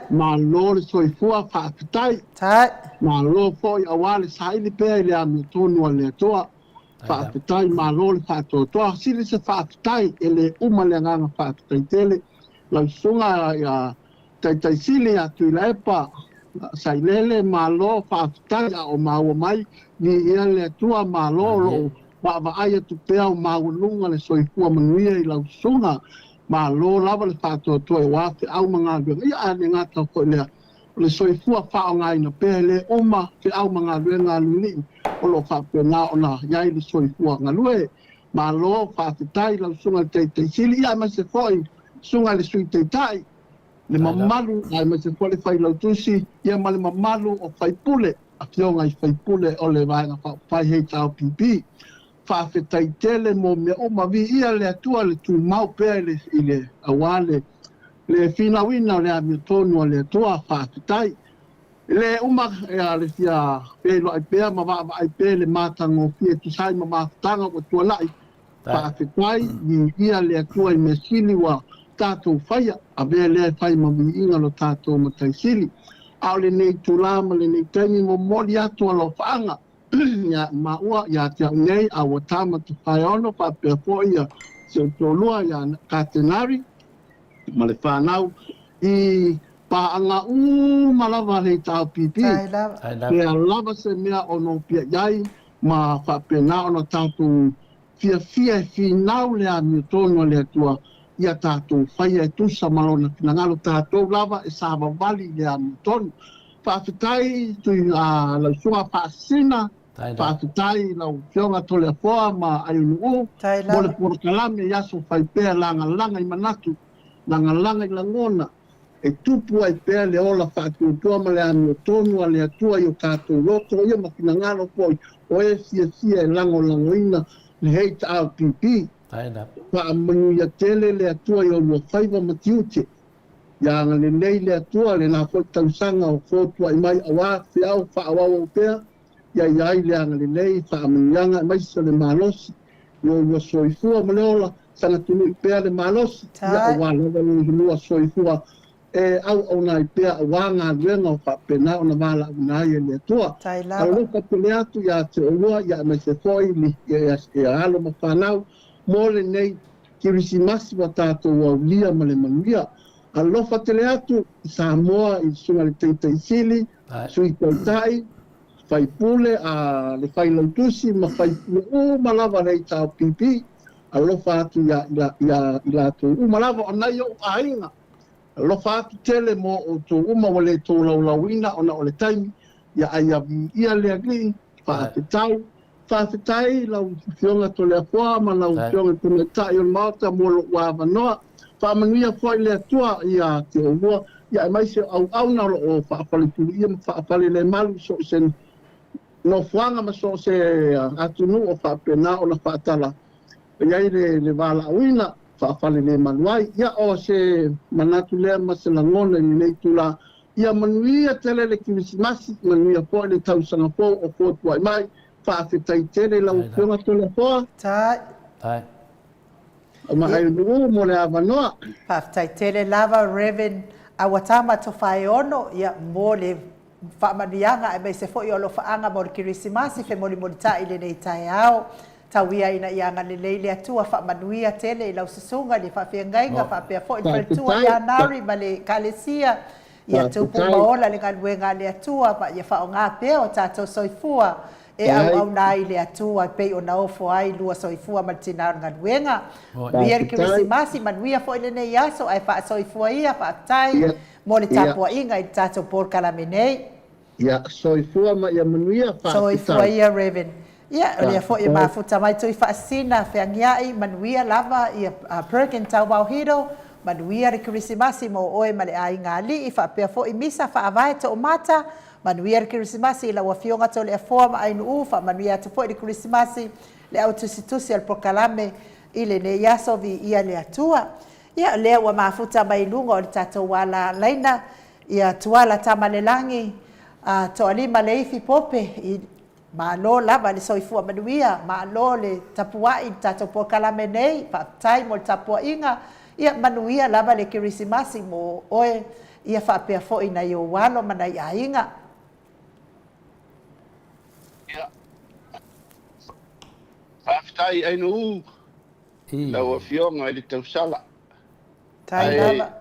Ma lo le soifua whaafitai. Ma lo foi awale saili pea I le amitonu a le atoa. Whaafitai ma lo le whaatotoa. Sili se whaafitai e le uma le nganga whaafitai tele. Lau sunga ia taitai sili atu I la epa. Sailele malo whaafitai o maua mai ni ia le atua malo lo wa aia tu pea o maulunga le soifua manuia I lau sunga malo lava le whaatotoa e wafi au mga luenga ia ane ngata ko le soifua whao ngai na pea le oma te au mga luenga luni o lo whapena o na iai le soifua ngalue malo whaafitai lau sunga te sili ia ma se foi sunga le sui te tai le mamalu ai ma se fole fai lautusi ia ma le mamalu o fai pule a fionga I fai pule o le vaenga fai HRPP whaafetai tele mo mea o mavi ia le atua le tu mau pea I le awale le finawina le amitonu o le atua whaafetai le uma ea le fia pelo ai pea ma waa ai pea le matango fia tu sai ma mafatanga o tualai whaafetai ni ia le atua I mesili wa tātou whaia, a bea lea whai mawi inga lo tātou mataisili. Ao le nei tūlama, le nei taimi mo mori atu alo whaanga. Ia maua, ia te au nei, a watama tu whai ono, whapea po ia se tōlua, ia katenari, ma le whanau, I paanga malawa le tāu pipi. Pea lava se mea ono pia iai, ma whapea na ono tātou fia finau le a miutono le atua, ia tātou whaia e tusa malona kina ngalo tātou lava e sāwa wali le amitonu. Whaafitai tui lau sunga whaasina, whaafitai lau fionga tole a whoa ma ayunu o, mole poro kalame yaso whai pēr langa I manatu, langa I langona, e tupu ai pēr le ola whaatutua ma le amitonu a le atua I o tātou loto, ia ma kina ngalo poi, o e sia e langoina le HRPP. Whaamanu ia tele le atua I o lua whaiva matiute. Ia ngale nei le atua le nā whoi tausanga o whotua I mai awa whiau whaawau o pēr. Ia iai le ngale nei whaamanu ianga mai sa le malosi. Ia ua soifua ma le ola sanga tunu I pēr le malosi. Ia awa lewa ni hinua soifua. E au na I pēr awa ngā luenga o whapena o na wala unai le atua. Alo kapule atu ia te olua ia mai se whoi li ia alo ma whanau. Mole nei kirisimasi wa tātou au lia ma le manuia. Alofa tele atu I Samoa I sunga le teitai sili, sui tautai, whai pule a le whai lautusi, ma whai pule malawa rei tāu pipi. Alofa atu ia lātou malawa o nei o ainga. Alofa atu tele mo o tō uma wale tō laulawina o na o le taimi. Ia ia le agri, whaafetau. Whaafetai lau fionga tole a whoa, ma lau fionga tole tai o mauta molo wa wanoa. Whaamanuia whai le atua ia te oua. Ia mai se au na o whaafale tuli ia ma whaafale le malu so sen no whanga ma so se atunu o whaapena o na whaatala. Iai le wala awina whaafale le maluai. Ia o se manatu lea ma se langona I nei tula ia manuia tele le Krismasi, manuia po le tausaga po o po tuai mai, whaafetai tele lau fionga tole poa. Tai. Tai. O mahai nuu mo le avanoa. Whaafetai tele lava Reverend Awatama Tofai Ono, ia mo le whaamanuianga e mai se fo i olo whaanga mo le Krismasi, fe moli moli tai le nei tai ao. Tawia ina ianga le leile atua whaamanuia tele i lau sisunga le whaafengainga, whaapea fo i pretua i anari ma le kalesia. Ia tupu maola le ngaluenga le atua, pa ia whaonga pea o tātou soifua. E au nai le atua, pei o na ofo ai lua soifua ma tina ngaluenga. Ia le Krismasi, manuia fo i le nei aso, ai wha soifua ia, whaatai, mo le tapua inga i tātou por kalamenei. Ia soifua ma ia manuia whaatai. Soifua ia, Reverend. Ia, lea fo i mafuta mai tui whaasina, whiangiai, manuia lava, ia Perkin tau Wauhiro, manuia le Krismasi mo oe ma le ainga ali, i whaapea fo i misa whaavae to o mata, manuia le Krismasi i la wafionga to le afoa ma ainu ufa, manuia atu fo i le Krismasi, le au tusi al prokalame, i le ne yasovi ia le atua. Ia, lea ua mafuta mai lunga o le tatou wala laina, ia tuala tamalelangi, to alima le ifi pope, i malo lava le soifua manuia, malo le tapuai tatou po kalame nei, whaatai mo le tapua inga, ia manuia lava le Krismasi mo oe, ia whaapea fo i na i o walo mana i a inga. Ia. Whaatai ainu u, lau a fionga i le tausala. Tai lava.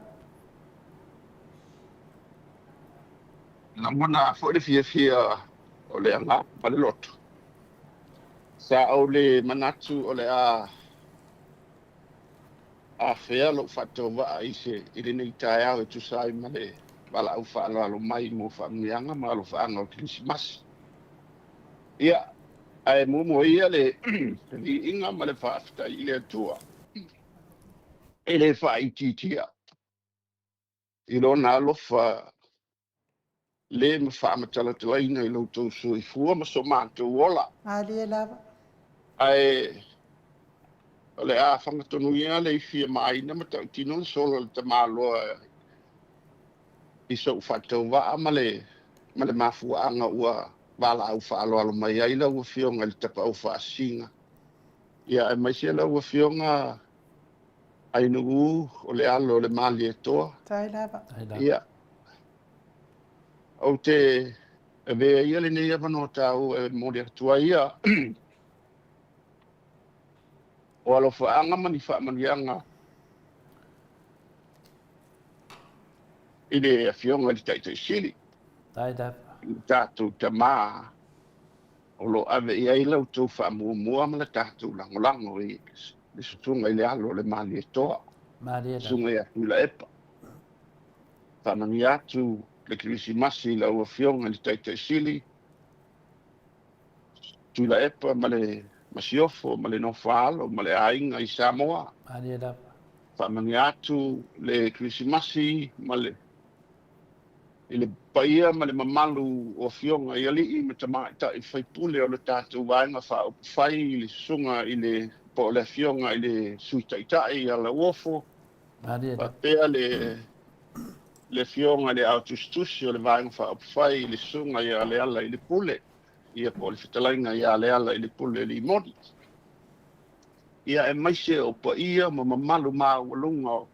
Na mona fo le fia o le anga ma le loto. Sa au le manatu o le a fea lo fato va i se i le nei tae au e tu sai ma le wala au wha alo mai mo wha mianga ma alo wha anga o Krismasi. Ia, ai mumo ia le li inga ma le whaafta i le atua. E le wha i titia. I lona alofa le me whaamatala te laina i lau so i fua ma so mātou ola. Ali e lava. Ai, o le a whangatonu ia le i fia maaina ma tau tino le solo le ta māloa i so whatau waa ma le mafuanga ua wala au whaaloalo mai ai lau ua fionga le tapa au whaasinga. Ia e mai sia lau ua fionga ai nugu o le alo le mali e toa. Tai lava. Ia. O te e vea ia le nei avano tau e mori atua ia. O alo whaanga mani whaamanianga. I le fionga li taitoi sili. Tai da. Tātou ta maa. O lo ave ia i lau tau whaamua ma le tātou langolango i. Le sutunga i le alo le mali e toa. Mali e da. Sunga ia tula epa. Whamani atu le Krismasi la ua fionga li taitoi sili. Tula epa ma le masiofo, ma le nofalo, ma le ainga i Samoa. Mali e da. Whamani atu le Krismasi ma le i le paia ma le mamalu o fionga i ali i me tamaita i whaipule o le tātou waenga whai i le sunga i le po le fionga i le suitaitai a la uofo. Pea le fionga le autustusi o le waenga whai i le sunga i a le ala i le pule. Ia po le whitalainga i a le ala i le pule li modi. Ia e maise o paia ma mamalu maa walunga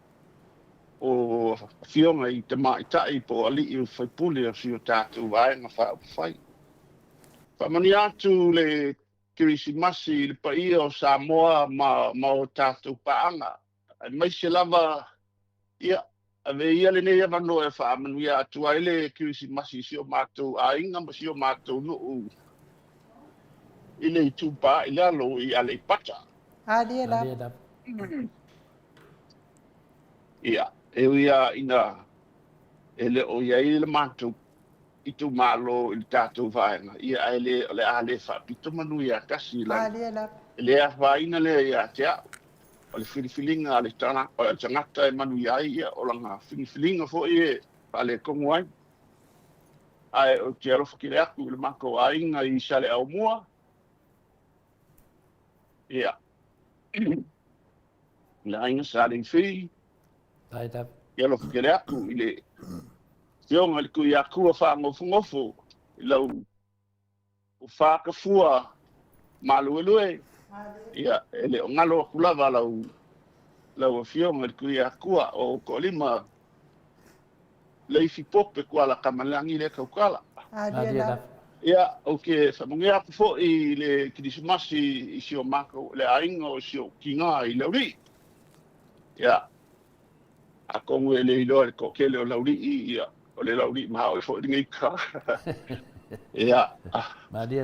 o fionga i te maitai po ali i whaipule o si o tātou waenga whai. Whamani atu le Krismasi le paia o Samoa ma o tātou paanga. Mai se lava ia ave ia le nei avano e whaamanu ia atu ai le Krismasi si o mātou a inga ma si o mātou nuu. I le i tūpā i le alo i ale pata. Ali e lava. Ia. E uia ina ele o ia i le mātou i tu malo i tātou vaenga. Ia ele le ale whapito manu ia kasi la. Ele a vaina le ia te au. O le whiriwhilinga ale tana, o le tangata e manu ia ia o langa whiriwhilinga fo i e ale kongu ai. Ai o te alofa ki le aku le mako a inga i sale au mua. Ia. Le ainga sale i whi. Tai da. Ia lo ke le aku i le fionga le kuia kua whaangofungofo i lau o whakafua maluelue ia ele o ngalo kulava lau fionga le kuia kua o kolima leifi pope kuala kamalangi le kaukala. Ia, ok, whamungia aku fo i le Krismasi i sio mako, le ainga o sio kinga i lauri. Ia, a kongu e le iloa le kokele o lauri i, ia, o le lauri maha o e fo i ngai ka. Ia,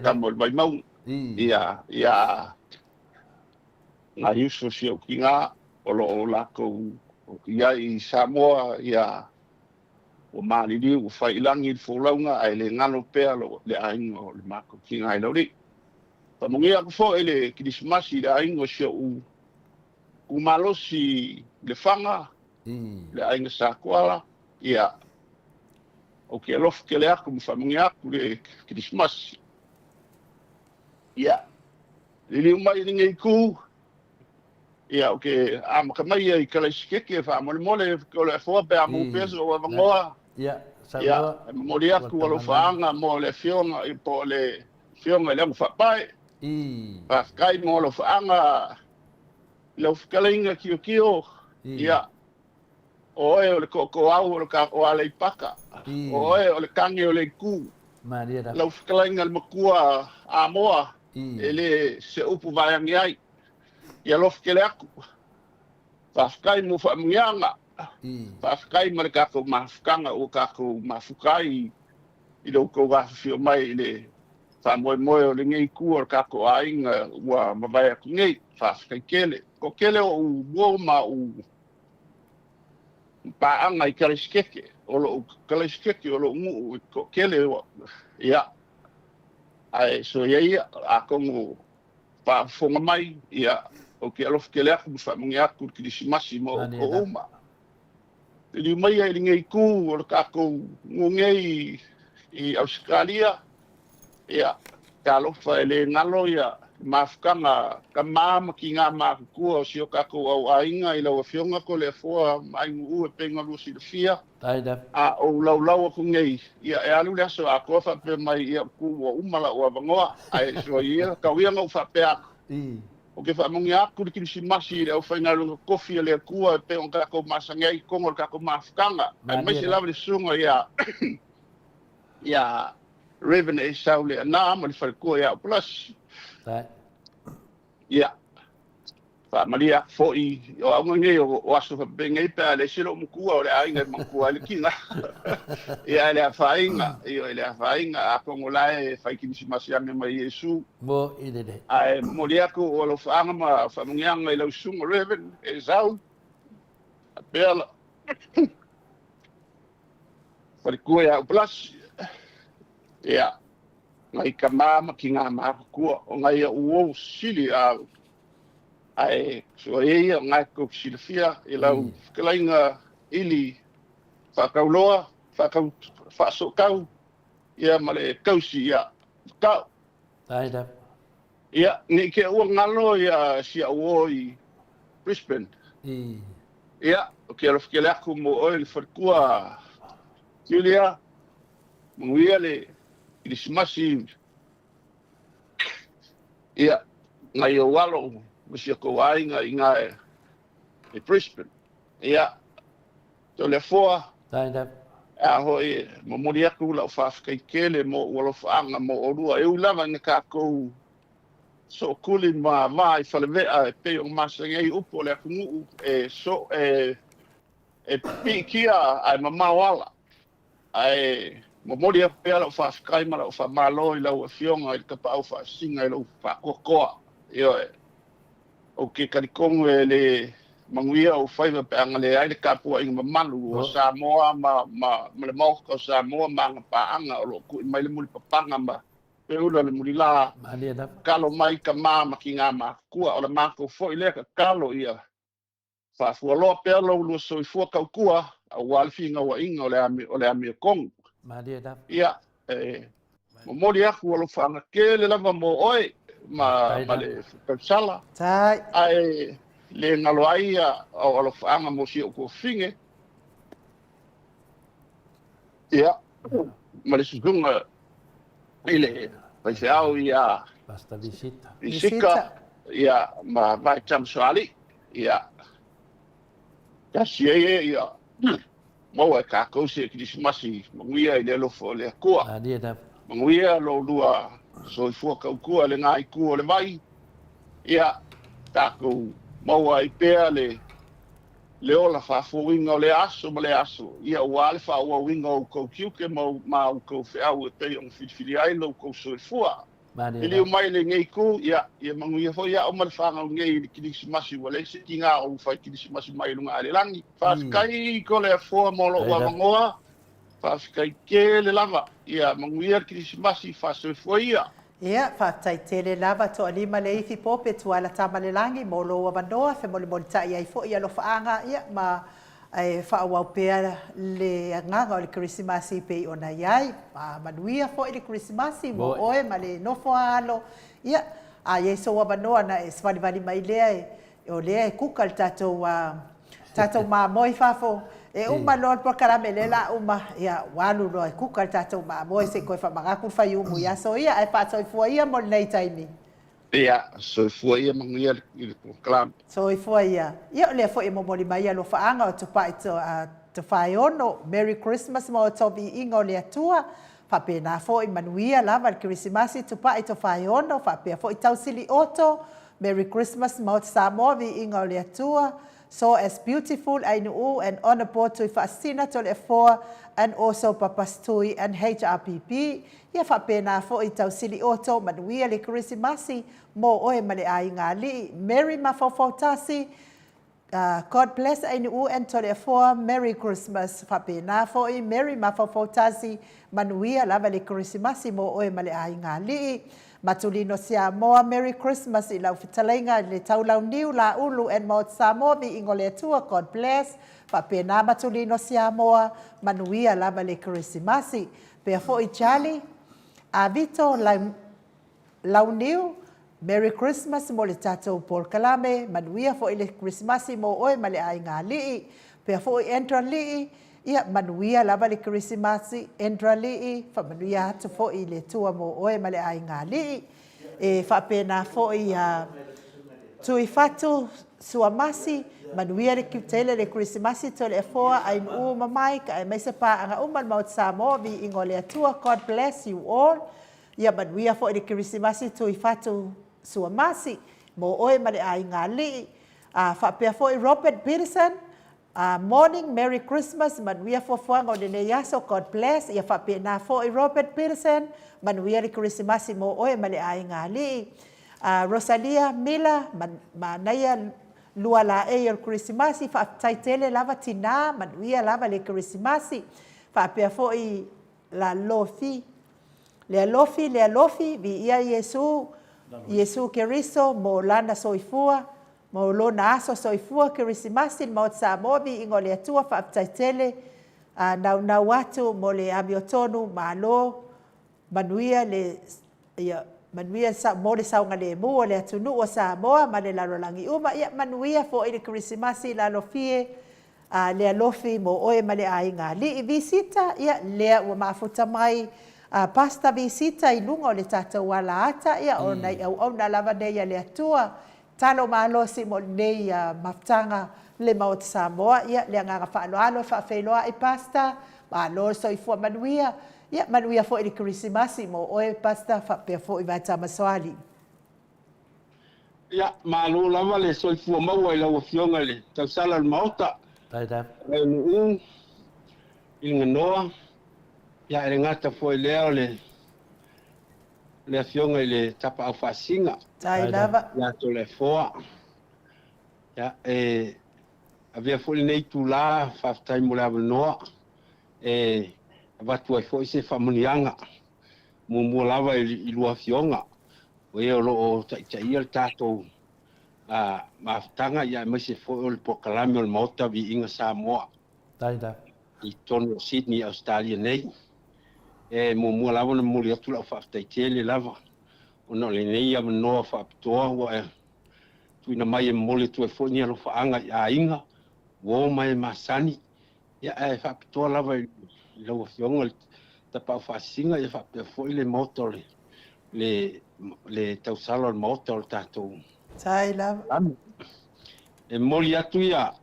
kamo le maimau. Ia, ngā yuso sio kinga o lo o lako, ia i Samoa, ia, o malili o failangi i folaunga ai le ngalo pea le ainga o le mako kinga ai lauri. Pamungia aku fo le Krismasi le ainga sio u malosi le fanga, le ainga sa kuala, ia. O ke alof ke le aku pamungia aku le Krismasi. Ia. Le liu mai ni ngai ku. Ia, o ke amakamai i kalaisikeke wha mole ko le fo pe amu peso o vangoa. Ia, mori aku alo whaanga mo le fionga i po le fionga i langu whapai. Kai mo lo whaanga lau whakalinga kio. Ia, oe o le koko au o le kako ale i paka. Oe o le kange o le ku. Lau whakalinga le makua a moa e le se upu vaiangi ai. Ia lof ke le aku. Whafkai mo whamungianga. Whafkai ma le kako mafukanga o kako mafukai i lau kou whawhio mai i le whamoe o le ngei kua o kako ainga ua mawai aku ngei. Whafkai kele. Ko kele o uo ma u paanga i kalaiskeke. O lo kalaiskeke o lo ngu ko kele o. Ia. Ai so ia a kongo whafonga mai ia. O ke alof ke lea kumu whamungi aku Krismasi mo o oma. Te liu mai ai ngei ku o le kako ngungei i Australia. Ia, te alofa e le ngalo ia mafukanga ka māma ki ngā mākukua o sio kako au ainga i lau a fionga ko le fua maingu u e penga lusi le fia. A o lau aku ngei. Ia e alu lea so a kofa pe mai ia ku o umala o avangoa. Ai so ia kauia ngau whape aku. O ke whamungi aku le Krismasi le au whainarunga kofi le kua e pe on kako masangai kongo le kako mafukanga. Ai mai se lawa le sunga ia ia Raven e sau le anā ma le wharekua ia plus. Ia. Whamaria fo i o aunga ngei o aso whapengei pēr le silo mukua o le ainga e mukua le kinga. Ia le a whainga, ia le a whainga a kongo lae whai Krismasi ane mai Iesu. Mo i le. Ai mori aku o lo whaanga ma whamungianga i lau sunga Raven e zau. A pēla. Wharekua ia o plus. Ia. Ngai ka māma ki ngā mākukua o ngai a uo sili a ai so ia ngai ko silafia i lau whakalainga ili whakauloa, whasokau ia ma le kausi ia kau. Ia, ni ke ua ngalo ia sia uo i Brisbane. Ia, o ke alof ke le aku mo oe le wharekua Julia, munguia le Krismasi ia ngai o walo misia ko ainga i ngā e Brisbane. Ia, to le foa. A hoi, mo mori aku lau whawhikai kele mo walo whaanga mo orua. E ulawa nga kākou so kuli ma i whalewea e pe o masangei upo le aku nguu e so e pikia ai mamawala. Ai mo mori a pea lau whawhikai ma lau whamalo i lau a fionga i kapa au whaasinga i lau whakokoa. Io e, o ke karikongo e le manguia o whaiva pe anga le aile kapua inga mamalu o Samoa ma le mauka o Samoa ma anga paanga o lo ku i mai le muli papanga ma pe ula le muli la kalo mai ka ma ki ngā makua o le mako fo i leka kalo ia whafua loa pea lau lua so i fua kaukua a walfinga wa inga o le ami kongu. Ia, mori aku alo whaanga kele lava mo oe ma le kausala. Ai le ngalo ai o alo whaanga mo si o kua whinge. Ia, ma le sukunga ile pai se au ia Basta visita. visika ia ma vai tam soali ia ya sie ia mo e ka ko se Krismasi manguia ile lo fo le kua Dia da manguia lo lua so fu ka kua le ngai ku le vai ia ta ko mo ai pe le ola fa fo winga o le aso ma le aso ia wale fa o winga o ko kiuke mo ma o ko fe au te on fili ai lo ko so fua ili o mai le ngai ku ia manguia fo ia o mal fa nga ngai ki Krismasi wale se tinga o fa Krismasi mai lunga ale langi fa kai ko le fo mo lo wa mangoa fa kai ke le lava ia manguia Krismasi fa so fo ia Ia, whataitele lava to alima le ifi pope tuala tamalelangi mo lo wabanoa fe mole tai ai fo ia lo faanga ia ma e whaawau pēra le nganga o le Krismasi pei ona iai ma manuia fo i le Krismasi mo oe ma le nofo alo ia a yeso wabanoa na e svali mai lea o lea e kuka le tatou ma moi fafo e uma lor por caramele la uma ia walu no ku ka tatou ma mo se ko fa maga ku fa yu mu ya so ia e pa so fo ia mo nei taimi ia so fo ia mangia il clam so fo ia le fo e mo moli mai lo fa anga to pa to fa ono Merry Christmas mo to bi ingo le tua fa pena fo i manuia lava il Krismasi to pa to fa ono fa pe fo i tau sili oto Merry Christmas mo sa mo vi ingo le tua So as beautiful I know and honorable to fascina to le for and also papastui and HRPP ia fa pena fo i tau sili oto manuia le Krismasi mo oe male ai ngali Merry mafofotasi God bless I know and to le for Merry Christmas fa pena fo i Merry mafofotasi manuia lava le Krismasi mo oe male ai ngali Matulino Samoa, Merry Christmas i lau fitalenga le tau lau niu la ulu and Maut Samoa vi ingo le tua, God bless. Fa pena Matulino Samoa, manuia lava le Krismasi. Pea fo i Charlie, a Vito lau niu, Merry Christmas mo le tatou Paul Kalame, manuia fo i le Krismasi mo oe ma le ai ngā lii. Pea fo i Endra lii, ia manuia lava le Krismasi Endra lii fa manuia atu fo i le tua mo oe ma le ai ngā lii e fa pena fo i tui fatu suamasi manuia le kitele le Krismasi to le foa ai u mamai ka mai se pa anga umal maut Samoa vi ingo le tua God bless you all ia manuia fo i le Krismasi tui fatu suamasi mo oe ma le ai ngā lii fa pea fo i Robert Peterson morning, Merry Christmas, manuia fofoanga o nene yaso, God bless, ia whapena fo i Robert Peterson, manuia le Krismasi mo oe male ai ngā li. Rosalia Miller, manaia lua la e o Krismasi, whaaptaitele lava tina, manuia lava le Krismasi, whapea fo i la lofi. Le lofi, vi ia Yesu Keriso, mo lana soifua, mo lona aso soifua Krismasi mo Samoa vi ingo le atua whaaptaitele nau atu mo le amiotonu malo manuia mo le saunga le mu o le atunu o Samoa ma le larolangi uma ia manuia fo i le Krismasi la lofie le alofi mo oe ma le ai ngā li visita ia lea ua mafuta mai pasta visita i lunga o le tātou wala ata ia o nei au na lava nei le atua talo malo si mo nei maftanga le Maut Samoa ia le nganga whaaloalo whaafeiloa i pasta malo soifua manuia ia manuia fo i le Krismasi mo oe pasta whapea fo i vata maswali ia malo lava le soifua maua i lau fionga le tausala le maota Taida i nganoa ia e ngata fo i leo le fionga i le tapa au whasinga Tai lava. Ia to le foa. Ia avea fo nei tu la whaftai mo le avanoa. Watu ai fo i se whamunianga. Mua lava i lua fionga. O e o lo o tai al tātou. Maftanga ia mai se fo o le pokalame o le maota vi inga Samoa. Taida. I tono Sydney, Australia nei. Mua lava na muli atu la whaftai tele lava. Ona le nei am no fa toa wa tuina mai mole tu fo ni alo fa anga a inga wo mai masani ya fa toa lava lo fionga ta pa fasinga e fa pe foi le motor le tau salo al motor tato Tai la. E moli atu ia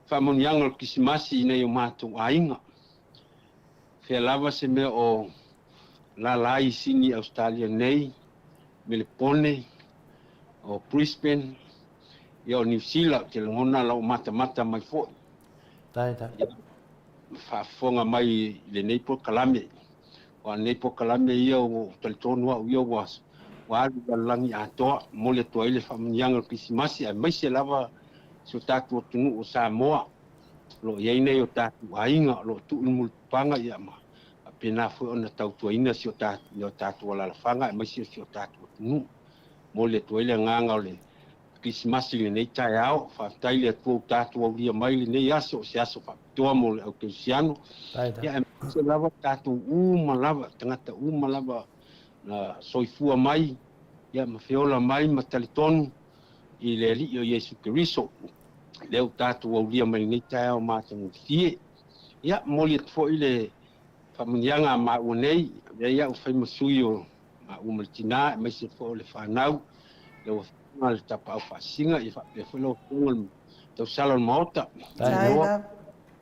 fa monianga kisimasi nei o matu ainga. Fe lava se me o la lai sini Australia nei Melbourne o Brisbane ia o New Zealand ke ngona la o mata mai fo. Tai. Fa fonga mai le nei po kalame. Wa nei po kalame ia o teltonu o ia was. Wa langi ato mole to ile fa monianga kisimasi ai mai se lava so tatu tunu o Samoa lo ye nei o tatu ainga lo tu mulpanga ia ma pena fo ona tau tuaina si o tatu wala la fanga mai si o tatu tunu mo le toile nganga le Christmas le nei tai ao fa tai le tatu o dia mai le nei aso se aso fa to mo o cristiano ia se lava tatu malava tangata malava na soifua mai ia ma feola mai ma talitonu i le li o Yesu Kiriso leu tatu o dia mai nei tai ao ma tanu fie ia mo le fo ile famunianga ma unei ia o fai masui o ma umaltina mai se fo le fanau le mal tapa fa singa e fa le fo ngol to salon mota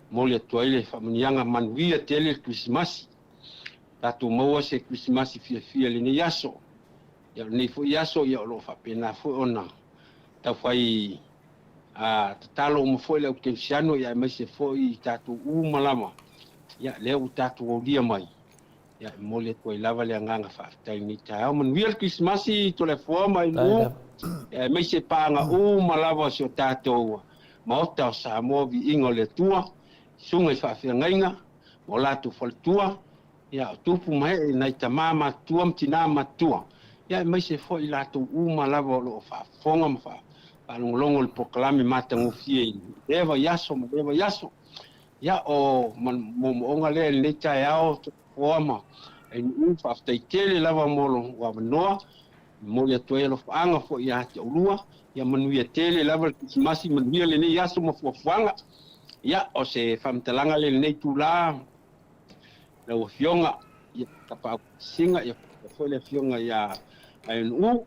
mo le toile famunianga manuia tele Christmas tatu mo se Christmas fia le ni yaso ia ni fo yaso ia lo fa pena fo ona ta fai a talo mo fo le ke siano ia mai se fo i tatu malama ia leu tatu o dia mai ia mo le ko lava le nganga fa tai ni ta man wiel Christmas to le fo mai no mai se panga malava so tatu ma ota sa mo vi ingo le tua sunga fa fa ngainga o la tu fol tua ia tupu mai nai ta mama tua mtina matua ia mai se fo i la tu malava lo fa fonga ma fa alongolongo le proklame matango fie eva yaso ya o mo ngale le tai ao forma en fa sta tele lava molo wa no mo le toelo anga fo ya te ulua ya manu ya tele lava masi manu le ne yaso mo fo fanga ya o se famtalanga le ne tula la fionga ya tapa singa ya fo le fionga ya en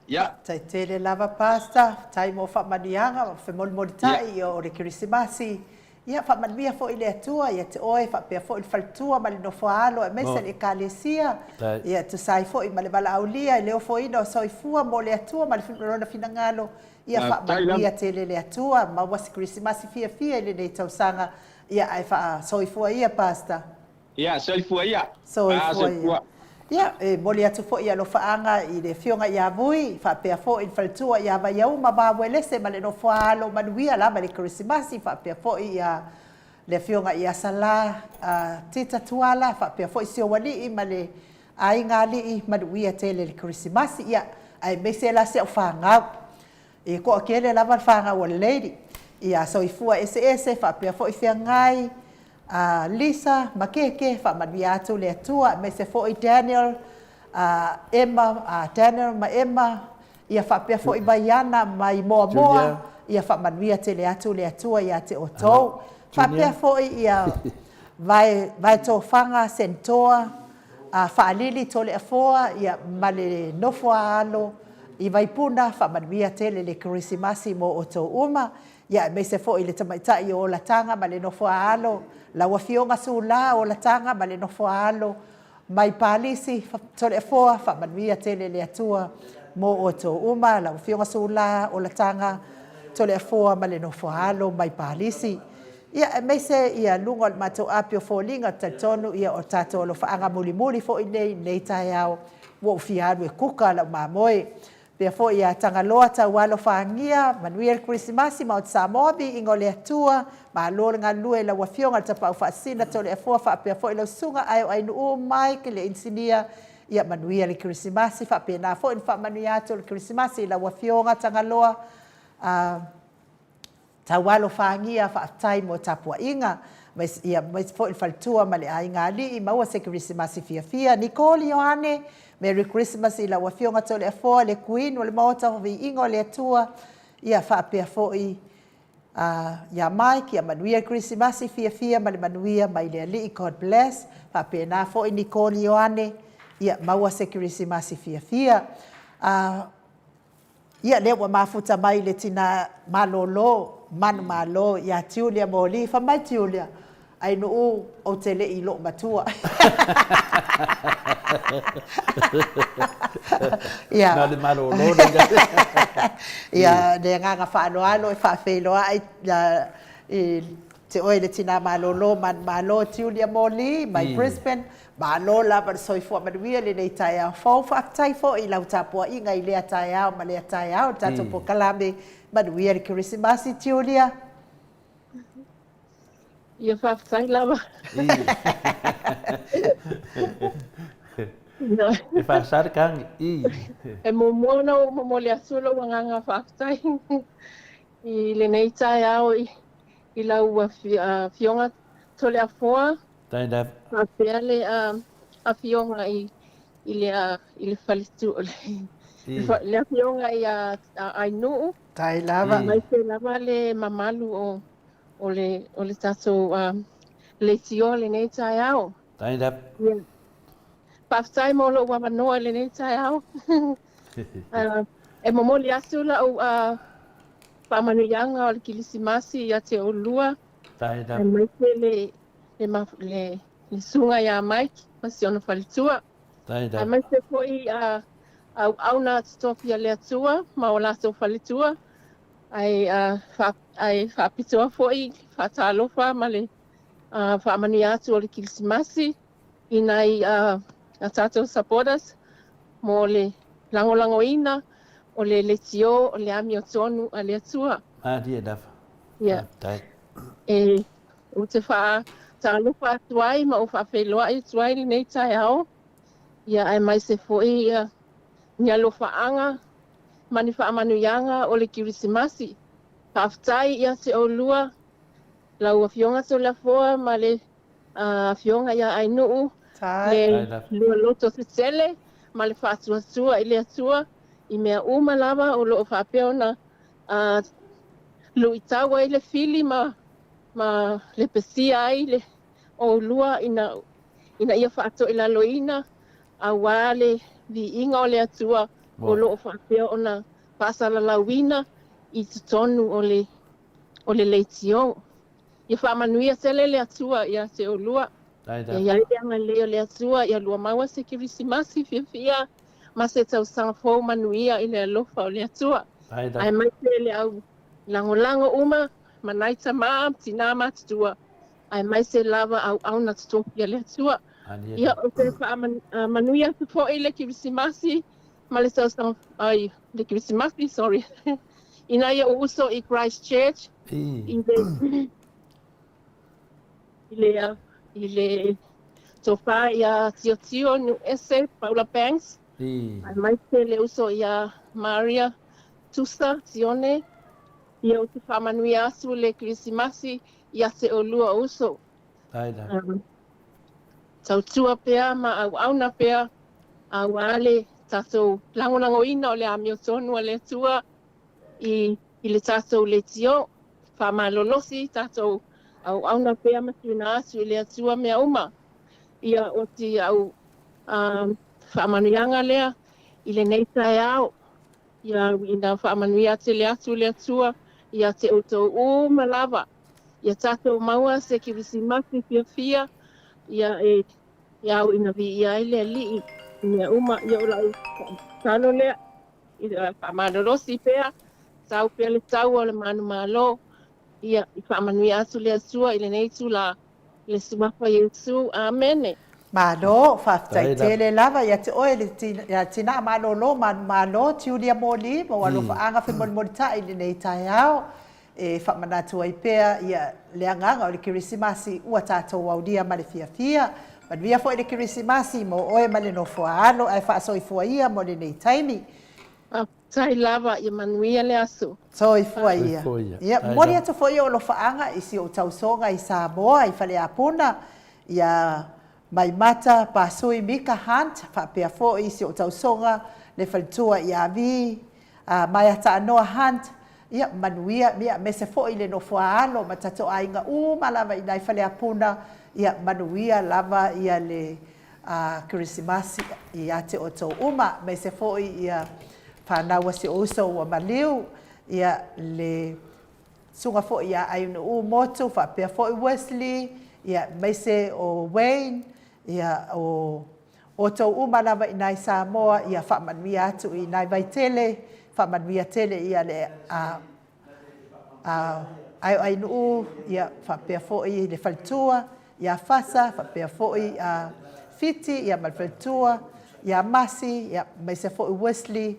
Ya, tai tele lava pasta, tai mo fa manianga, fa mol tai o le Krismasi. Ya fa mania fo ile atua, ya te oe fa pe fo il faltua mal no fo alo, me se le kalesia. Ya tu sai fo i mal bala aulia, le fo ino so i fua mo le atua mal rona finangalo. Ya fa mania tele le atua, ma was Krismasi fia ile nei tau sanga. Ya ai fa so i fua ia pasta. Ya so i fua ia. So i fua. Ya, moli atu fo ia lo faanga i le fionga ia vui, fa pe fo in faltua ia va ia uma ba wele se male no fo alo manuia la male Krismasi fa pe fo ia le fionga ia sala tita tuala fa pe fo si wali i male ai ngali i manuia tele le Krismasi ia ai mese la se faanga e ko akele la va faanga wa lady ia so i fua ese fa pe fo i fiangai Lisa makeke fa mabiatu le tua me se fo i Daniel Emma Daniel ma Emma ia fa pe fo i Baiana mai moa ia fa manvia te le atua ia te oto fa pe fo ia vai to fanga sentoa fa lili to le foa ia male no foalo i vai puna fa manvia te le Krismasi mo oto uma ia me se fo i le tamaita i o la tanga male no foalo la wafionga sula o la tanga male no foalo mai palisi tole foa fa manvia tele le atua mo oto uma la wafionga sula o la tanga tole foa male no foalo mai palisi ia me se ia lungo mato apio folinga tatonu ia o tato lo faanga muli fo nei tai ao wo fiadu e kuka la mamoe pe fo ia tangaloa ta walo fangia manuel Krismasi ma o Samoa bi ingole atua ma lo nga lue la wafionga ta pa fa sina tole fo fa pe fo ilo sunga ai no mai ke le insinia ia manuel Krismasi fa pe na fo in fa manuato Krismasi la wafionga tangaloa ta walo fangia fa tai mo tapua inga mas ia mas fo il faltua male ai ngali ma wa se Krismasi fia Nicole Yohane Merry Christmas ila wafionga tole fo le queen wale mota vi ingo le tua ia fa pe fo ia mai ki a manuia Krismasi fia ma le manuia mai le alii God bless faapena foʻi Nicole Ioane ia maua se Krismasi fia ia lea ua mafuta mai le tina malōlō manu mālō iā Tiulia Moli famai Tiulia ai nuu o te leʻi loo matua ia na le malōlō ia le agaga faaloalo e faafeiloaʻi i te oe le tina malōlō malo Tiulia Moli mai Brisbane malo lava le soifua manuia lenei taeao fou faafetai foʻi i lau tapuaʻiga i lea taeao ma lea taeao le tatou pokalame manuia le Krismasi Tiulia ia faafetai lava e faasarekaги e momoana o momole atu lou agaga faafetai i lenei taeao i lau fioga tole afoa tainap faapea le afioga i le faletu le afioga i a ainuu tai lava mai se lava le mamalu o le tatou leitio lenei taeao tainap faafetai mo loʻu avanoa lenei taeao e momoli atu lau faamanuiaga o le kilisimasi ia te olua tainap mai se le suga iā Mike ma se ona faletua tainap mai se foʻi auauna totofia le atua ma o latou faletua ai faapitoa foʻi faatalofa ma le faamanuia atu o le kilisimasi inai a tatou supporters mo le lagolagoina o le letio o le ami o tonu a le atua adia dafa ia tai o te faatalofa atu ai ma o faafeiloaʻi atu ai lenei taeao ia ae mai se foʻi ni alofaaga ma ni faamanuiaga o le kirisimasi faafetai ia te olua lau afioga tolafoa ma le afioga iā ainuu le lua loto tetele ma le faatuatua i le atua i mea uma lava o loo faapea ona luʻi ai le fili ma le pesia ai le olua ina ia faatoʻilaloina auā le viiga o le atua o loo faapea ona faasalalauina i totonu o le leitio ia faamanuia tele le atua ia te olua ia leanga lei o le atua ia lua maua se kirisimasi fiafia ma se tausaga fou manuia i le alofa o le atua ae mai se le au lagolago uma manai tamā tinā matutua ae mai se lava auauna totofi a le atua ia o se faamanuia atu foʻi le kirisimasi ma le tausaga ai le kirisimasi sorry ina ia uso i Christchurch i le tofa ia tiotio nu ese Paula Banks ai mai se le uso ia Maria Tusa Tione ia o te whamanuia asu le kirisimasi ia se olua uso tautua pea ma auauna pea auale tatou langolangoina o le amiotonu a le atua i le tatou le tio whamalolosi tatou auauna pea matuina asu i le atua mea uma ia o ti au whamanuianga lea i le neitae au ia ina whamanuia te le atu le atua ia te outou uma lava ia tatou maua se kirisimasi fiafia ia ia au ina vi ia ele ali ia uma ia o lau tano lea i whamalolosi pea tau pea le tau o le manu malo ia i whamanuia atu le atua i le neitu la le sumafa Iesu amene malo faafetai tele lava ia te oe le tinā malōlō malo Tiulia Moli ma alofaaga femolimolitaʻi i lenei taeao e faamanatu ai pea ia le agaga o le kirisimasi ua tatou aulia ma le fiafia manuia foʻi le kirisimasi mo oe ma le nofoaalo ae faasoifua ia mo lenei taimi tai lava ia manuia le asu soifua ia ia moli atu foʻi o lofaaga i si o tausoga i Samoa i faleapuna ia mai mata pasui Mika Hunt faapea foʻi si o tausoga le faletua i avi mai ata anoa Hunt ia manuia mea me se fo'i le nofoaalo ma tato'aiga uma lava i nai faleapuna ia manuia lava ia le Kirisimasi ia te o tau uma me se fo'i ia whanaua se oso ua maliu ia le sunga fo'i ia aiunu motu whapea fo'i Wesley ia meise o Wayne ia o tau uma lava i nai Samoa ia whamanuia atu i nai Vaitele whamanuia tele ia le aiunu ia whapea fo'i le whalitua ia fasa whapea fo'i Fiti ia malfaltua ia Masi ia meise fo'i Wesley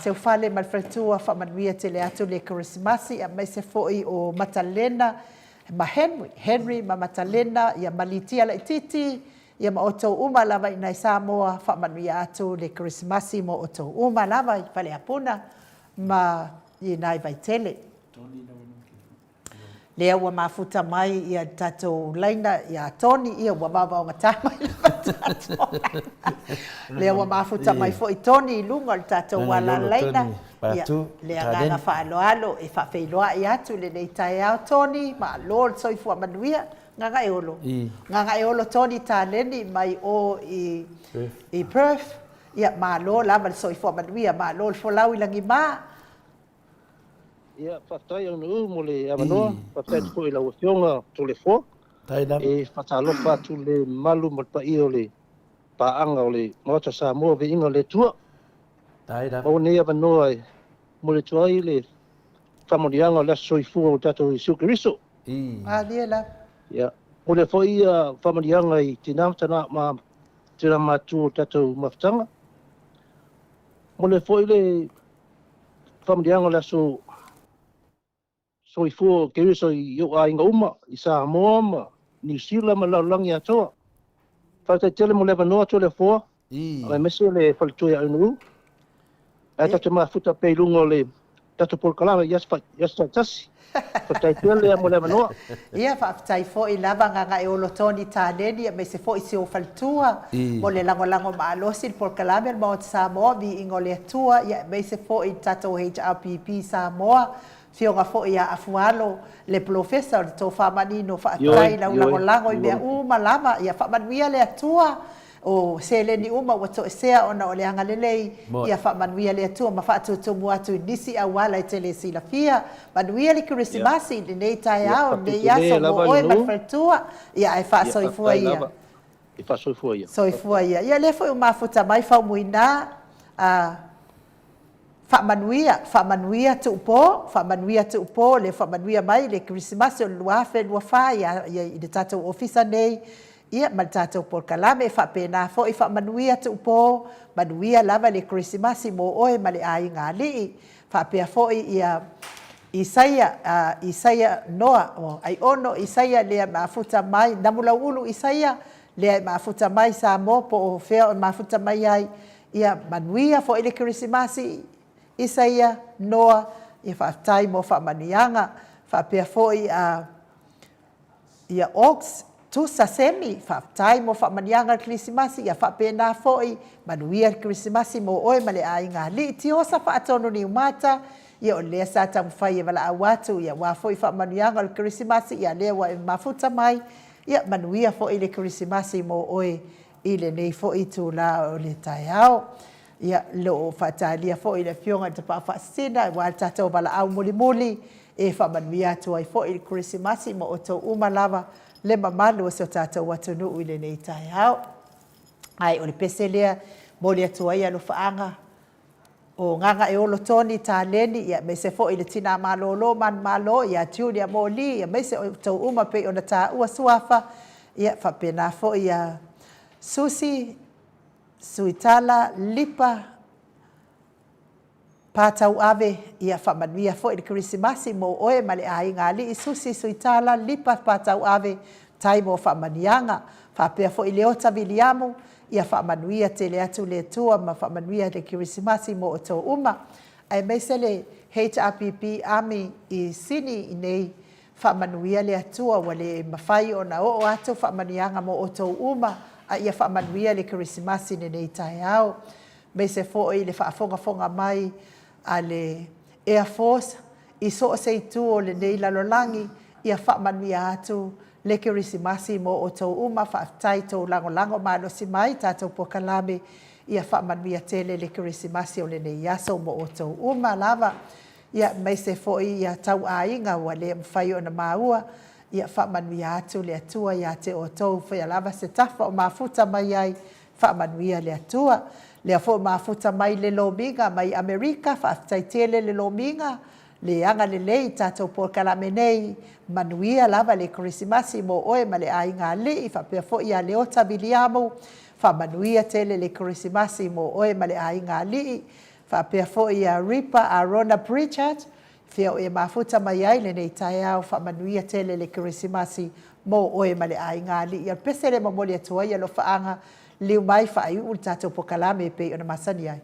Seufale malfaltua whamanuia tele atu le Kirisimasi ia meise fo'i o Matalena ma Henry ma Matalena ia malitia la ititi ia ma oto uma lava i nai Samoa whamanuia atu le Kirisimasi mo oto uma lava i Faleapuna ma i nai Vaitele. Lea ua mafuta mai ia tatou laina ia Tony ia ua mavaonga tamai lava tatou. Lea ua mafuta mai fo'i Tony i lunga le tatou wala laina. Lea nganga whaaloalo e whawheiloa i atu le nei tae au Tony ma alo soifua manuia nganga e olo. Nganga e olo Tony tāleni mai o i Perth ia ma alo lava le soifua manuia ma alo le folau i langi maa. Ia whatai au nuu mo le awanoa, whatai tuko i lau whionga to le fo. E whatalofa atu le malu mo pai o le paanga o le Mota Samoa ve inga le tua. Mau nei awanoa mo le tua i le whamonianga le soifua o tato i Sukeriso. Liela. Ia, mo le fo i whamonianga i tina ma tina matu o tato mawhtanga. Mo le fo i le whamonianga le so i fu ke so yo a inga uma i Samoa ma New Zealand ma laulangi atoa. Whata tele mo lewa noa to le fua. Ai mese le whalitua ia unu. Ai tatu maa futa peilungo le tatu polkalama yasta tasi. Whatai tele mo lewa noa. Ia whaftai fo i lava nganga e olo toni tāneni me se fo i se o whalitua. Mo le lango ma alosi le polkalama ma o Samoa vi ingo le atua ia me se fo i tato HRPP Samoa. Fionga fo ia afualo le professor to whamanino whaatai lau lango i mea uma lava ia whamanuia le atua o seleni uma wato e sea ona o le angalelei ia whamanuia le atua ma whaatutumu atu i nisi awala i tele silafia manuia le Kirisimasi le nei tai au le iaso mo oe malfaltua ia e whaasoifua ia e whaasoifua ia soifua ia ia le fo i mafuta mai whaumuina Whamanuia tu upo, le whamanuia mai, le Kirisimasi o luafe, luafa, ia i le tātou ofisa nei, ia ma le tātou porkalame, whapena fo i whamanuia tu upo, manuia lava le Kirisimasi mo oe ma le ai ngā lii, whapea fo i ia Isaia Noa, ai ono Isaia lea maafuta mai, namulau ulu Isaia, lea maafuta mai sa mo po o whea o maafuta mai ai, ia manuia fo i le Kirisimasi, Isaia, Noa, ia whaatai mo whamanianga, whapea foi ia Oaks, Tusa Semi, whaatai mo whamanianga Kirisimasi, ia whapena foi, manuia Kirisimasi mo oe male a inga li, ti osa whaatono ni umata, ia o lea sa tamu whai e wala awatu, ia wā foi whamanianga Kirisimasi, ia lea wa e mafuta mai, ia manuia foi le Kirisimasi mo oe, i le nei foi tu la o le tai au. Ia lo whatalia fo i le fionga te pawhasina, wa tatou wala au muli e whamanuia atu ai fo i le Kirisimasi mo o tau umalava le mamalu o so tatou watunu i le nei tai au. Ai o le pese lea mo le atu ai alo whaanga o nganga e olo toni tā leni ia me se fo i le tina malolo man malo ia tiunia mo li ia me se o tau uma pe o na tā ua suafa ia whapena fo ia Suitala lipa patau ave ia whamanuia fo i le Kirisimasi mo oe male ai ngā li i Suitala lipa patau ave tai mo whamanianga whapea fo i le ota Viliamu ia whamanuia te le atu le tua ma whamanuia le Kirisimasi mo o tō uma ai meise le HRPP Army i Sini i nei whamanuia le atua wa le mawhai o na o atu whamanianga mo o tō uma a ia whamanuia le Kirisimasi nei tai au. Me se fo i le whaafonga mai a le Air Force, I so o sei tu o le nei lalolangi ia whaamanuia atu le kirisimasi mo o tau uma whaatai tau lango malo si mai tātou pokalame ia whaamanuia tele le kirisimasi o le nei aso mo o tau uma lava ia mai se foi ia tau ainga wa le mwhai o na maua ia whaamanuia atu le atua ia te o tau whai lava se tafa o mafuta mai ai whaamanuia le atua le fo mafuta mai le lominga mai Amerika whaatai tele le lominga le anga le lei tātou pokalame nei manuia lava le kirisimasi mo oe ma le ainga li i whapea fo ia le ota biliamu whamanuia tele le kirisimasi mo oe ma le ainga li whapea fo ia Ripa Arona Pritchard whia o e mafuta mai ai le nei tae au whamanuia tele le kirisimasi mo oe ma le ainga li ia pese le mamoli atua ia lo whaanga liu mai whai ul tātou pokalame pe o na masani ai.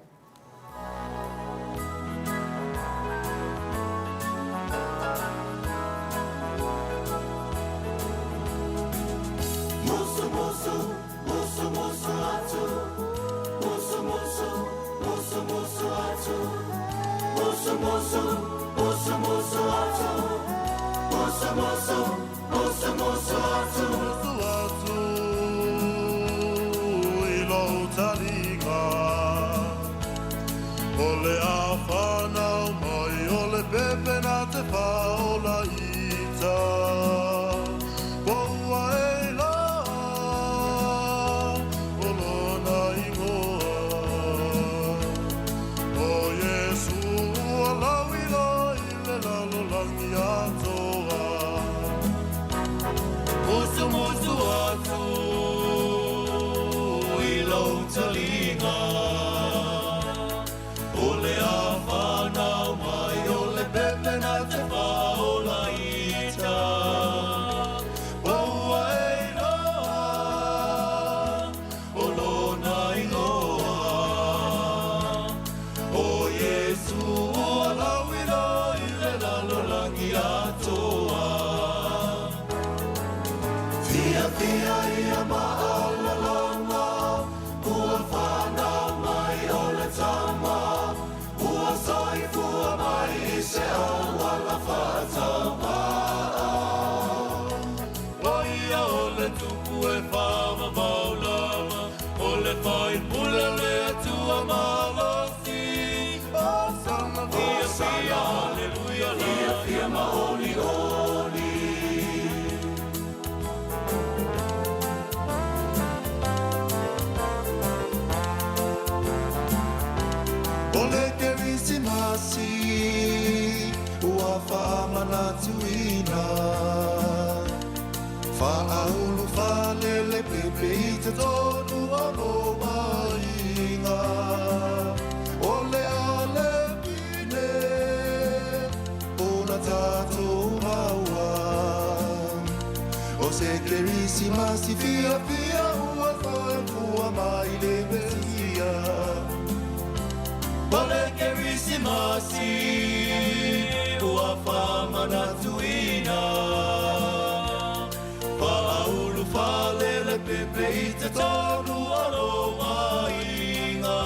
Kirisimasi fia fia ua fai pua mai le mesia. Ole Kirisimasi ua fa manatuina. Fa ulu fa lele pepe I te tonu alo mainga.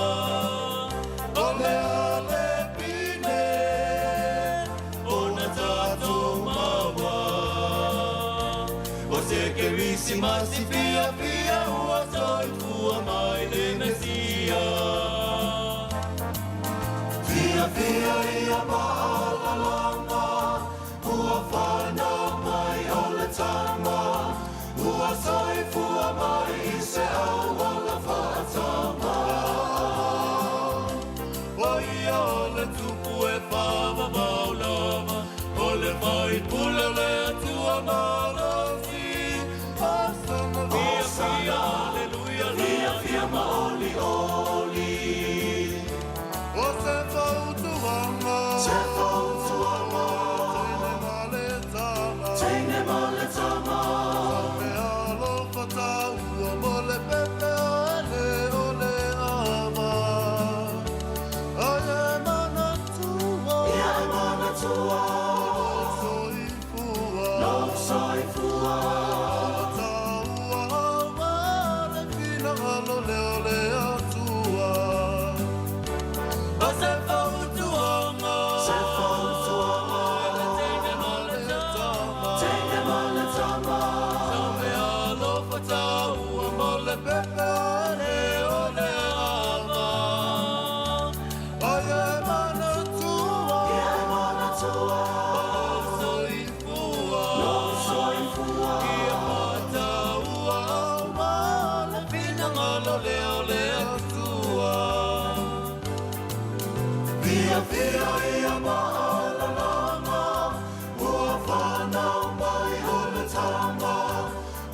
Ole ale pine ona tatou maua. Kirisimasi fia fia ua toi fua mai le mesia. Fia fia ia maala langa, ua whanau mai o le tama. Ua toi fua mai I se au ala whaatama. O ia o le tupu e whawa maulama, o le vai pula le atua mala. Alleluia, lia fia maoli oli. O se fautuanga, Fia fia ia ma'alalanga, ua whanau mai o le tama,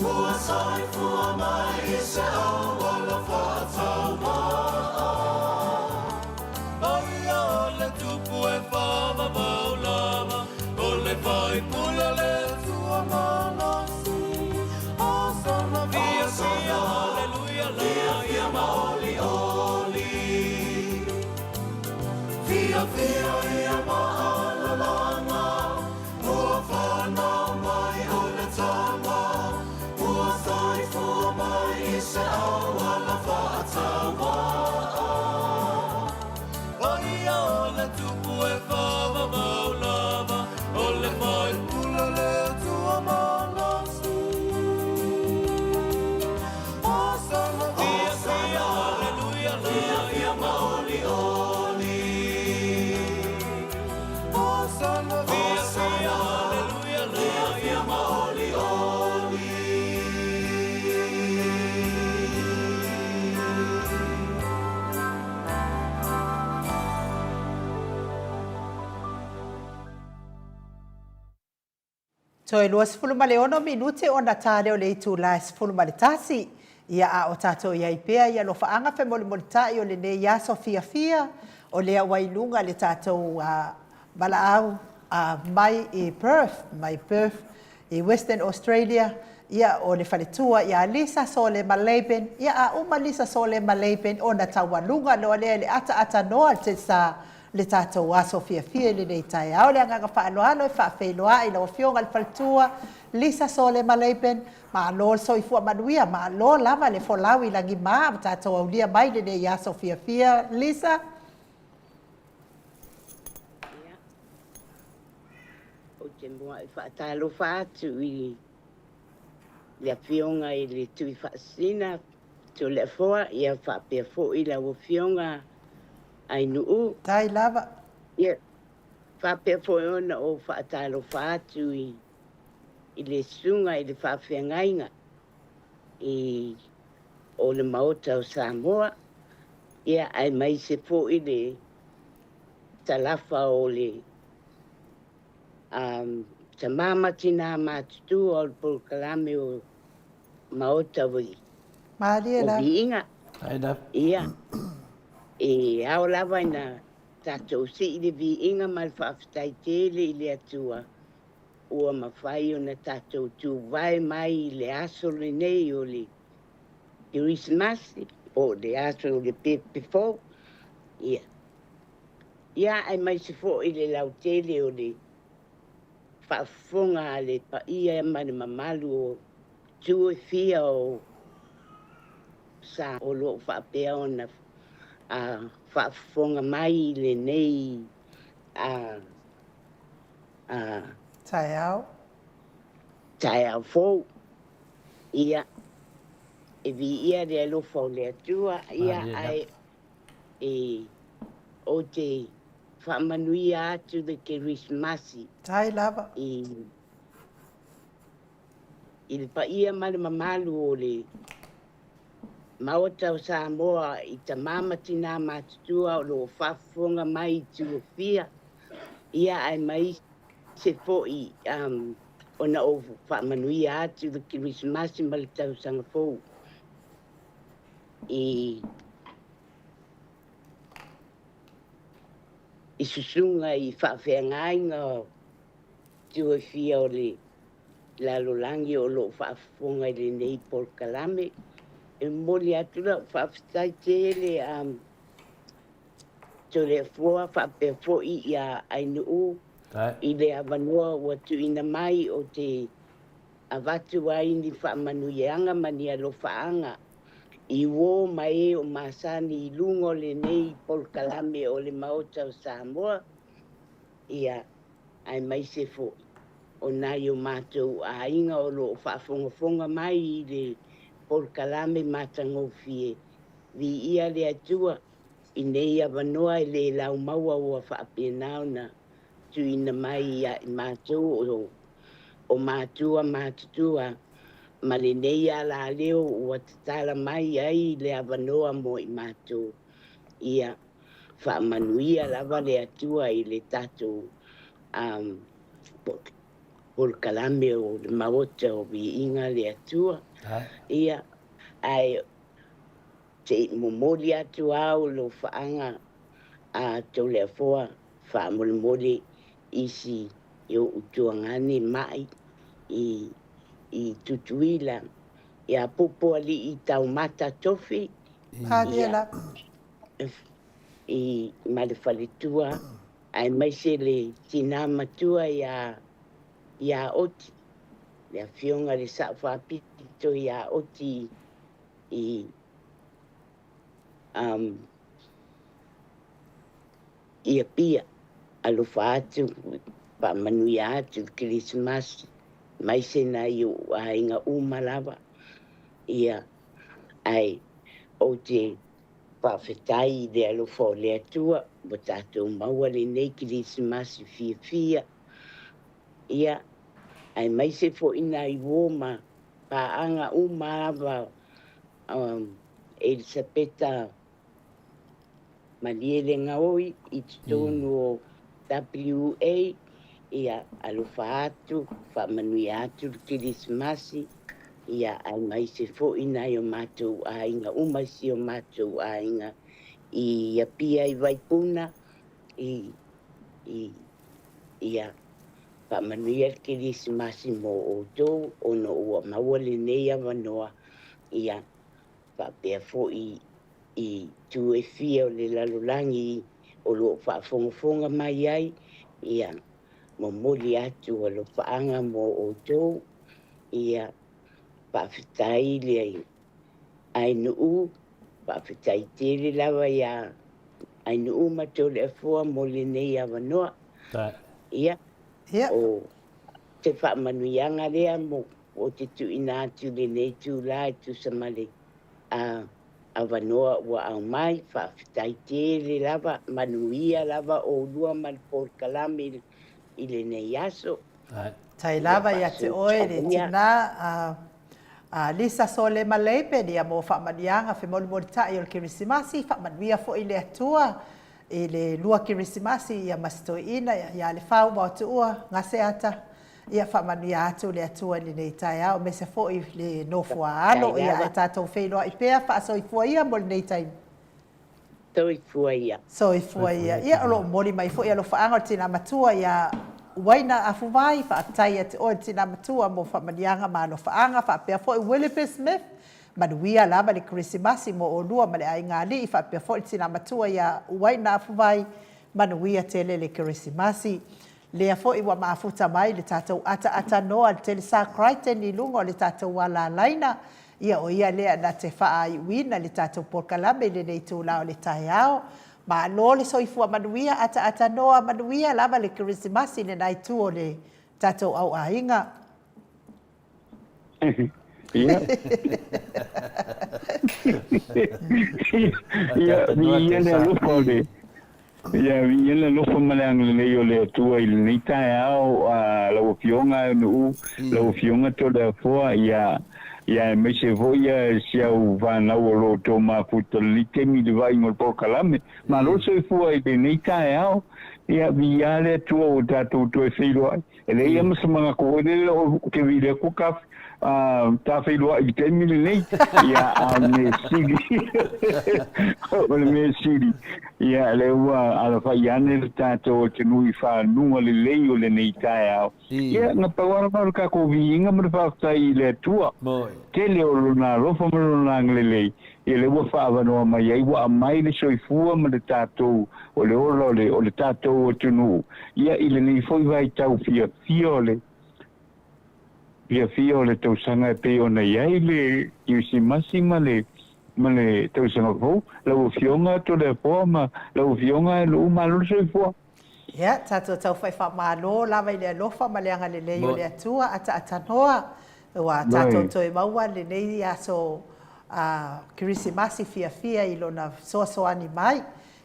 ua saifua mai I se aua la whātau maa. Mai a le tupu e whama maulama, o le whai pula le tua manasi. Asana fia fia, haleluia, fia fia maoli oli. Fia fia ia ma'alalanga, ua whanau mai o le tama, ua saifua mai I se aua la whātau maa. Mai a le tupu e whama maulama, o le whai pula le tua manasi. Asana fia fia, haleluia, fia fia maoli oli. Asana fia fia, haleluia, fia fia maoli oli. Toe lua sefulu ma le ono minute o na tāre o le itu la sefulu ma le tasi. Ia a o tātou ia ipea ia lo whaanga whe mole mole tai o le ne ia so fia fia o lea wailunga le tātou bala au mai I Perth I Western Australia. Ia o le whaletua ia Lisa so le Maleben. Ia a uma Lisa so le Maleben o na tawalunga lo lea le ata noa te sa le tātou aso fia le nei tai au le anga whaaloalo I whaafeiloa I lau fionga le whaletua Lisa so le Maleben ma lo so I fua manuia ma lo lava le folau I langi maa tātou au lia mai le nei aso fia Lisa. O te mua I whaatalo whaatu I le fionga I le tui whaasina to le foa ia whaapea fo I lau fionga ai nuu. Tai lava. Ia. Whapea fo ona o whaatalo whaatu I le sunga I le whawhiangainga I o le maota o Samoa. Ia ai mai se fo I le talafa o le tamama tina matutu o le polokalame o maota wai. Maria la. O biinga. Aida. Ia. E ao lava ina tātou si I le viinga ma le whaafetai tele I le atua. Ua mawhai o na tātou tū vai mai I le aso le nei o le Kirismasi o le aso o le pepefo. Ia. Ia ai mai se fo I le lau tele o le whaafonga le paia ma le mamalu o tū e fia o sa o lo whaapea o na whaafonga mai le nei tai au fōu ia e vi ia le alofa o le atua ia ai e o te whaamanuia atu le Kirismasi tai lava I le paia ma le mamalu o le Maota o Samoa I ta mama tina matutua o lo whafonga mai I tuofia. Ia ai mai se fo I ona o whaamanuia atu le Kirismasi ma le tausanga fōu. I susunga I whaawhiangainga o tuofia o le lalolangi o lo whaafonga I le nei Polokalame. E moli atu la whaafetai tele to le fua whaapea fo'i ia ainuu I le avanua ua tuina mai o te avatu ai ni whaamanuianga mani alofaanga I wo mai o masani I lungo le nei Polokalame o le maota o Samoa ia ai mai se fo'i o nai o mātou a inga o lo whaafongafonga mai I le Polokalame matangofie vi ia le atua I nei avanoa I le lau maua ua whaapenao na tuina mai ia I mātou o mātua mātutua ma le nei ala leo ua tatala mai ai le avanoa mo I mātou ia whaamanuia lava le atua i le tātou Polokalame o le maota o vi inga le atua. Ia ai te momoli atu au lo whaanga a tau lea foa whaamole isi i o utuangani mai i tutuila. Ia popo ali i tau mata tofi. I malefalitua ai maise le tina matua ia oti. Lea fionga le sa whapito ia oti i ia pia alofa atu pa manuia atu Christmas maise na i a inga umalava ia ai o te whawhetai le alofa o le atua mo tātou maua le nei Christmas fia ia ai maise fo ina i woma pa anga umalava Elisabeta Maliele Ngaoi i tonu o WA ia alofa atu whamanui atu Kirismasi ia ai maise fo ina i o mātou a inga umasi o mātou a inga i apia i Waipuna ia whamanui al Kirismasi mo o tō ono ua mawale nei awanoa ia whapea fo i tu e fia o le lalolangi o lo whaafongafonga mai ai ia mo moli atu o lo whaanga mo o tō ia whawhitai le ai nuu whawhitai tere lawa ia ai nuu mato le afua mo le nei awanoa ia o te whaamanuianga rea mo o te tu ina atu le nei tu lai tu samale awanoa ua au mai whawhitai tere lava manuia lava o lua Polokalame i le nei aso. Tai lava ia te oe le tina Lisa Sole Maleipe ni a mo whaamanianga whi moli tai o le Kirisimasi whaamanuia fo i le atua i le lua Kirisimasi ia masitoina ia le whau mau tu ua ngase ata ia whaamanuia atu le atua ni nei tai au me se fo i le nofua alo ia e tātou whailoa i pēr whaaso i fua ia mo le nei tai. So i fua ia. So i fua ia. Ia alo mori mai fo ia lo whaanga o tina matua ia waina afu vai whaatai ate o tina matua mo whaamanianga ma lo whaanga whaapea fo i Willoughby Smith manuia lava le Kirisimasi mo o lua ma le ai ngali i whaapea fo i tina matua ia waina afu vai manuia tele le Kirisimasi. Lea fo i wa maafuta mai le tātou ata noa le tele sa Crichton i lungo le tātou wala laina ia o ia lea na te wha i wina le tātou Polokalame le nei tūlao le tae ao. Ma lo le soifua manuia ata noa manuia lava le Kirisimasi le nai tu o le tātou au ainga. Ia. Ia le lupa le. Ia le lupa malang le o le atua i le nei tae ao lau fionga nuu, lau fionga to le fua ia me se voia siau vanau o lo tō mafuta li temi le vai ngol Polokalame ma lo se fua i le nei tae ao ia via le atua o tātou to e whiloa e le ia masamanga ko le o ke vile ko ka ta whiloa i temi le nei ia me siri o le me siri ia le ua ala whai ane le tātou o te nui whanua le lei o le nei tae ao ia nga pawara maru ka ko vi inga mara whaktai i le atua tele o lona rofa mara lona nglelei e le ua whaavanoa mai ai wa mai le soifua ma le tātou o le ola o le tātou o tunu ia i le nei foi vai tau fia o le tausanga e pe ona iai le Kirisimasi ma le tausanga fau lau fionga to le poa ma lau fionga e lu malo soifua. Ia, tātou tau whai whaamalo lava i le alofa ma le anga le lei o le atua ata noa wa tātou toi maua le nei aso Kirisimasi fia i lona soasoani mai.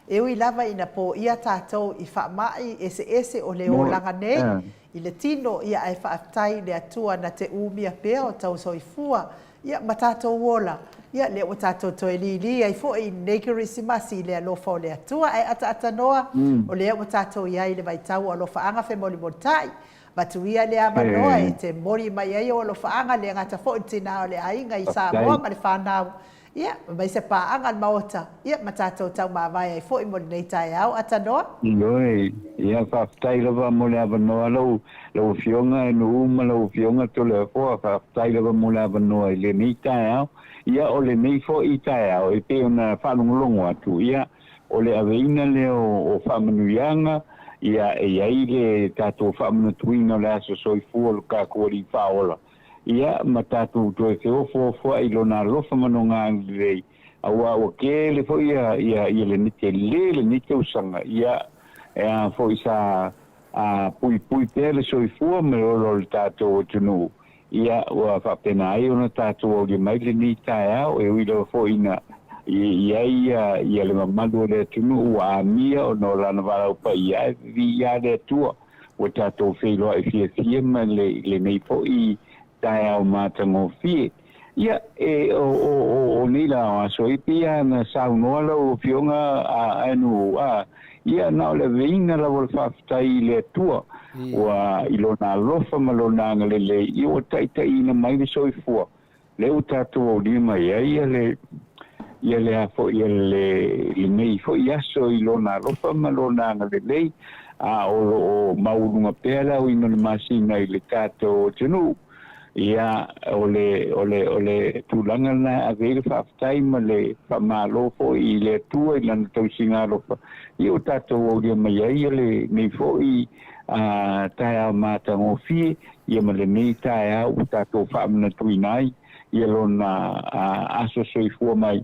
E ui lava ina po ia tātou i whaamai ese o le olanga nei. I le tino ia ai whaatai le atua na te umia pea o tau soifua ia ma tātou ola ia le o tātou toe lili ai fo i nei kirisimasi le alofa o le atua e ata noa o le o tātou iai le vaitau alofa anga fe moli motai Matuia le amanoa e te mori mai ai o alofa anga le ngata fo i tina o le ainga i Samoa ma le whanau ia mai se paanga maota ia ma tātou tau mawai ai fo i moli nei tai au ata noa Noi, ia whaftai lava mo le avanoa lau fionga e nu uma lau fionga to le fo whaftai lava mo le avanoa i le nei tai au ia o le nei fo i tai au e pe ona whanungolongo atu ia o le aveina le o whamanuianga ia e ai le tātou whamanutuina le aso soifua lo ka kori whaola ia ma tātou toe te ofo i lona lofa manonga lei awa o ke le fo ia le nite le nite usanga ia fo isa pui pele soifua me lo le tātou tunu ia wa fa pena ai ona tātou o le mai le ni tāo e uilo fo ina ia le mamadu le tunu wa mia o no lana wala pa ia via le tua o tātou feilo e fie ma le nei fo i tāo matango fie ia o ni la so i pia na saunola o fionga anu ia na le veina la vol faftai le tua wa ilona lofa malona ngale i o taita ina mai le soifua le o tātou o lima ia le afo le nei fo ia so ilona lofa malona ngale le o maulunga pela o ina le masina i le tātou tenu ia ole tulanga na avele faftai ma le famalo fo i le tua i lana tausinga lofa i o tātou o lia mai ai le nei fo i taia matango fie ia ma le nei taia o tātou whaamana tuinai ia lona aso soifua mai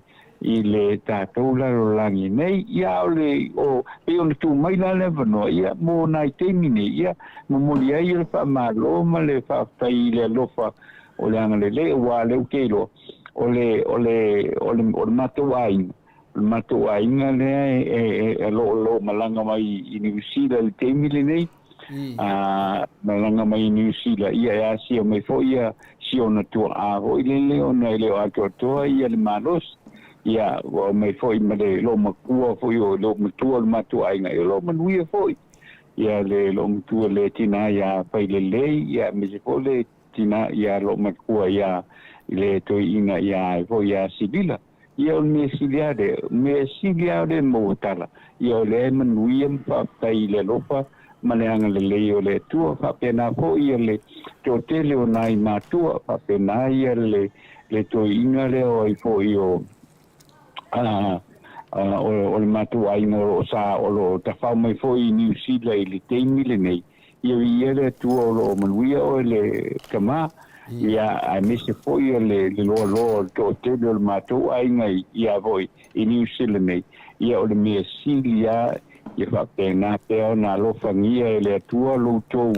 i le tātou laro langi nei ia ole o pe ona tu mai la le vano ia mo nai temine ia mo moli ai le famalo ma le faftai le lofa o le anga le wa le ukelo ole mato ai le lo malanga mai i New Zealand le temile nei malanga mai i New Zealand ia si o me fo ia si ona tu a ho ile ona ile o to ia le malos ia o me foi ma le lo makua foi o lo matua le matu ai ngai lo manuia foi ia le lo matua le tina ia pai le ia me se le tina ia lo makua ia le to ina ia foi ia sibila ia o me siliade mo tala ia le manuia pa pai le lopa maleanga le o le tua fa pena foi ia le to tele o nai matua fa pena ia le to ina le o foi o o le matu ai no sa o lo ta fa mai foi New Zealand le teimile nei ia le tu o lo manuia o le kama ia a mese foi le lo to te le matu ai ngai ia voi i New Zealand nei ia o le Silia ia fa pena pe ona lo fangia le tu lo to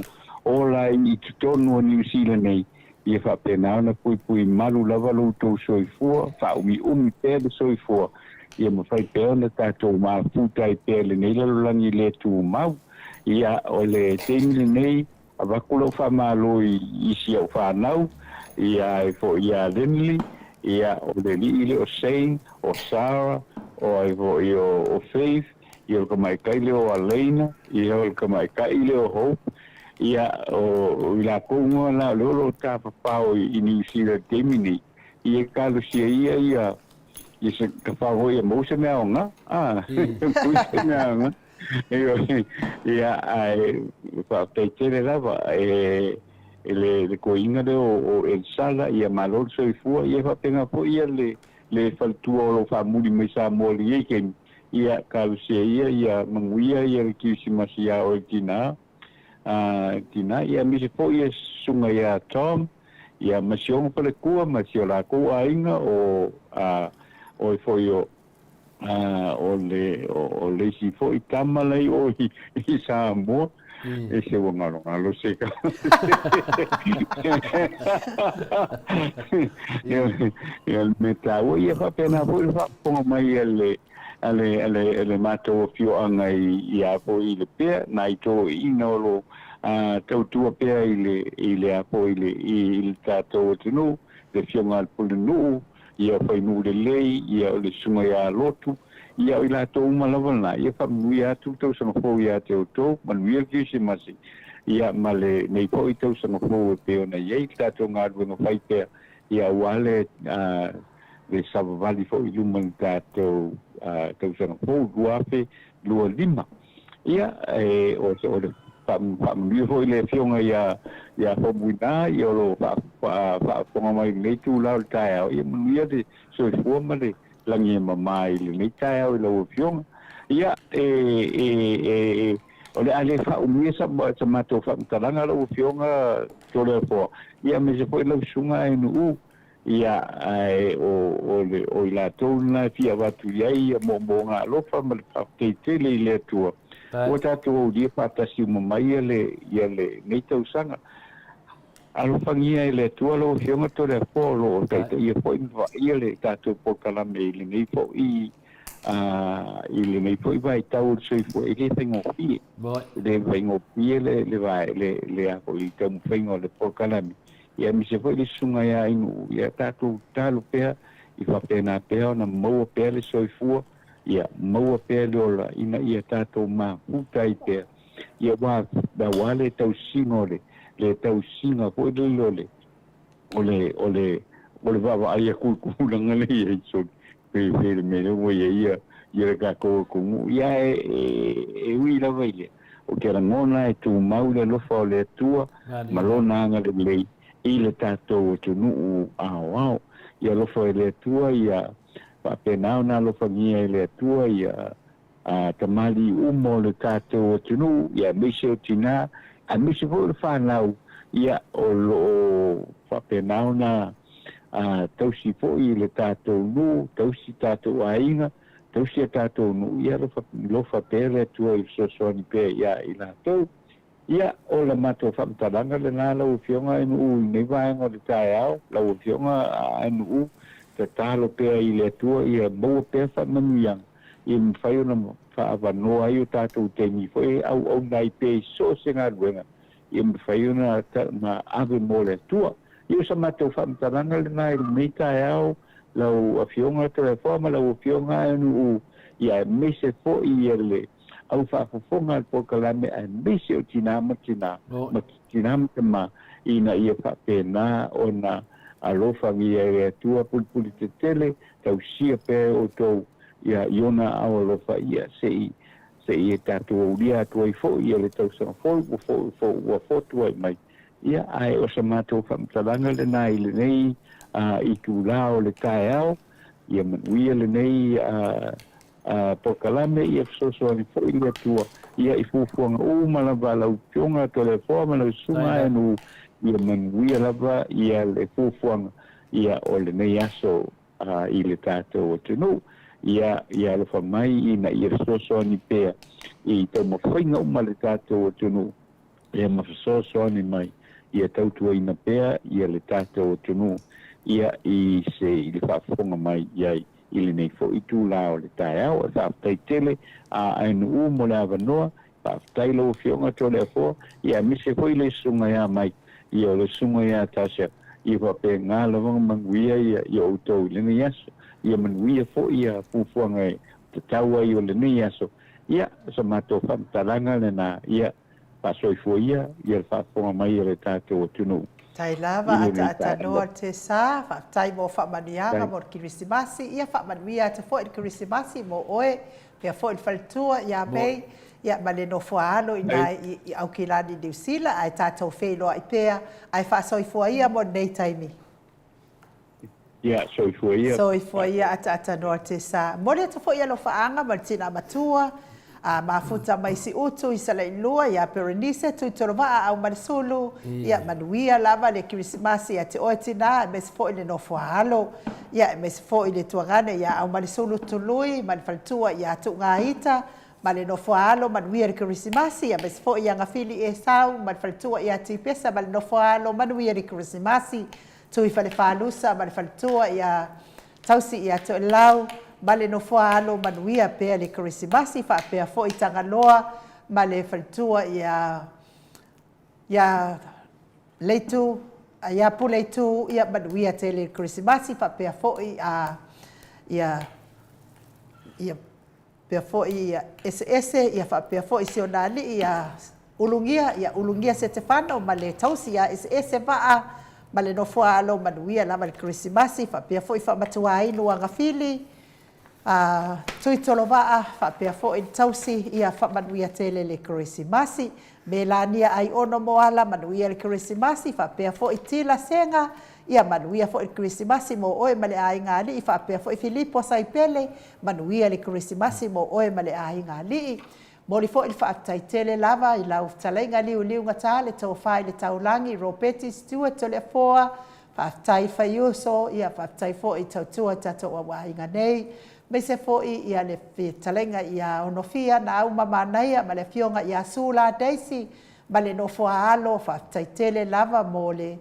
ola i tonu New Zealand nei ia fa pena na pui malu lava lo to soifua fa umi pe de soifua ia mo fai pe ona tatou ma futa i pe le nei lo langi le tu mau ia o le temile nei avakulo fa malo i sia fa nau ia fo ia lenli ia o le li o sein o Sarah o Faith ia ko mai kai le o Alena ia ko mai kai le o Hope ia o ila kongo na lo ta pa o i New Zealand temini ia kalu sia ia se ka fa ho ia mo se me nga se me nga ia ai fa te tere lava le koinga de o el sala ia malol so fu ia fa penga po ia le faltu o lo fa muli me sa moli ia ia kalu sia ia manguia ia ki si masia o tina ia mi se po ia sunga ia Tom ia masiong pale kua masio la ko ainga o foi o le si foi tamalai o i Samoa e se wangaro ngalo se ka ia metawo ia fa pena foi fa ponga mai ale mato fio anga ia po i le pe nai to inolo tautua pea i le apo i le tatou tunu le fionga al pulinu ia fai nu le lei ia le sunga ia lotu ia ila to malavana ia fa muia tu to so fo ia te to man wir kisi masi ia male nei po ito so fo pe ona ia ta to nga no fai pe ia wale le savali fo iluman ta to so fo duafe lua lima ia o so le pa mi fo le fionga ia fo buina ia lo pa mai nei tu la ta ia muia de so fo male langi mamai le nei tai au lo fiong ia ole ale fa umia sa mato fa talanga lo fiong to le po ia me se foi lo sunga nu ia o la tona fia va tu ia mo nga lo fa mal fa te le tu o ta tu di fa ta si mamai le ia le nei tau sanga alo fangia le tua lo fionga to le polo te ia foi ia le tato po kala me le nei fo i le nei foi vai tau se foi ele tengo fi le vengo fi le vai le a ko i tem fengo le po kala me ia mi se foi le sunga ia inu ia tato talo pe i fa pena pe na mo pe le soifua ia mo pe le ina ia tato ma putai pe ia wa da wale tau singole le tau singa ko le lole ole va ai ku langa le e so pe me le wo ia ka ko ia wi la vele o que era ngona e tu maule lo fa le tua malona nga le ile tato tu nu au ia lo fa le tua ia pa pena na lo fa le tua ia tamali umo le tato tu nu ia misho tina a mi se vo fa nau ia o lo fa penau na tau si fo i le tato nu tau si tato ainga tau si tato nu ia lo fa pere tu i so ni pe ia ila to ia o la mato fa talanga le na lo fionga nu nei vai ngo le tai au lo fionga nu te talo pe i le tu ia mo pe fa manu in fai una fa avano ai tato te ni foi au nai pe so senga ruenga im fai una na ave mole tua io sa mato fa talanga le nai mita au lo afionga te forma lo afionga nu ia mise fo i ele au fa fonga po kalame a mise o tina ma ma ina ia fa pena ona alofa ia tua pulpuli te tele tau sia pe o to ia iona au alofa ia sei tatu dia tu ai fo ia le tau sa fo tu ai mai ia ai o sa mato fa talanga le nai le nei i tu lao le tai au ia manuia le nei po kalame ia so ni fo ia tua ia i fufuanga mala bala u pionga to le fo mala sunga nu ia manuia lava ia le fufuanga ia o le nei aso i le tato o tunu ia le fa mai ina ia so ni pe i te mo fainga le tato o tunu ia ma so ni mai ia tau tua ina pe ia le tato o tunu ia i se i le fa fonga mai ia i le nei fo i tu lao le tai au e fa tai tele anu mo la vanoa fa tai lo fionga to le fo ia mi se foi le sunga ia mai ia le sunga ia tasha i fa pe ngalo manguia ia o to le ni aso ia manuia fo ia fufuanga te taua i o le ni aso ia sa mato fa talanga le na ia pa soifo ia fa fonga mai le tato o tunu tai lava ata noa te sa fa tai mo fa manianga mo Krismasi ia fa manuia te fo i Krismasi mo oe pe fo il faltua ia bei ia male no foalo ina i au kilani New Zealand ai tato felo ai pea ai fa soifo ia mo nei taimi ia soifo ia ata noa te sa mo le te fo ia lo faanga ma tina matua mafuta mai si utu i sala ilua ia Perenise tu torova au mansulu ia manuia lava le Krismasi ia te oetina mes fo ile no foalo ia mes fo ile tuangane ia au mansulu tului man faltua ia tu ngaita male no foalo manuia le Krismasi ia mes fo ia ngafili e sau man faltua ia ti pesa male no foalo manuia le Krismasi tu i fale falusa man faltua ia tausi ia to lau male no foalo manuia pe le Krismasi fa pe fo i tangaloa male faltua ia leitu ia pule tu ia manuia tele Krismasi fa pe foi ia pe foi ia ese ia fa pe foi sionali ia ulungia Stefano ma le tausi ia ese va ma le no fua alo manuia la mal Krismasi fa pe foi fa matuai no anga fili tui tolova fa pe foi tausi ia fa manuia tele le Krismasi Melania ai ono moala manuia le Krismasi fa pe foi tila senga ia manuia foi Krismasi mo oe male ai ngali fa pe foi Filippo sai pele manuia le Krismasi mo oe male ai ngali mo li foi fa tai tele lava i lau talenga liu ngata le to fai le taulangi Ropeti Stewart tole foa fa tai fa yuso ia fa tai foi tautua tato wa inga nei me se foi ia le talenga ia onofia na au mama naia ma le fionga ia sula Daisy ma le no foa alo fa tai tele lava mo le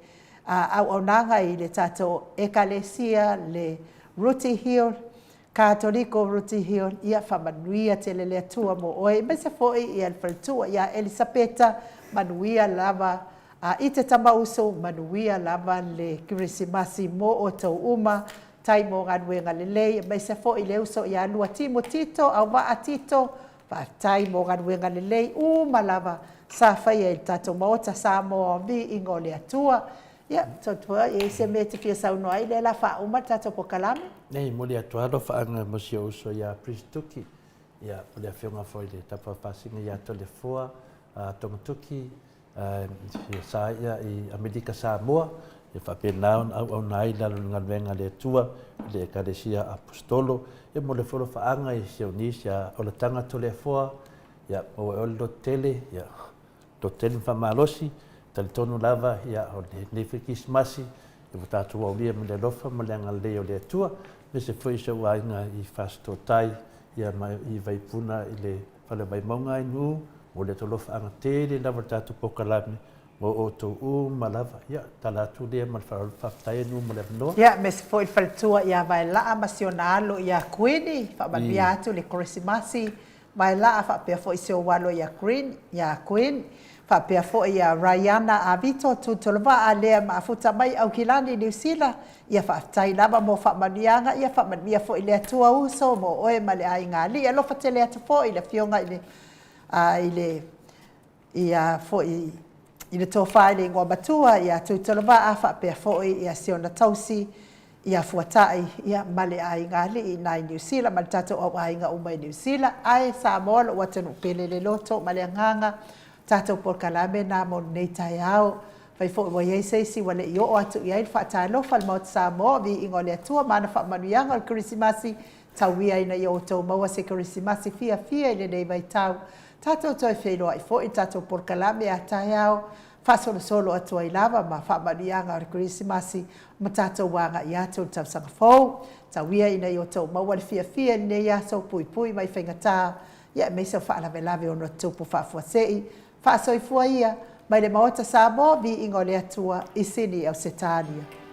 au nanga i le tato ekalesia le Ruti Hill Katoliko Ruti Hill ia fa manuia tele le tua mo oe me se foi ia le tua ia Elisabetta manuia lava ite tama uso manuia lava le Krismasi mo o tau uma tai mo nganuenga lelei me se foi le uso ia lua timo tito au wa atito fa tai mo nganuenga lelei lava sa fai el tato mota sa mo bi ingole atua ya totua e se me te fia sau no ai le la fa uma tato po kalame nei mo le atua do fa anga mo si uso ia pristuki ia po le fionga foi le tapa pasinga ia to le foa tomutuki sa ia i Amerika Samoa e fa pena au nai la ngavenga le tua le ekalesia apostolo e mo le folo fa anga i sionisia o le tanga to le foa ia o lo tele ia to tele fa malosi tal tonu lava ia o le Krismasi e vota tu o lia me le lofa mo le ngale o le tua me se foi so ainga i fasto tai ia mai i vai puna i le fale vai monga i nu mo le to lofa anga tele lava tatu pokalami mo o to malava ia tala tu le mal fa tai nu mo le no ia me se foi faltua ia vai la amasionalo ia Queen fa babiatu le Krismasi vai la fa pe foi se walo ia Queen fa pe foi ia Rihanna Avito tu tolva ale ma futa mai au kilani New Zealand ia fa tai lava mo fa manianga ia fa mania foi le tua uso mo oe male ai ngali alo fa tele atu foi le fionga ile ia foi ile to file ngwa batua ia tu tolva fa pe foi ia siona tausi ia fuatai ia male ai ngali i nai New Zealand mal tato au ai nga umai New Zealand ai sa mol watanu pele le loto male nganga tato por kalame na mo nei tai au fai fo wa ye sei si wale yo atu ia fa ta lo fal mo sa mo vi ingole tua mana fa manu yang al Krismasi tawia ina yo to mo wa se Krismasi fia ile nei vai tau tato to fe lo ai fo tato por kalame atai au fa solo atu ai lava ma fa manu yang al Krismasi ma tato wanga ia to tau sanga fo tawia ina yo to mo wa fia nei ya so pui mai fengata ia me se fa la velave ono tupu fa fo sei fa soifua ia mai le maota sa mo vi ingole atua i sini au Setania.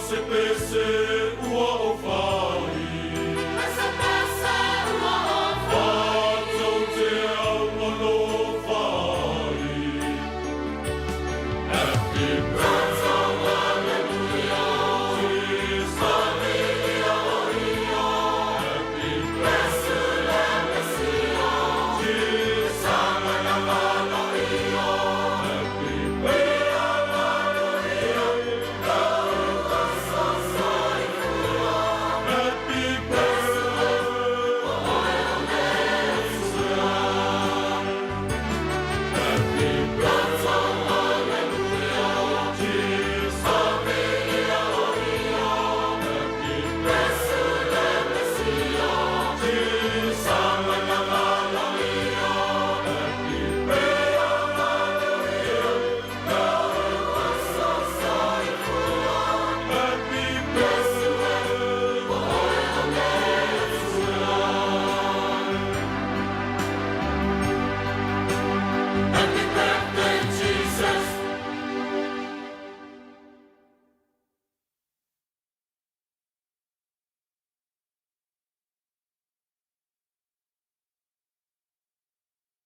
Se pese ua o fa